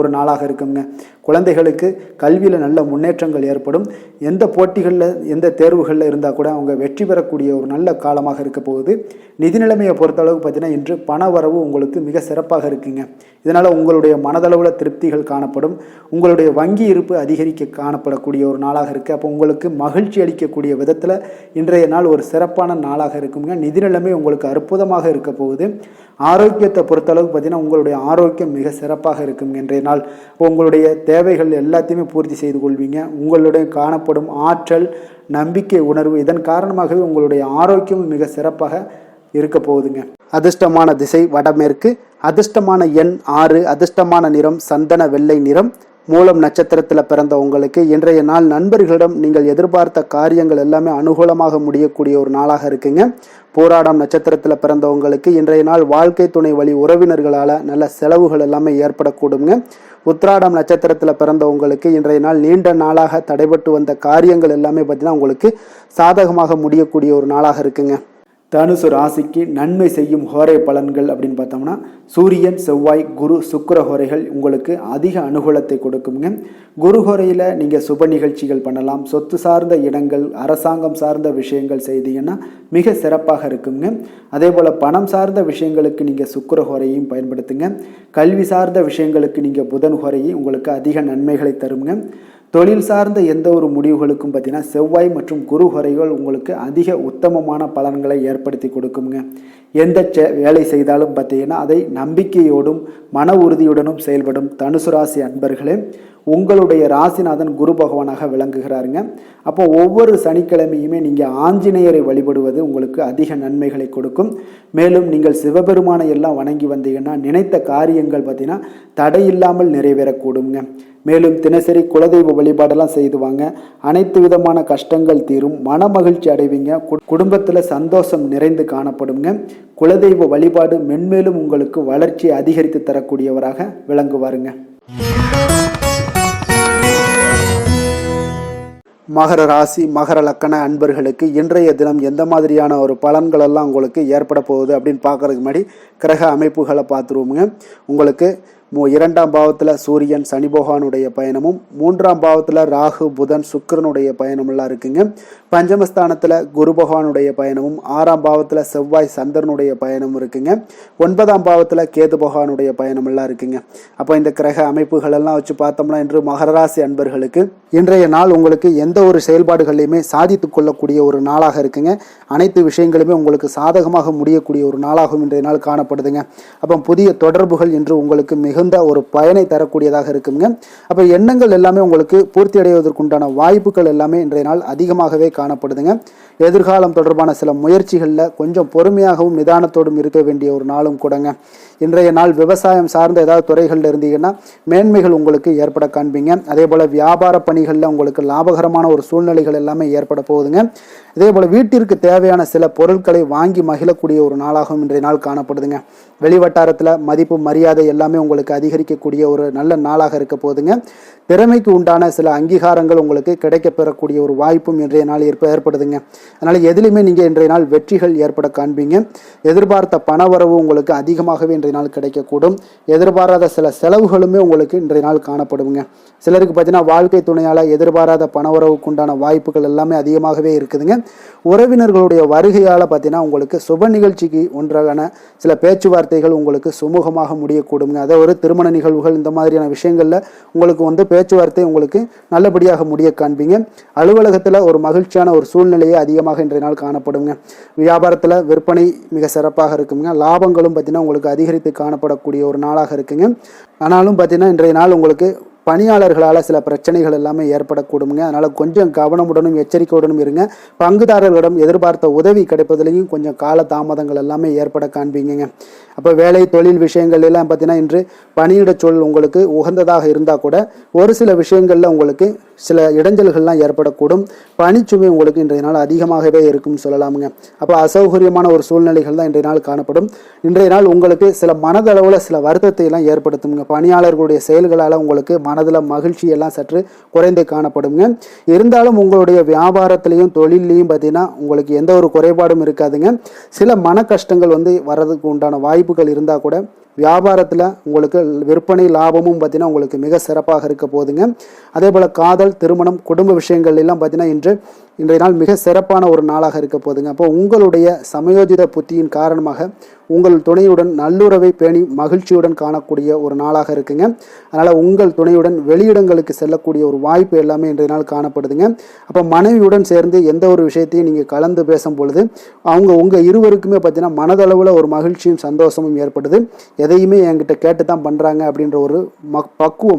ஒரு நாளாக இருக்குங்க. குழந்தைகளுக்கு கல்வியில் நல்ல முன்னேற்றங்கள் ஏற்படும். எந்த போட்டிகளில் எந்த தேர்வுகளில் இருந்தால் கூட அவங்க வெற்றி பெறக்கூடிய ஒரு நல்ல காலமாக இருக்க போகுது. நிதி நிலைமையை பொறுத்தளவுக்கு பார்த்தீங்கன்னா இன்று பண வரவு உங்களுக்கு மிக சிறப்பாக இருக்குங்க. இதனால் உங்களுடைய மனதளவில் திருப்திகள் காணப்படும். உங்களுடைய வங்கி இருப்பு அதிகரிக்க காணப்படக்கூடிய ஒரு நாளாக இருக்குது. அப்போ உங்களுக்கு மகிழ்ச்சி அளிக்கக்கூடிய விதத்தில் இன்றைய நாள் ஒரு சிறப்பான நாளாக இருக்குங்க. நிதி நிலைமை உங்களுக்கு அற்புதமாக இருக்க போகுது. ஆரோக்கியத்தை பொறுத்தளவுக்கு பார்த்தீங்கன்னா உங்களுடைய ஆரோக்கியம் மிக சிறப்பாக இருக்கும் இன்றைய நாள். உங்களுடைய தேவைகள் எல்லாத்தையுமே பூர்த்தி செய்து கொள்வீங்க. உங்களுடைய காணப்படும் ஆற்றல், நம்பிக்கை, உணர்வு இதன் காரணமாகவே உங்களுடைய ஆரோக்கியம் மிக சிறப்பாக இருக்க போகுதுங்க. அதிர்ஷ்டமான திசை வடமேற்கு, அதிர்ஷ்டமான எண் 6, அதிர்ஷ்டமான நிறம் சந்தன வெள்ளை நிறம். மூலம் நட்சத்திரத்தில் பிறந்த உங்களுக்கு இன்றைய நாள் நண்பர்களிடம் நீங்கள் எதிர்பார்த்த காரியங்கள் எல்லாமே அனுகூலமாக முடியக்கூடிய ஒரு நாளாக இருக்குங்க. போராடம் நட்சத்திரத்தில் பிறந்தவங்களுக்கு இன்றைய நாள் வாழ்க்கை துணை வழி உறவினர்களால் நல்ல செலவுகள் எல்லாமே ஏற்படக்கூடுங்க. உத்திராடம் நட்சத்திரத்தில் பிறந்தவங்களுக்கு இன்றைய நாள் நீண்ட நாளாக தடைபட்டு வந்த காரியங்கள் எல்லாமே பார்த்தீங்கன்னா உங்களுக்கு சாதகமாக முடியக்கூடிய ஒரு நாளாக இருக்குங்க. தனுசு ராசிக்கு நன்மை செய்யும் ஹோரை பலன்கள் அப்படின்னு பார்த்தோம்னா சூரியன், செவ்வாய், குரு, சுக்கிர ஹோரைகள் உங்களுக்கு அதிக அனுகூலத்தை கொடுக்குங்க. குரு ஹோரையில் நீங்கள் சுப நிகழ்ச்சிகள் பண்ணலாம். சொத்து சார்ந்த இடங்கள், அரசாங்கம் சார்ந்த விஷயங்கள் செய்தீங்கன்னா மிக சிறப்பாக இருக்குங்க. அதே போல் பணம் சார்ந்த விஷயங்களுக்கு நீங்கள் சுக்கிர ஹோரையும் பயன்படுத்துங்க. கல்வி சார்ந்த விஷயங்களுக்கு நீங்கள் புதன் ஹோரையும் உங்களுக்கு அதிக நன்மைகளை தருங்க. தொழில் சார்ந்த எந்த ஒரு முடிவுகளுக்கும் பார்த்தீங்கன்னா செவ்வாய் மற்றும் குரு ஹோரைகள் உங்களுக்கு அதிக உத்தமமான பலன்களை ஏற்படுத்தி கொடுக்குங்க. எந்த வேலை செய்தாலும் பார்த்தீங்கன்னா அதை நம்பிக்கையோடும் மன உறுதியுடனும் செயல்படும் தனுசு ராசி அன்பர்களே, உங்களுடைய ராசிநாதன் குரு பகவானாக விளங்குகிறாருங்க. அப்போ ஒவ்வொரு சனிக்கிழமையுமே நீங்கள் ஆஞ்சநேயரை வழிபடுவது உங்களுக்கு அதிக நன்மைகளை கொடுக்கும். மேலும் நீங்கள் சிவபெருமானை எல்லாம் வணங்கி வந்தீங்கன்னா நினைத்த காரியங்கள் பார்த்தீங்கன்னா தடையில்லாமல் நிறைவேறக்கூடுங்க. மேலும் தினசரி குலதெய்வ வழிபாடெல்லாம் செய்துவாங்க. அனைத்து விதமான கஷ்டங்கள் தீரும். மன மகிழ்ச்சி அடைவீங்க. குடும்பத்தில் சந்தோஷம் நிறைந்து காணப்படுங்க. குலதெய்வ வழிபாடு மென்மேலும் உங்களுக்கு வளர்ச்சியை அதிகரித்து தரக்கூடியவராக விளங்குவாருங்க. மகர ராசி, மகர லக்கண அன்பர்களுக்கு இன்றைய தினம் எந்த மாதிரியான ஒரு பலன்கள் எல்லாம் உங்களுக்கு ஏற்பட போகுது அப்படின்னு பார்க்கறதுக்கு முன்னாடி கிரக அமைப்புகளை பார்த்துருவோமுங்க. உங்களுக்கு 2ஆம் பாவத்தில் சூரியன், சனி பகவானுடைய பயணமும், 3ஆம் பாவத்தில் ராகு, புதன், சுக்கிரனுடைய பயணமெல்லாம் இருக்குங்க. பஞ்சமஸ்தானத்தில் குரு பகவானுடைய பயணமும், 6ஆம் பாவத்தில் செவ்வாய், சந்திரனுடைய பயணமும் இருக்குங்க. 9ஆம் பாவத்தில் கேது பகவானுடைய பயணமெல்லாம் இருக்குங்க. அப்போ இந்த கிரக அமைப்புகள் எல்லாம் வச்சு பார்த்தோம்னா இன்று மகர ராசி அன்பர்களுக்கு இன்றைய நாள் உங்களுக்கு எந்த ஒரு செயல்பாடுகளையுமே சாதித்து கொள்ளக்கூடிய ஒரு நாளாக இருக்குங்க. அனைத்து விஷயங்களுமே உங்களுக்கு சாதகமாக முடியக்கூடிய ஒரு நாளாகவும் இன்றைய நாள் காணப்படுதுங்க. அப்போ புதிய தொடர்புகள் இன்று உங்களுக்கு மிகுந்த ஒரு பயனை தரக்கூடியதாக இருக்குங்க. அப்போ எண்ணங்கள் எல்லாமே உங்களுக்கு பூர்த்தி அடைவதற்குண்டான வாய்ப்புகள் எல்லாமே இன்றைய நாள் அதிகமாகவே காணப்படுதுங்க. எதிர்காலம் தொடர்பான சில முயற்சிகளில் கொஞ்சம் பொறுமையாகவும் நிதானத்தோடும் இருக்க வேண்டிய ஒரு நாளும் கூடங்க. இன்றைய நாள் விவசாயம் சார்ந்த ஏதாவது துறைகளில் இருந்தீங்கன்னா மேன்மைகள் உங்களுக்கு ஏற்பட காண்பீங்க. அதே போல் வியாபார பணிகளில் உங்களுக்கு லாபகரமான ஒரு சூழ்நிலைகள் எல்லாமே ஏற்பட போகுதுங்க. இதே போல் வீட்டிற்கு தேவையான சில பொருட்களை வாங்கி மகிழக்கூடிய ஒரு நாளாகவும் இன்றைய நாள் காணப்படுதுங்க. வெளிவட்டாரத்தில் மதிப்பு, மரியாதை எல்லாமே உங்களுக்கு அதிகரிக்கக்கூடிய ஒரு நல்ல நாளாக இருக்க போகுதுங்க. திறமைக்கு உண்டான சில அங்கீகாரங்கள் உங்களுக்கு கிடைக்க பெறக்கூடிய ஒரு வாய்ப்பும் இன்றைய நாள் ஏற்படுதுங்க. அதனால் எதிலுமே நீங்கள் இன்றைய நாள் வெற்றிகள் ஏற்பட காண்பீங்க. எதிர்பார்த்த பணவரவு உங்களுக்கு அதிகமாகவே இன்றைய நாள் கிடைக்கக்கூடும். எதிர்பாராத சில செலவுகளுமே உங்களுக்கு இன்றைய நாள் காணப்படுங்க. சிலருக்கு பார்த்தீங்கன்னா வாழ்க்கை துணையால் எதிர்பாராத பணவரவுக்கு உண்டான வாய்ப்புகள் எல்லாமே அதிகமாகவே இருக்குதுங்க. உறவினர்களுடைய வருகையால் பார்த்தீங்கன்னா உங்களுக்கு சுப நிகழ்ச்சிக்கு ஒன்றான சில பேச்சுவார்த்தைகள் உங்களுக்கு சுமூகமாக முடியக்கூடுங்க. அதை ஒரு திருமண நிகழ்வுகள் இந்த மாதிரியான விஷயங்களில் உங்களுக்கு பேச்சுவார்த்தை உங்களுக்கு நல்லபடியாக முடிய காண்பீங்க. அலுவலகத்தில் ஒரு மகிழ்ச்சியான ஒரு சூழ்நிலையே அதிகமாக இன்றைய நாள் காணப்படுங்க. வியாபாரத்தில் விற்பனை மிக சிறப்பாக இருக்குங்க. லாபங்களும் பார்த்தீங்கன்னா உங்களுக்கு அதிகரித்து காணப்படக்கூடிய ஒரு நாளாக இருக்குங்க. ஆனாலும் பார்த்தீங்கன்னா இன்றைய நாள் உங்களுக்கு பணியாளர்களால் சில பிரச்சனைகள் எல்லாமே ஏற்படக்கூடுங்க. அதனால் கொஞ்சம் கவனமுடனும் எச்சரிக்கையுடனும் இருங்க. பங்குதாரர்களிடம் எதிர்பார்த்த உதவி கிடைப்பதிலையும் கொஞ்சம் கால தாமதங்கள் எல்லாமே ஏற்பட காண்பீங்க. அப்போ வேலை தொழில் விஷயங்கள் எல்லாம் பார்த்தீங்கன்னா இன்று பணியிட சூழல் உங்களுக்கு உகந்ததாக இருந்தால் கூட ஒரு சில விஷயங்களில் உங்களுக்கு சில இடைஞ்சல்கள்லாம் ஏற்படக்கூடும். பணிச்சுமை உங்களுக்கு இன்றைய நாள் அதிகமாகவே இருக்கும்னு சொல்லலாமுங்க. அப்போ அசௌகரியமான ஒரு சூழ்நிலைகள் தான் இன்றைய நாள் காணப்படும். இன்றைய நாள் உங்களுக்கு சில மனதளவில் சில வருத்தத்தை எல்லாம் ஏற்படுத்துங்க. பணியாளர்களுடைய செயல்களால் உங்களுக்கு மனதில் மகிழ்ச்சி எல்லாம் சற்று குறைந்து காணப்படுங்க. இருந்தாலும் உங்களுடைய வியாபாரத்திலையும் தொழிலையும் பார்த்தீங்கன்னா உங்களுக்கு எந்த ஒரு குறைபாடும் இருக்காதுங்க. சில மன கஷ்டங்கள் வர்றதுக்கு உண்டான வாய்ப்புகள் இருந்தால் கூட வியாபாரத்தில் உங்களுக்கு விற்பனை லாபமும் பார்த்தீங்கன்னா உங்களுக்கு மிக சிறப்பாக இருக்க போகுதுங்க. அதே போல் காதல், திருமணம், குடும்ப விஷயங்கள் எல்லாம் பார்த்தீங்கன்னா இன்றைய நாள் மிக சிறப்பான ஒரு நாளாக இருக்க போகுதுங்க. அப்போ உங்களுடைய சமயோஜித புத்தியின் காரணமாக உங்கள் துணையுடன் நல்லுறவை பேணி மகிழ்ச்சியுடன் காணக்கூடிய ஒரு நாளாக இருக்குங்க. அதனால் உங்கள் துணையுடன் வெளியிடங்களுக்கு செல்லக்கூடிய ஒரு வாய்ப்பு எல்லாமே இன்றைய நாள் காணப்படுதுங்க. அப்போ மனைவியுடன் சேர்ந்து எந்த ஒரு விஷயத்தையும் நீங்கள் கலந்து பேசும் பொழுது உங்கள் இருவருக்குமே பார்த்தீங்கன்னா மனதளவில் ஒரு மகிழ்ச்சியும் சந்தோஷமும் ஏற்படுது. எதையுமே என்கிட்ட கேட்டு தான் பண்ணுறாங்க அப்படின்ற ஒரு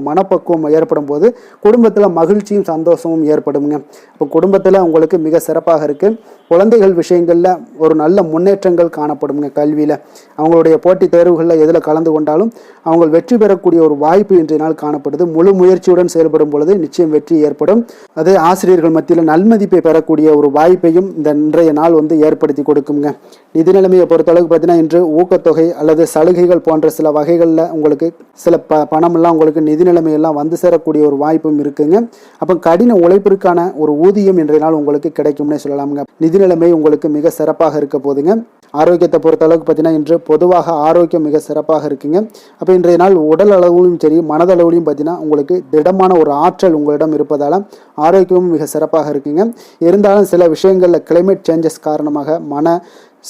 மனப்பக்குவம் ஏற்படும் போது குடும்பத்தில் மகிழ்ச்சியும் சந்தோஷமும் ஏற்படுங்க. இப்போ குடும்பத்தில் உங்களுக்கு மிக சிறப்பாக இருக்குது. குழந்தைகள் விஷயங்களில் ஒரு நல்ல முன்னேற்றங்கள் காணப்படுங்க. கல்வியில் அவங்களுடைய போட்டித் தேர்வுகளில் எதில் கலந்து கொண்டாலும் அவங்க வெற்றி பெறக்கூடிய ஒரு வாய்ப்பு இன்றைய நாள் காணப்படுது. முழு முயற்சியுடன் செயல்படும் பொழுது நிச்சயம் வெற்றி ஏற்படும். அதே ஆசிரியர்கள் மத்தியில் நல்மதிப்பை பெறக்கூடிய ஒரு வாய்ப்பையும் இந்த இன்றைய நாள் ஏற்படுத்தி கொடுக்குங்க. நிதி நிலைமையை பொறுத்தளவுக்கு பார்த்தீங்கன்னா இன்று ஊக்கத்தொகை அல்லது சலுகைகள் போன்ற சில வகைகளில் உங்களுக்கு சில பணமெல்லாம் உங்களுக்கு நிதி நிலைமையெல்லாம் சேரக்கூடிய ஒரு வாய்ப்பும் இருக்குங்க. அப்போ கடின உழைப்பிற்கான ஒரு ஊதியம் இன்றைய நாள் உங்களுக்கு கிடைக்கும்னே சொல்லலாமுங்க. நிதி நிலைமை உங்களுக்கு மிக சிறப்பாக இருக்க போதுங்க. ஆரோக்கியத்தை பொறுத்த அளவுக்கு பார்த்தீங்கன்னா இன்று பொதுவாக ஆரோக்கியம் மிக சிறப்பாக இருக்குங்க. அப்போ இன்றைய நாள் உடல் அளவிலும் சரி மனதளவிலும் பார்த்தீங்கன்னா உங்களுக்கு திடமான ஒரு ஆற்றல் உங்களிடம் இருப்பதால் ஆரோக்கியமும் மிக சிறப்பாக இருக்குங்க. இருந்தாலும் சில விஷயங்களில் கிளைமேட் சேஞ்சஸ் காரணமாக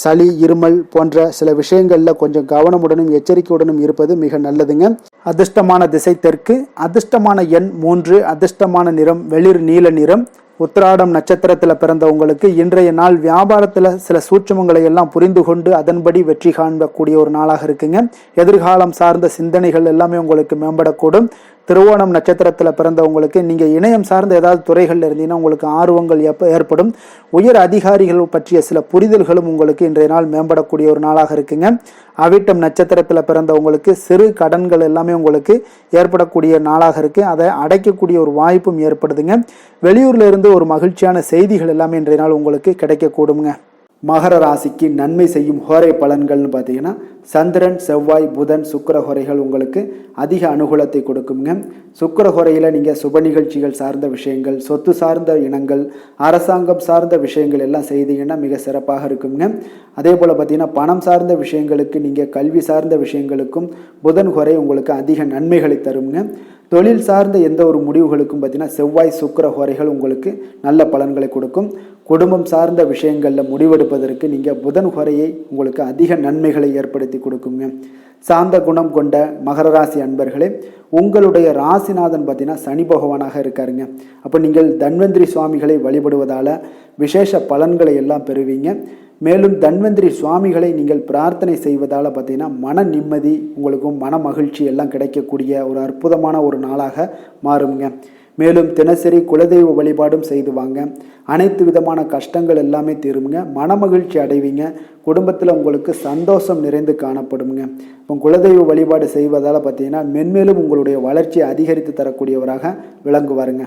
சளி, இருமல் போன்ற சில விஷயங்களில் கொஞ்சம் கவனமுடனும் எச்சரிக்கையுடனும் இருப்பது மிக நல்லதுங்க. அதிர்ஷ்டமான திசை தெற்கு, அதிர்ஷ்டமான எண் 3, அதிர்ஷ்டமான நிறம் வெளிர் நீல நிறம். உத்திராடம் நட்சத்திரத்தில் பிறந்த உங்களுக்கு இன்றைய நாள் வியாபாரத்தில் சில சூட்சுமங்களை எல்லாம் புரிந்து கொண்டு அதன்படி வெற்றி காணக்கூடிய ஒரு நாளாக இருக்குங்க. எதிர்காலம் சார்ந்த சிந்தனைகள் எல்லாமே உங்களுக்கு மேம்படக்கூடும். திருவோணம் நட்சத்திரத்தில் பிறந்தவங்களுக்கு நீங்கள் இணையம் சார்ந்த ஏதாவது துறைகளில் இருந்தீங்கன்னா உங்களுக்கு ஆர்வங்கள் ஏற்படும். உயர் அதிகாரிகள் பற்றிய சில புரிதல்களும் உங்களுக்கு இன்றைய நாள் மேம்படக்கூடிய ஒரு நாளாக இருக்குங்க. அவிட்டம் நட்சத்திரத்தில் பிறந்தவங்களுக்கு சிறு கடன்கள் எல்லாமே உங்களுக்கு ஏற்படக்கூடிய நாளாக இருக்குது. அதை அடைக்கக்கூடிய ஒரு வாய்ப்பும் ஏற்படுதுங்க. வெளியூர்ல இருந்து ஒரு மகிழ்ச்சியான செய்திகள் எல்லாமே இன்றைய நாள் உங்களுக்கு கிடைக்கக்கூடுங்க. மகர ராசிக்கு நன்மை செய்யும் ஹோரை பலன்கள்னு பார்த்தீங்கன்னா சந்திரன், செவ்வாய், புதன், சுக்கிர ஹோரைகள் உங்களுக்கு அதிக அனுகூலத்தை கொடுக்குங்க. சுக்கிர ஹோரையில் நீங்கள் சுப நிகழ்ச்சிகள் சார்ந்த விஷயங்கள், சொத்து சார்ந்த இனங்கள், அரசாங்கம் சார்ந்த விஷயங்கள் எல்லாம் செய்தீங்கன்னா மிக சிறப்பாக இருக்குங்க. அதே போல் பார்த்தீங்கன்னா பணம் சார்ந்த விஷயங்களுக்கு, நீங்கள் கல்வி சார்ந்த விஷயங்களுக்கும் புதன் ஹோரை உங்களுக்கு அதிக நன்மைகளை தருங்க. தொழில் சார்ந்த எந்த ஒரு முடிவுகளுக்கும் பார்த்தீங்கன்னா செவ்வாய், சுக்கிர ஹோரைகள் உங்களுக்கு நல்ல பலன்களை கொடுக்கும். குடும்பம் சார்ந்த விஷயங்களில் முடிவெடுப்பதற்கு நீங்கள் புதன் ஹோரையை உங்களுக்கு அதிக நன்மைகளை ஏற்படுத்தி கொடுக்குங்க. சாந்த குணம் கொண்ட மகர ராசி அன்பர்களே, உங்களுடைய ராசிநாதன் பார்த்தீங்கன்னா சனி பகவானாக இருக்காருங்க. அப்போ நீங்கள் தன்வந்திரி சுவாமிகளை வழிபடுவதால் விசேஷ பலன்களை எல்லாம் பெறுவீங்க. மேலும் தன்வந்திரி சுவாமிகளை நீங்கள் பிரார்த்தனை செய்வதால் பார்த்தீங்கன்னா மன நிம்மதி உங்களுக்கும் மன மகிழ்ச்சி எல்லாம் கிடைக்கக்கூடிய ஒரு அற்புதமான ஒரு நாளாக மாறுங்க. மேலும் தினசரி குலதெய்வ வழிபாடும் செய்து வாங்க. அனைத்து விதமான கஷ்டங்கள் எல்லாமே தீருங்க. மன மகிழ்ச்சி அடைவீங்க. குடும்பத்தில் உங்களுக்கு சந்தோஷம் நிறைந்து காணப்படுங்க. இப்போ குலதெய்வ வழிபாடு செய்வதால் பார்த்தீங்கன்னா மென்மேலும் உங்களுடைய வளர்ச்சியை அதிகரித்து தரக்கூடியவராக விளங்குவாருங்க.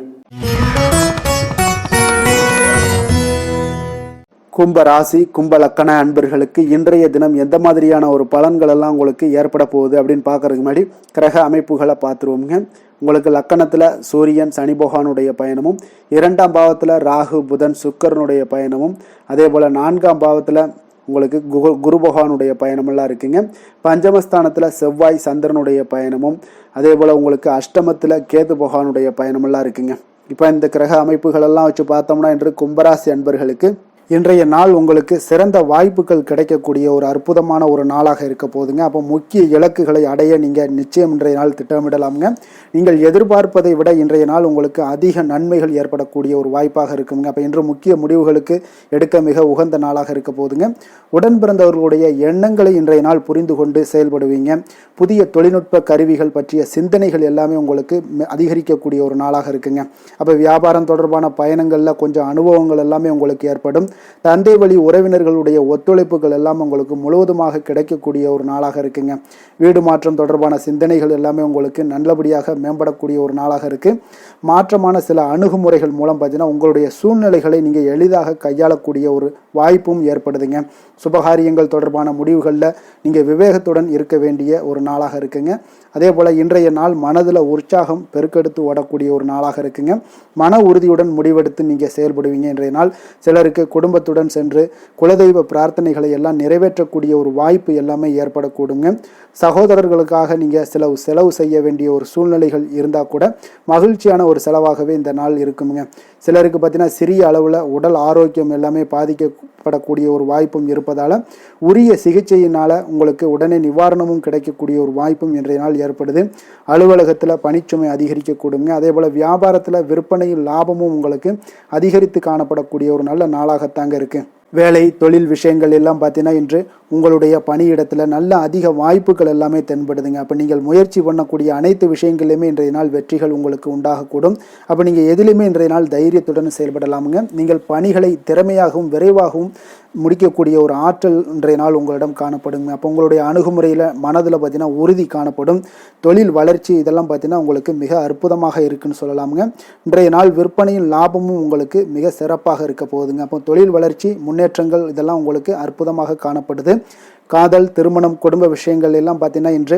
கும்ப ராசி, கும்ப லக்கண அன்பர்களுக்கு இன்றைய தினம் எந்த மாதிரியான ஒரு பலன்கள் எல்லாம் உங்களுக்கு ஏற்பட போகுது அப்படின்னு பார்க்கறதுக்கு முன்னாடி கிரக அமைப்புகளை பார்த்துருவோங்க. உங்களுக்கு லக்கணத்தில் சூரியன், சனி பகவானுடைய பயணமும், 2ஆம் பாவத்தில் ராகு, புதன், சுக்கரனுடைய பயணமும், அதே போல் 4ஆம் பாவத்தில் உங்களுக்கு குரு பகவானுடைய பயணமெல்லாம் இருக்குங்க. பஞ்சமஸ்தானத்தில் செவ்வாய், சந்திரனுடைய பயணமும், அதே போல் உங்களுக்கு அஷ்டமத்தில் கேது பகவானுடைய பயணமெல்லாம் இருக்குங்க. இப்போ இந்த கிரக அமைப்புகளெல்லாம் வச்சு பார்த்தோம்னா இன்று கும்பராசி அன்பர்களுக்கு இன்றைய நாள் உங்களுக்கு சிறந்த வாய்ப்புகள் கிடைக்கக்கூடிய ஒரு அற்புதமான ஒரு நாளாக இருக்க போதுங்க. அப்போ முக்கிய இலக்குகளை அடைய நீங்கள் நிச்சயம் இன்றைய நாள் திட்டமிடலாமுங்க. நீங்கள் எதிர்பார்ப்பதை விட இன்றைய நாள் உங்களுக்கு அதிக நன்மைகள் ஏற்படக்கூடிய ஒரு வாய்ப்பாக இருக்குங்க. அப்போ இன்று முக்கிய முடிவுகளுக்கு எடுக்க மிக உகந்த நாளாக இருக்க போதுங்க. உடன் பிறந்தவர்களுடைய எண்ணங்களை இன்றைய நாள் புரிந்து கொண்டு செயல்படுவீங்க. புதிய தொழில்நுட்ப கருவிகள் பற்றிய சிந்தனைகள் எல்லாமே உங்களுக்கு அதிகரிக்கக்கூடிய ஒரு நாளாக இருக்குங்க. அப்போ வியாபாரம் தொடர்பான பயணங்களில் கொஞ்சம் அனுபவங்கள் எல்லாமே உங்களுக்கு ஏற்படும். தந்தை வழி உறவினர்களுடைய ஒத்துழைப்புகள் எல்லாம் உங்களுக்கு முழுவதுமாக கிடைக்கக்கூடிய ஒரு நாளாக இருக்குங்க. வீடு மாற்றம் தொடர்பான சிந்தனைகள் எல்லாமே உங்களுக்கு நல்லபடியாக மேம்படக்கூடிய ஒரு நாளாக இருக்கு. மாற்றமான சில அணுகுமுறைகள் மூலம் பார்த்தீங்கன்னா உங்களுடைய சூழ்நிலைகளை நீங்கள் எளிதாக கையாளக்கூடிய ஒரு வாய்ப்பும் ஏற்படுதுங்க. சுபகாரியங்கள் தொடர்பான முடிவுகளில் நீங்கள் விவேகத்துடன் இருக்க வேண்டிய ஒரு நாளாக இருக்குங்க. அதே போல் இன்றைய நாள் மனதில் உற்சாகம் பெருக்கெடுத்து ஓடக்கூடிய ஒரு நாளாக இருக்குங்க. மன உறுதியுடன் முடிவெடுத்து நீங்கள் செயல்படுவீங்க. இன்றைய நாள் சிலருக்கு குடும்பத்துடன் சென்று குலதெய்வ பிரார்த்தனைகளை எல்லாம் நிறைவேற்றக்கூடிய ஒரு வாய்ப்பு எல்லாமே ஏற்படக்கூடுங்க. சகோதரர்களுக்காக நீங்கள் செலவு செய்ய வேண்டிய ஒரு சூழ்நிலைகள் இருந்தால் கூட மகிழ்ச்சியான ஒரு செலவாகவே இந்த நாள் இருக்குங்க. சிலருக்கு பார்த்தீங்கன்னா சிறிய அளவில் உடல் ஆரோக்கியம் எல்லாமே பாதிக்கப்படக்கூடிய ஒரு வாய்ப்பும் இருப்பதால் உரிய சிகிச்சையினால் உங்களுக்கு உடனே நிவாரணமும் கிடைக்கக்கூடிய ஒரு வாய்ப்பும் இன்றைய நாள் ஏற்படுது. அலுவலகத்தில் பணிச்சுமை அதிகரிக்கக்கூடுங்க. அதே போல் வியாபாரத்தில் விற்பனையில் லாபமும் உங்களுக்கு அதிகரித்து காணப்படக்கூடிய ஒரு நல்ல நாளாகத்தாங்க இருக்குது. வேலை தொழில் விஷயங்கள் எல்லாம் பார்த்தீங்கன்னா இன்று உங்களுடைய பணியிடத்தில் நல்ல அதிக வாய்ப்புகள் எல்லாமே தென்படுதுங்க. அப்போ நீங்கள் முயற்சி பண்ணக்கூடிய அனைத்து விஷயங்களையுமே இன்றைய நாள் வெற்றிகள் உங்களுக்கு உண்டாகக்கூடும். அப்போ நீங்கள் எதிலுமே இன்றைய நாள் தைரியத்துடன் செயல்படலாமுங்க. நீங்கள் பணிகளை திறமையாகவும் விரைவாகவும் முடிக்கக்கூடிய ஒரு ஆற்றல் இன்றைய நாள் உங்களிடம் காணப்படுங்க. அப்போ உங்களுடைய அணுகுமுறையில் மனதில் பார்த்தீங்கன்னா உறுதி காணப்படும். தொழில் வளர்ச்சி இதெல்லாம் பார்த்தீங்கன்னா உங்களுக்கு மிக அற்புதமாக இருக்குன்னு சொல்லலாமுங்க. இன்றைய நாள் விற்பனையின் லாபமும் உங்களுக்கு மிக சிறப்பாக இருக்க போகுதுங்க. அப்போ தொழில் வளர்ச்சி முன்னேற்றங்கள் இதெல்லாம் உங்களுக்கு அற்புதமாக காணப்படுது. காதல் திருமணம் குடும்ப விஷயங்கள் எல்லாம் பார்த்தீங்கன்னா இன்று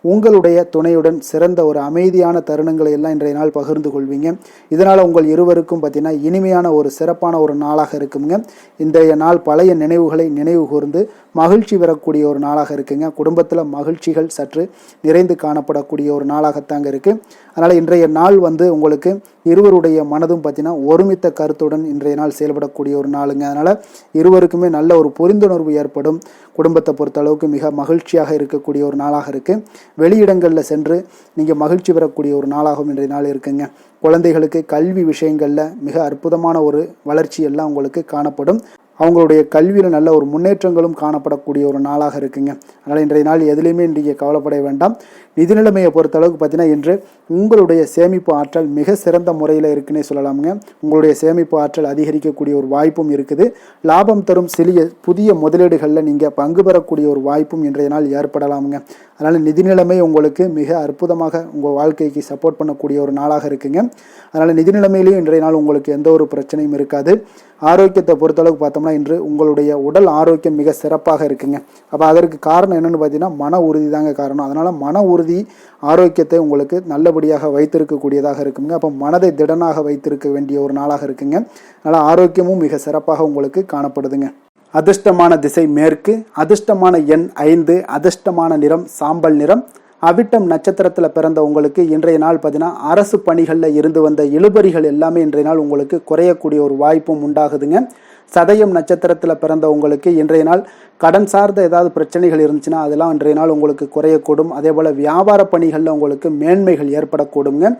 உங்களுடைய துணையுடன் சிறந்த ஒரு அமைதியான தருணங்களை எல்லாம் இன்றைய நாள் பகிர்ந்து கொள்வீங்க. இதனால் உங்கள் இருவருக்கும் பார்த்தீங்கன்னா இனிமையான ஒரு சிறப்பான ஒரு நாளாக இருக்குங்க. இன்றைய நாள் பழைய நினைவுகளை நினைவு கூர்ந்து மகிழ்ச்சி பெறக்கூடிய ஒரு நாளாக இருக்குங்க. குடும்பத்தில் மகிழ்ச்சிகள் சற்று நிறைந்து காணப்படக்கூடிய ஒரு நாளாகத்தாங்க இருக்குது. அதனால் இன்றைய நாள் உங்களுக்கு இருவருடைய மனதும் பார்த்தீங்கன்னா ஒருமித்த கருத்துடன் இன்றைய நாள் செயல்படக்கூடிய ஒரு நாளுங்க. அதனால் இருவருக்குமே நல்ல ஒரு புரிந்துணர்வு ஏற்படும். குடும்பத்தை பொறுத்த அளவுக்கு மிக மகிழ்ச்சியாக இருக்கக்கூடிய ஒரு நாளாக இருக்குது. வெளியிடங்களில் சென்று நீங்கள் மகிழ்ச்சி பெறக்கூடிய ஒரு நாளாகவும் இன்றைய நாள் இருக்குங்க. குழந்தைகளுக்கு கல்வி விஷயங்களில் மிக அற்புதமான ஒரு வளர்ச்சி எல்லாம் உங்களுக்கு காணப்படும். அவங்களுடைய கல்வியில் நல்ல ஒரு முன்னேற்றங்களும் காணப்படக்கூடிய ஒரு நாளாக இருக்குங்க. அதனால் இன்றைய நாள் எதுலேயுமே இன்றைக்கு கவலைப்பட வேண்டாம். நிதி நிலைமையை பொறுத்தளவுக்கு பார்த்தீங்கன்னா இன்று உங்களுடைய சேமிப்பு ஆற்றல் மிக சிறந்த முறையில் இருக்குன்னே சொல்லலாமுங்க. உங்களுடைய சேமிப்பு ஆற்றல் அதிகரிக்கக்கூடிய ஒரு வாய்ப்பும் இருக்குது. லாபம் தரும் புதிய முதலீடுகளில் நீங்கள் பங்கு பெறக்கூடிய ஒரு வாய்ப்பும் இன்றைய நாள் ஏற்படலாமுங்க. அதனால் நிதி நிலைமை உங்களுக்கு மிக அற்புதமாக உங்கள் வாழ்க்கைக்கு சப்போர்ட் பண்ணக்கூடிய ஒரு நாளாக இருக்குங்க. அதனால் நிதி நிலைமையிலையும் இன்றைய நாள் உங்களுக்கு எந்த ஒரு பிரச்சனையும் இருக்காது. ஆரோக்கியத்தை பொறுத்தளவுக்கு பார்த்தோம்னா இன்று உங்களுடைய உடல் ஆரோக்கியம் மிக சிறப்பாக இருக்குங்க. அப்போ அதற்கு காரணம் என்னென்னு பார்த்தீங்கன்னா மன உறுதி தாங்க காரணம். அதனால் மன உறுதி ஆரோக்கியத்தை உங்களுக்கு நல்லபடியாக வைத்திருக்கக்கூடியதாக இருக்குங்க. அப்போ மனதை திடனாக வைத்திருக்க வேண்டிய ஒரு நாளாக இருக்குங்க. அதனால் ஆரோக்கியமும் மிக சிறப்பாக உங்களுக்கு காணப்படுதுங்க. அதிர்ஷ்டமான திசை மேற்கு, அதிர்ஷ்டமான எண் 5, அதிர்ஷ்டமான நிறம் சாம்பல் நிறம். அவிட்டம் நட்சத்திரத்தில் பிறந்த உங்களுக்கு இன்றைய நாள் பார்த்தீங்கன்னா அரசு பணிகளில் இருந்து வந்த இழுபறிகள் எல்லாமே இன்றைய நாள் உங்களுக்கு குறையக்கூடிய ஒரு வாய்ப்பும் உண்டாகுதுங்க. சதயம் நட்சத்திரத்தில் பிறந்த உங்களுக்கு இன்றைய நாள் கடன் சார்ந்த ஏதாவது பிரச்சனைகள் இருந்துச்சுன்னா அதெல்லாம் இன்றைய நாள் உங்களுக்கு குறையக்கூடும். அதே போல் வியாபார பணிகளில் உங்களுக்கு மேன்மைகள் ஏற்படக்கூடுங்க.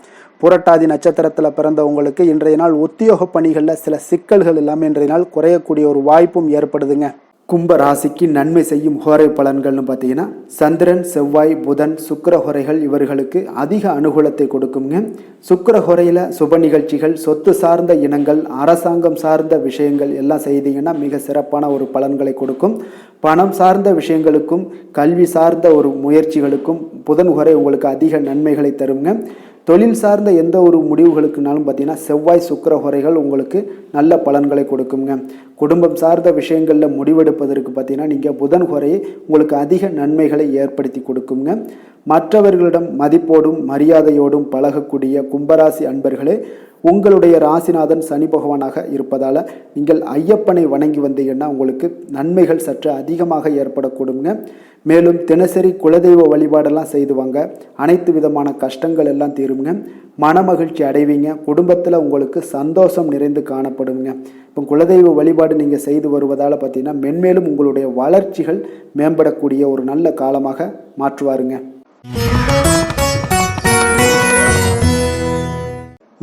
புரட்டாதி நட்சத்திரத்தில் பிறந்த உங்களுக்கு இன்றைய நாள் உத்தியோக பணிகளில் சில சிக்கல்கள் எல்லாமே இன்றைய நாள் குறையக்கூடிய ஒரு வாய்ப்பும் ஏற்படுதுங்க. கும்ப ராசிக்கு நன்மை செய்யும் ஹோரை பலன்கள்னு பார்த்தீங்கன்னா சந்திரன் செவ்வாய் புதன் சுக்கிர ஹோரைகள் இவர்களுக்கு அதிக அனுகூலத்தை கொடுக்குங்க. சுக்கிர ஹோரையில் சுப நிகழ்ச்சிகள் சொத்து சார்ந்த இனங்கள் அரசாங்கம் சார்ந்த விஷயங்கள் எல்லாம் செய்தீங்கன்னா மிக சிறப்பான ஒரு பலன்களை கொடுக்கும். பணம் சார்ந்த விஷயங்களுக்கும் கல்வி சார்ந்த ஒரு முயற்சிகளுக்கும் புதன் ஹோரை உங்களுக்கு அதிக நன்மைகளை தருங்க. தொழில் சார்ந்த எந்த ஒரு முடிவுகளுக்குனாலும் பார்த்தீங்கன்னா செவ்வாய் சுக்கிர ஹோரைகள் உங்களுக்கு நல்ல பலன்களை கொடுக்குங்க. குடும்பம் சார்ந்த விஷயங்களில் முடிவெடுப்பதற்கு பார்த்தீங்கன்னா நீங்கள் புதன் ஹோரையை உங்களுக்கு அதிக நன்மைகளை ஏற்படுத்தி கொடுக்குங்க. மற்றவர்களிடம் மதிப்போடும் மரியாதையோடும் பழகக்கூடிய கும்பராசி அன்பர்களே உங்களுடைய ராசிநாதன் சனி பகவானாக இருப்பதால் நீங்கள் ஐயப்பனை வணங்கி வந்தீங்கன்னா உங்களுக்கு நன்மைகள் சற்று அதிகமாக ஏற்படக்கூடுங்க. மேலும் தினசரி குலதெய்வ வழிபாடெல்லாம் செய்து வாங்க, அனைத்து விதமான கஷ்டங்கள் எல்லாம் தீருங்க, மனமகிழ்ச்சி அடைவீங்க, குடும்பத்தில் உங்களுக்கு சந்தோஷம் நிறைந்து காணப்படுங்க. இப்போ குலதெய்வ வழிபாடு நீங்கள் செய்து வருவதால் பார்த்தீங்கன்னா மென்மேலும் உங்களுடைய வளர்ச்சிகள் மேம்படக்கூடிய ஒரு நல்ல காலமாக மாற்றுவாருங்க.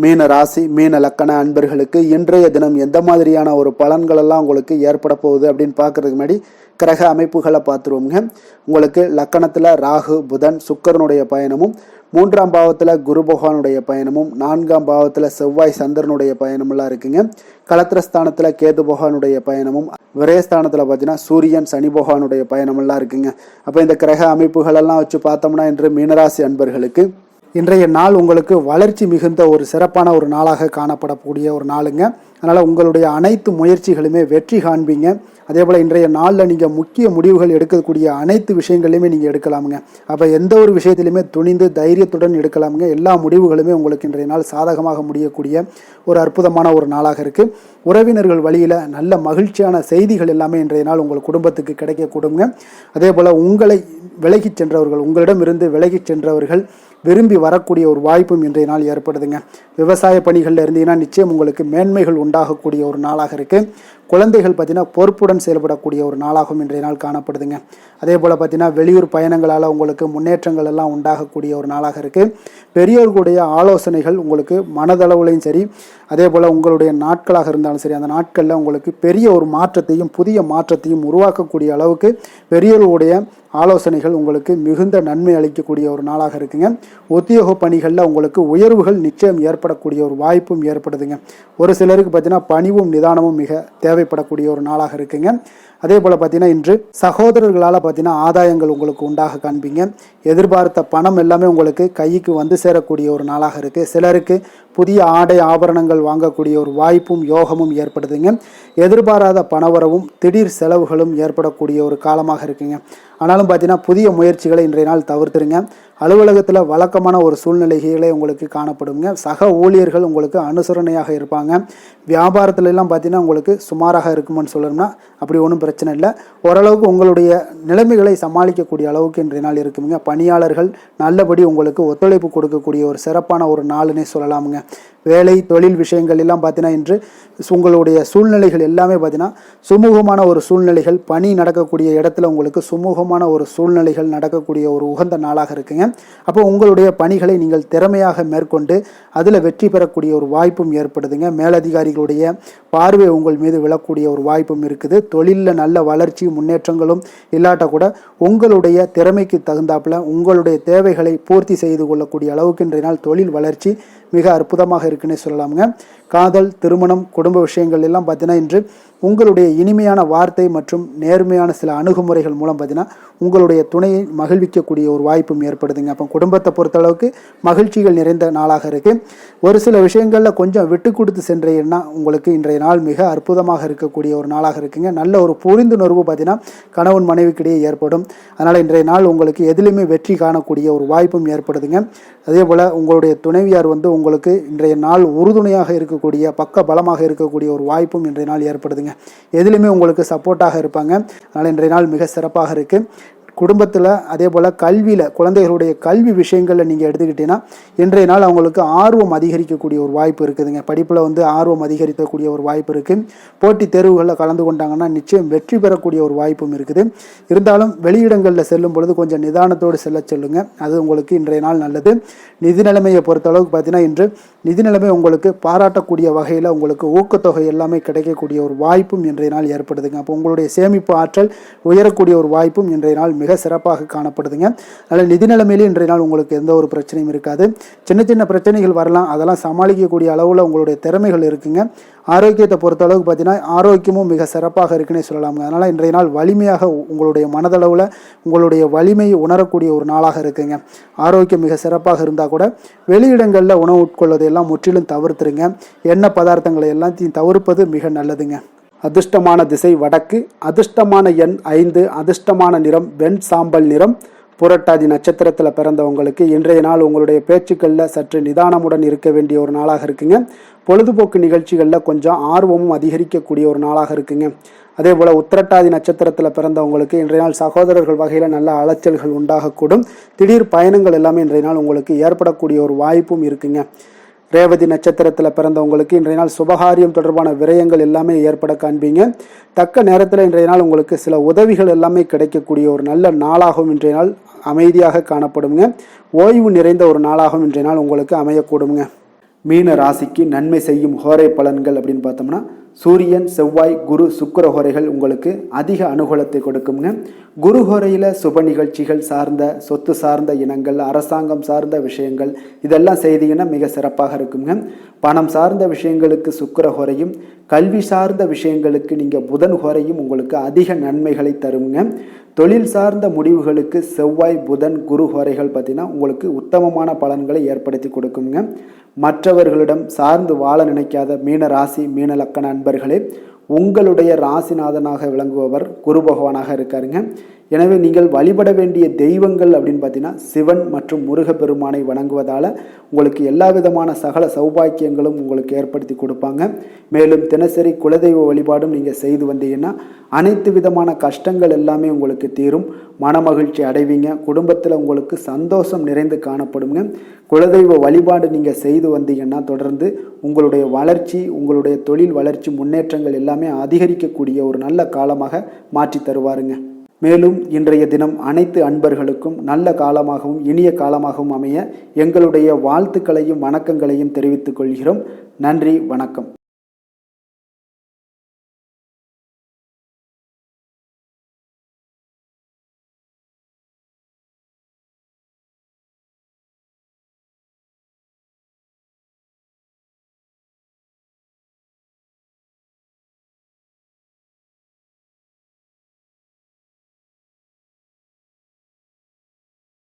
மீன ராசி மீன லக்கண அன்பர்களுக்கு இன்றைய தினம் எந்த மாதிரியான ஒரு பலன்கள் எல்லாம் உங்களுக்கு ஏற்பட போகுது அப்படின்னு பார்க்கறதுக்கு முன்னாடி கிரக அமைப்புகளை பார்த்துருவோங்க. உங்களுக்கு லக்கணத்தில் ராகு புதன் சுக்கிரனுடைய பயணமும், 3ஆம் பாவத்தில் குரு பகவானுடைய பயணமும், 4ஆம் பாவத்தில் செவ்வாய் சந்திரனுடைய பயணமெல்லாம் இருக்குங்க. களத்திரஸ்தானத்தில் கேது பகவானுடைய பயணமும், விரயஸ்தானத்தில் பார்த்தீங்கன்னா சூரியன் சனி பகவானுடைய பயணமெல்லாம் இருக்குங்க. அப்போ இந்த கிரக அமைப்புகளெல்லாம் வச்சு பார்த்தோம்னா இன்று மீனராசி அன்பர்களுக்கு இன்றைய நாள் உங்களுக்கு வளர்ச்சி மிகுந்த ஒரு சிறப்பான ஒரு நாளாக காணப்படக்கூடிய ஒரு நாளுங்க. அதனால் உங்களுடைய அனைத்து முயற்சிகளுமே வெற்றி காண்பீங்க. அதே போல் இன்றைய நாளில் நீங்கள் முக்கிய முடிவுகள் எடுக்கக்கூடிய அனைத்து விஷயங்களையுமே நீங்கள் எடுக்கலாமுங்க. அப்போ எந்த ஒரு விஷயத்திலையுமே துணிந்து தைரியத்துடன் எடுக்கலாமுங்க. எல்லா முடிவுகளுமே உங்களுக்கு இன்றைய நாள் சாதகமாக முடியக்கூடிய ஒரு அற்புதமான ஒரு நாளாக இருக்குது. உறவினர்கள் வழியில் நல்ல மகிழ்ச்சியான செய்திகள் எல்லாமே இன்றைய நாள் உங்கள் குடும்பத்துக்கு கிடைக்கக்கூடுங்க. அதே போல் உங்களை விலகிச் சென்றவர்கள், உங்களிடமிருந்து விலகிச் சென்றவர்கள் விரும்பி வரக்கூடிய ஒரு வாய்ப்பும் இன்றைய நாள் ஏற்படுதுங்க. விவசாய பணிகளில் இருந்தீங்கன்னா நிச்சயம் உங்களுக்கு மேன்மைகள் உண்டாகக்கூடிய ஒரு நாளாக இருக்குது. குழந்தைகள் பார்த்தீங்கன்னா பொறுப்புடன் செயல்படக்கூடிய ஒரு நாளாகவும் இன்றைய நாள் காணப்படுதுங்க. அதே போல் பார்த்தீங்கன்னா வெளியூர் பயணங்களால் உங்களுக்கு முன்னேற்றங்கள் எல்லாம் உண்டாகக்கூடிய ஒரு நாளாக இருக்குது. பெரியோர்களுடைய ஆலோசனைகள் உங்களுக்கு மனதளவுலையும் சரி, அதே போல் உங்களுடைய நாட்களாக இருந்தாலும் சரி, அந்த நாட்களில் உங்களுக்கு பெரிய ஒரு மாற்றத்தையும் புதிய மாற்றத்தையும் உருவாக்கக்கூடிய அளவுக்கு பெரியோர்களுடைய ஆலோசனைகள் உங்களுக்கு மிகுந்த நன்மை அளிக்கக்கூடிய ஒரு நாளாக இருக்குங்க. உத்தியோக பணிகளில் உங்களுக்கு உயர்வுகள் நிச்சயம் ஏற்படக்கூடிய ஒரு வாய்ப்பும் ஏற்படுதுங்க. ஒரு சிலருக்கு பார்த்தீங்கன்னா பணிவும் நிதானமும் மிக தேவைப்படக்கூடிய ஒரு நாளாக இருக்குங்க. அதே போல் பார்த்தீங்கன்னா இன்று சகோதரர்களால் பார்த்தீங்கன்னா ஆதாயங்கள் உங்களுக்கு உண்டாக காண்பீங்க. எதிர்பார்த்த பணம் எல்லாமே உங்களுக்கு கைக்கு வந்து சேரக்கூடிய ஒரு நாளாக இருக்குது. சிலருக்கு புதிய ஆடை ஆபரணங்கள் வாங்கக்கூடிய ஒரு வாய்ப்பும் யோகமும் ஏற்படுதுங்க. எதிர்பாராத பணவரவும் திடீர் செலவுகளும் ஏற்படக்கூடிய ஒரு காலமாக இருக்குங்க. ஆனாலும் பார்த்தீங்கன்னா புதிய முயற்சிகளை இன்றைய நாள் தவிர்த்துருங்க. அலுவலகத்தில் வழக்கமான ஒரு சூழ்நிலைகளே உங்களுக்கு காணப்படுங்க. சக ஊழியர்கள் உங்களுக்கு அனுசரணையாக இருப்பாங்க. வியாபாரத்துலலாம் பார்த்தீங்கன்னா உங்களுக்கு சுமாராக இருக்குமென்னு சொல்லணும்னா அப்படி ஒன்றும் பிரச்சனை இல்லை. ஓரளவுக்கு உங்களுடைய நிலைமைகளை சமாளிக்கக்கூடிய அளவுக்கு இன்றைய நாள் இருக்குங்க. பணியாளர்கள் நல்லபடி உங்களுக்கு ஒத்துழைப்பு கொடுக்கக்கூடிய ஒரு சிறப்பான ஒரு நாளுன்னே சொல்லலாமுங்க. வேலை தொழில் விஷயங்கள் எல்லாம் பார்த்தீங்கன்னா இன்று உங்களுடைய சூழ்நிலைகள் எல்லாமே பார்த்தீங்கன்னா சுமூகமான ஒரு சூழ்நிலைகள், பணி நடக்கக்கூடிய இடத்துல உங்களுக்கு சுமூகமான ஒரு சூழ்நிலைகள் நடக்கக்கூடிய ஒரு உகந்த நாளாக இருக்குங்க. அப்போ உங்களுடைய பணிகளை நீங்கள் திறமையாக மேற்கொண்டு அதில் வெற்றி பெறக்கூடிய ஒரு வாய்ப்பும் ஏற்படுதுங்க. மேலதிகாரிகளுடைய பார்வை உங்கள் மீது விழக்கூடிய ஒரு வாய்ப்பும் இருக்குது. தொழிலில் நல்ல வளர்ச்சி முன்னேற்றங்களும் இல்லாட்ட கூட உங்களுடைய திறமைக்கு தகுந்தாப்புல உங்களுடைய தேவைகளை பூர்த்தி செய்து கொள்ளக்கூடிய அளவுக்கு இன்றைய நாள் தொழில் வளர்ச்சி மிக அற்புதமாக இருக்குன்னே சொல்லலாமுங்க. காதல், திருமணம், குடும்ப விஷயங்கள் எல்லாம் பார்த்தீங்கன்னா இன்று உங்களுடைய இனிமையான வார்த்தை மற்றும் நேர்மையான சில அணுகுமுறைகள் மூலம் பார்த்தீங்கன்னா உங்களுடைய துணையை மகிழ்விக்கக்கூடிய ஒரு வாய்ப்பும் ஏற்படுதுங்க. அப்போ குடும்பத்தை பொறுத்தளவுக்கு மகிழ்ச்சிகள் நிறைந்த நாளாக இருக்குது. ஒரு சில விஷயங்களில் கொஞ்சம் விட்டு கொடுத்து சென்றீங்கன்னா உங்களுக்கு இன்றைய நாள் மிக அற்புதமாக இருக்கக்கூடிய ஒரு நாளாக இருக்குங்க. நல்ல ஒரு புரிந்துணர்வு பார்த்தீங்கன்னா கணவன் மனைவிக்கிடையே ஏற்படும். அதனால் இன்றைய நாள் உங்களுக்கு எதிலுமே வெற்றி காணக்கூடிய ஒரு வாய்ப்பும் ஏற்படுதுங்க. அதே போல் உங்களுடைய துணைவியார் உங்களுக்கு இன்றைய நாள் உறுதுணையாக இருக்கக்கூடிய பக்க பலமாக இருக்கக்கூடிய ஒரு வாய்ப்பும் இன்றைய நாள் ஏற்படுதுங்க. எதிலுமே உங்களுக்கு சப்போர்ட்டாக இருப்பாங்க. அதனால் இன்றைய நாள் மிக சிறப்பாக இருக்குது. குடும்பத்தில் அதே போல் கல்வியில் குழந்தைகளுடைய கல்வி விஷயங்களில் நீங்கள் எடுத்துக்கிட்டீங்கன்னா இன்றைய நாள் அவங்களுக்கு ஆர்வம் அதிகரிக்கக்கூடிய ஒரு வாய்ப்பு இருக்குதுங்க. படிப்பில் ஆர்வம் அதிகரிக்கக்கூடிய ஒரு வாய்ப்பு இருக்குது. போட்டித் தேர்வுகளில் கலந்து கொண்டாங்கன்னா நிச்சயம் வெற்றி பெறக்கூடிய ஒரு வாய்ப்பும் இருக்குது. இருந்தாலும் வெளியிடங்களில் செல்லும் பொழுது கொஞ்சம் நிதானத்தோடு செல்ல சொல்லுங்கள். அது உங்களுக்கு இன்றைய நாள் நல்லது. நிதி நிலைமையை பொறுத்தளவுக்கு பார்த்தீங்கன்னா இன்று நிதி நிலைமை உங்களுக்கு பாராட்டக்கூடிய வகையில் உங்களுக்கு ஊக்கத்தொகை எல்லாமே கிடைக்கக்கூடிய ஒரு வாய்ப்பும் இன்றைய நாள் ஏற்படுதுங்க. அப்போ உங்களுடைய சேமிப்பு ஆற்றல் உயரக்கூடிய ஒரு வாய்ப்பும் இன்றைய நாள் மிக சிறப்பாக காணப்படுதுங்க. அதனால் நிதி நிலைமையிலே இன்றைய நாள் உங்களுக்கு எந்த ஒரு பிரச்சனையும் இருக்காது. சின்ன சின்ன பிரச்சனைகள் வரலாம், அதெல்லாம் சமாளிக்கக்கூடிய அளவில் உங்களுடைய திறமைகள் இருக்குங்க. ஆரோக்கியத்தை பொறுத்த அளவுக்கு பார்த்தீங்கன்னா ஆரோக்கியமும் மிக சிறப்பாக இருக்குன்னே சொல்லலாங்க. அதனால் இன்றைய நாள் வலிமையாக உங்களுடைய மனதளவில் உங்களுடைய வலிமையை உணரக்கூடிய ஒரு நாளாக இருக்குங்க. ஆரோக்கியம் மிக சிறப்பாக இருந்தால் கூட வெளியிடங்களில் உணவு உட்கொள்வதையெல்லாம் முற்றிலும் தவிர்த்துருங்க. எண்ணெய் பதார்த்தங்களை எல்லாத்தையும் தவிர்ப்பது மிக நல்லதுங்க. அதிர்ஷ்டமான திசை வடக்கு, அதிர்ஷ்டமான எண் 5, அதிர்ஷ்டமான நிறம் வெண் சாம்பல் நிறம், புரட்டாதி நட்சத்திரத்தில் பிறந்தவங்களுக்கு இன்றைய நாள் உங்களுடைய பேச்சுக்களில் சற்று நிதானமுடன் இருக்க வேண்டிய ஒரு நாளாக இருக்குங்க. பொழுதுபோக்கு நிகழ்ச்சிகளில் கொஞ்சம் ஆர்வமும் அதிகரிக்கக்கூடிய ஒரு நாளாக இருக்குங்க. அதே போல் உத்திரட்டாதி நட்சத்திரத்தில் பிறந்தவங்களுக்கு இன்றைய நாள் சகோதரர்கள் வகையில் நல்ல அலைச்சல்கள் உண்டாகக்கூடும். திடீர் பயணங்கள் எல்லாமே இன்றைய நாள் உங்களுக்கு ஏற்படக்கூடிய ஒரு வாய்ப்பும் இருக்குங்க. ரேவதி நட்சத்திரத்தில் பிறந்தவங்களுக்கு இன்றைய நாள் சுபகாரியம் தொடர்பான விரயங்கள் எல்லாமே ஏற்பட காண்பீங்க. தக்க நேரத்தில் இன்றைய நாள் உங்களுக்கு சில உதவிகள் எல்லாமே கிடைக்கக்கூடிய ஒரு நல்ல நாளாகவும் இன்றைய நாள் அமைதியாக காணப்படுங்க. ஓய்வு நிறைந்த ஒரு நாளாகவும் இன்றைய நாள் உங்களுக்கு அமையக்கூடுங்க. மீன ராசிக்கு நன்மை செய்யும் ஹோரை பலன்கள் அப்படின்னு பார்த்தோம்னா, சூரியன், செவ்வாய், குரு, சுக்கிர ஹோரைகள் உங்களுக்கு அதிக அனுகூலத்தை கொடுக்குங்க. குரு ஹோரையில் சுப நிகழ்ச்சிகள் சார்ந்த, சொத்து சார்ந்த இனங்கள், அரசாங்கம் சார்ந்த விஷயங்கள் இதெல்லாம் செய்தீங்கன்னா மிக சிறப்பாக இருக்குங்க. பணம் சார்ந்த விஷயங்களுக்கு சுக்கிர ஹோரையும், கல்வி சார்ந்த விஷயங்களுக்கு நீங்கள் புதன் ஹோரையும் உங்களுக்கு அதிக நன்மைகளை தருங்க. தொழில் சார்ந்த முடிவுகளுக்கு செவ்வாய், புதன், குரு ஹோரைகள் பார்த்தீங்கன்னா உங்களுக்கு உத்தமமான பலன்களை ஏற்படுத்தி கொடுக்குங்க. மற்றவர்களிடம் சார்ந்து வாழ நினைக்காத மீன ராசி, மீன லக்கண அன்பர்களே, உங்களுடைய ராசிநாதனாக விளங்குபவர் குரு பகவானாக இருக்காருங்க. எனவே நீங்கள் வழிபட வேண்டிய தெய்வங்கள் அப்படின்னு பார்த்தீங்கன்னா சிவன் மற்றும் முருகப்பெருமானை வணங்குவதால் உங்களுக்கு எல்லா விதமான சகல சௌபாக்கியங்களும் உங்களுக்கு ஏற்படுத்தி கொடுப்பாங்க. மேலும் தினசரி குலதெய்வ வழிபாடும் நீங்கள் செய்து வந்தீங்கன்னா அனைத்து விதமான கஷ்டங்கள் எல்லாமே உங்களுக்கு தீரும். மனமகிழ்ச்சி அடைவீங்க. குடும்பத்தில் உங்களுக்கு சந்தோஷம் நிறைந்து காணப்படுங்க. குலதெய்வ வழிபாடு நீங்கள் செய்து வந்தீங்கன்னா தொடர்ந்து உங்களுடைய வளர்ச்சி, உங்களுடைய தொழில் வளர்ச்சி, முன்னேற்றங்கள் எல்லாமே அதிகரிக்கக்கூடிய ஒரு நல்ல காலமாக மாற்றி தருவாருங்க. மேலும் இன்றைய தினம் அனைத்து அன்பர்களுக்கும் நல்ல காலமாகவும் இனிய காலமாகவும் அமைய எங்களுடைய வாழ்த்துக்களையும் வணக்கங்களையும் தெரிவித்துக் கொள்கிறோம். நன்றி, வணக்கம்.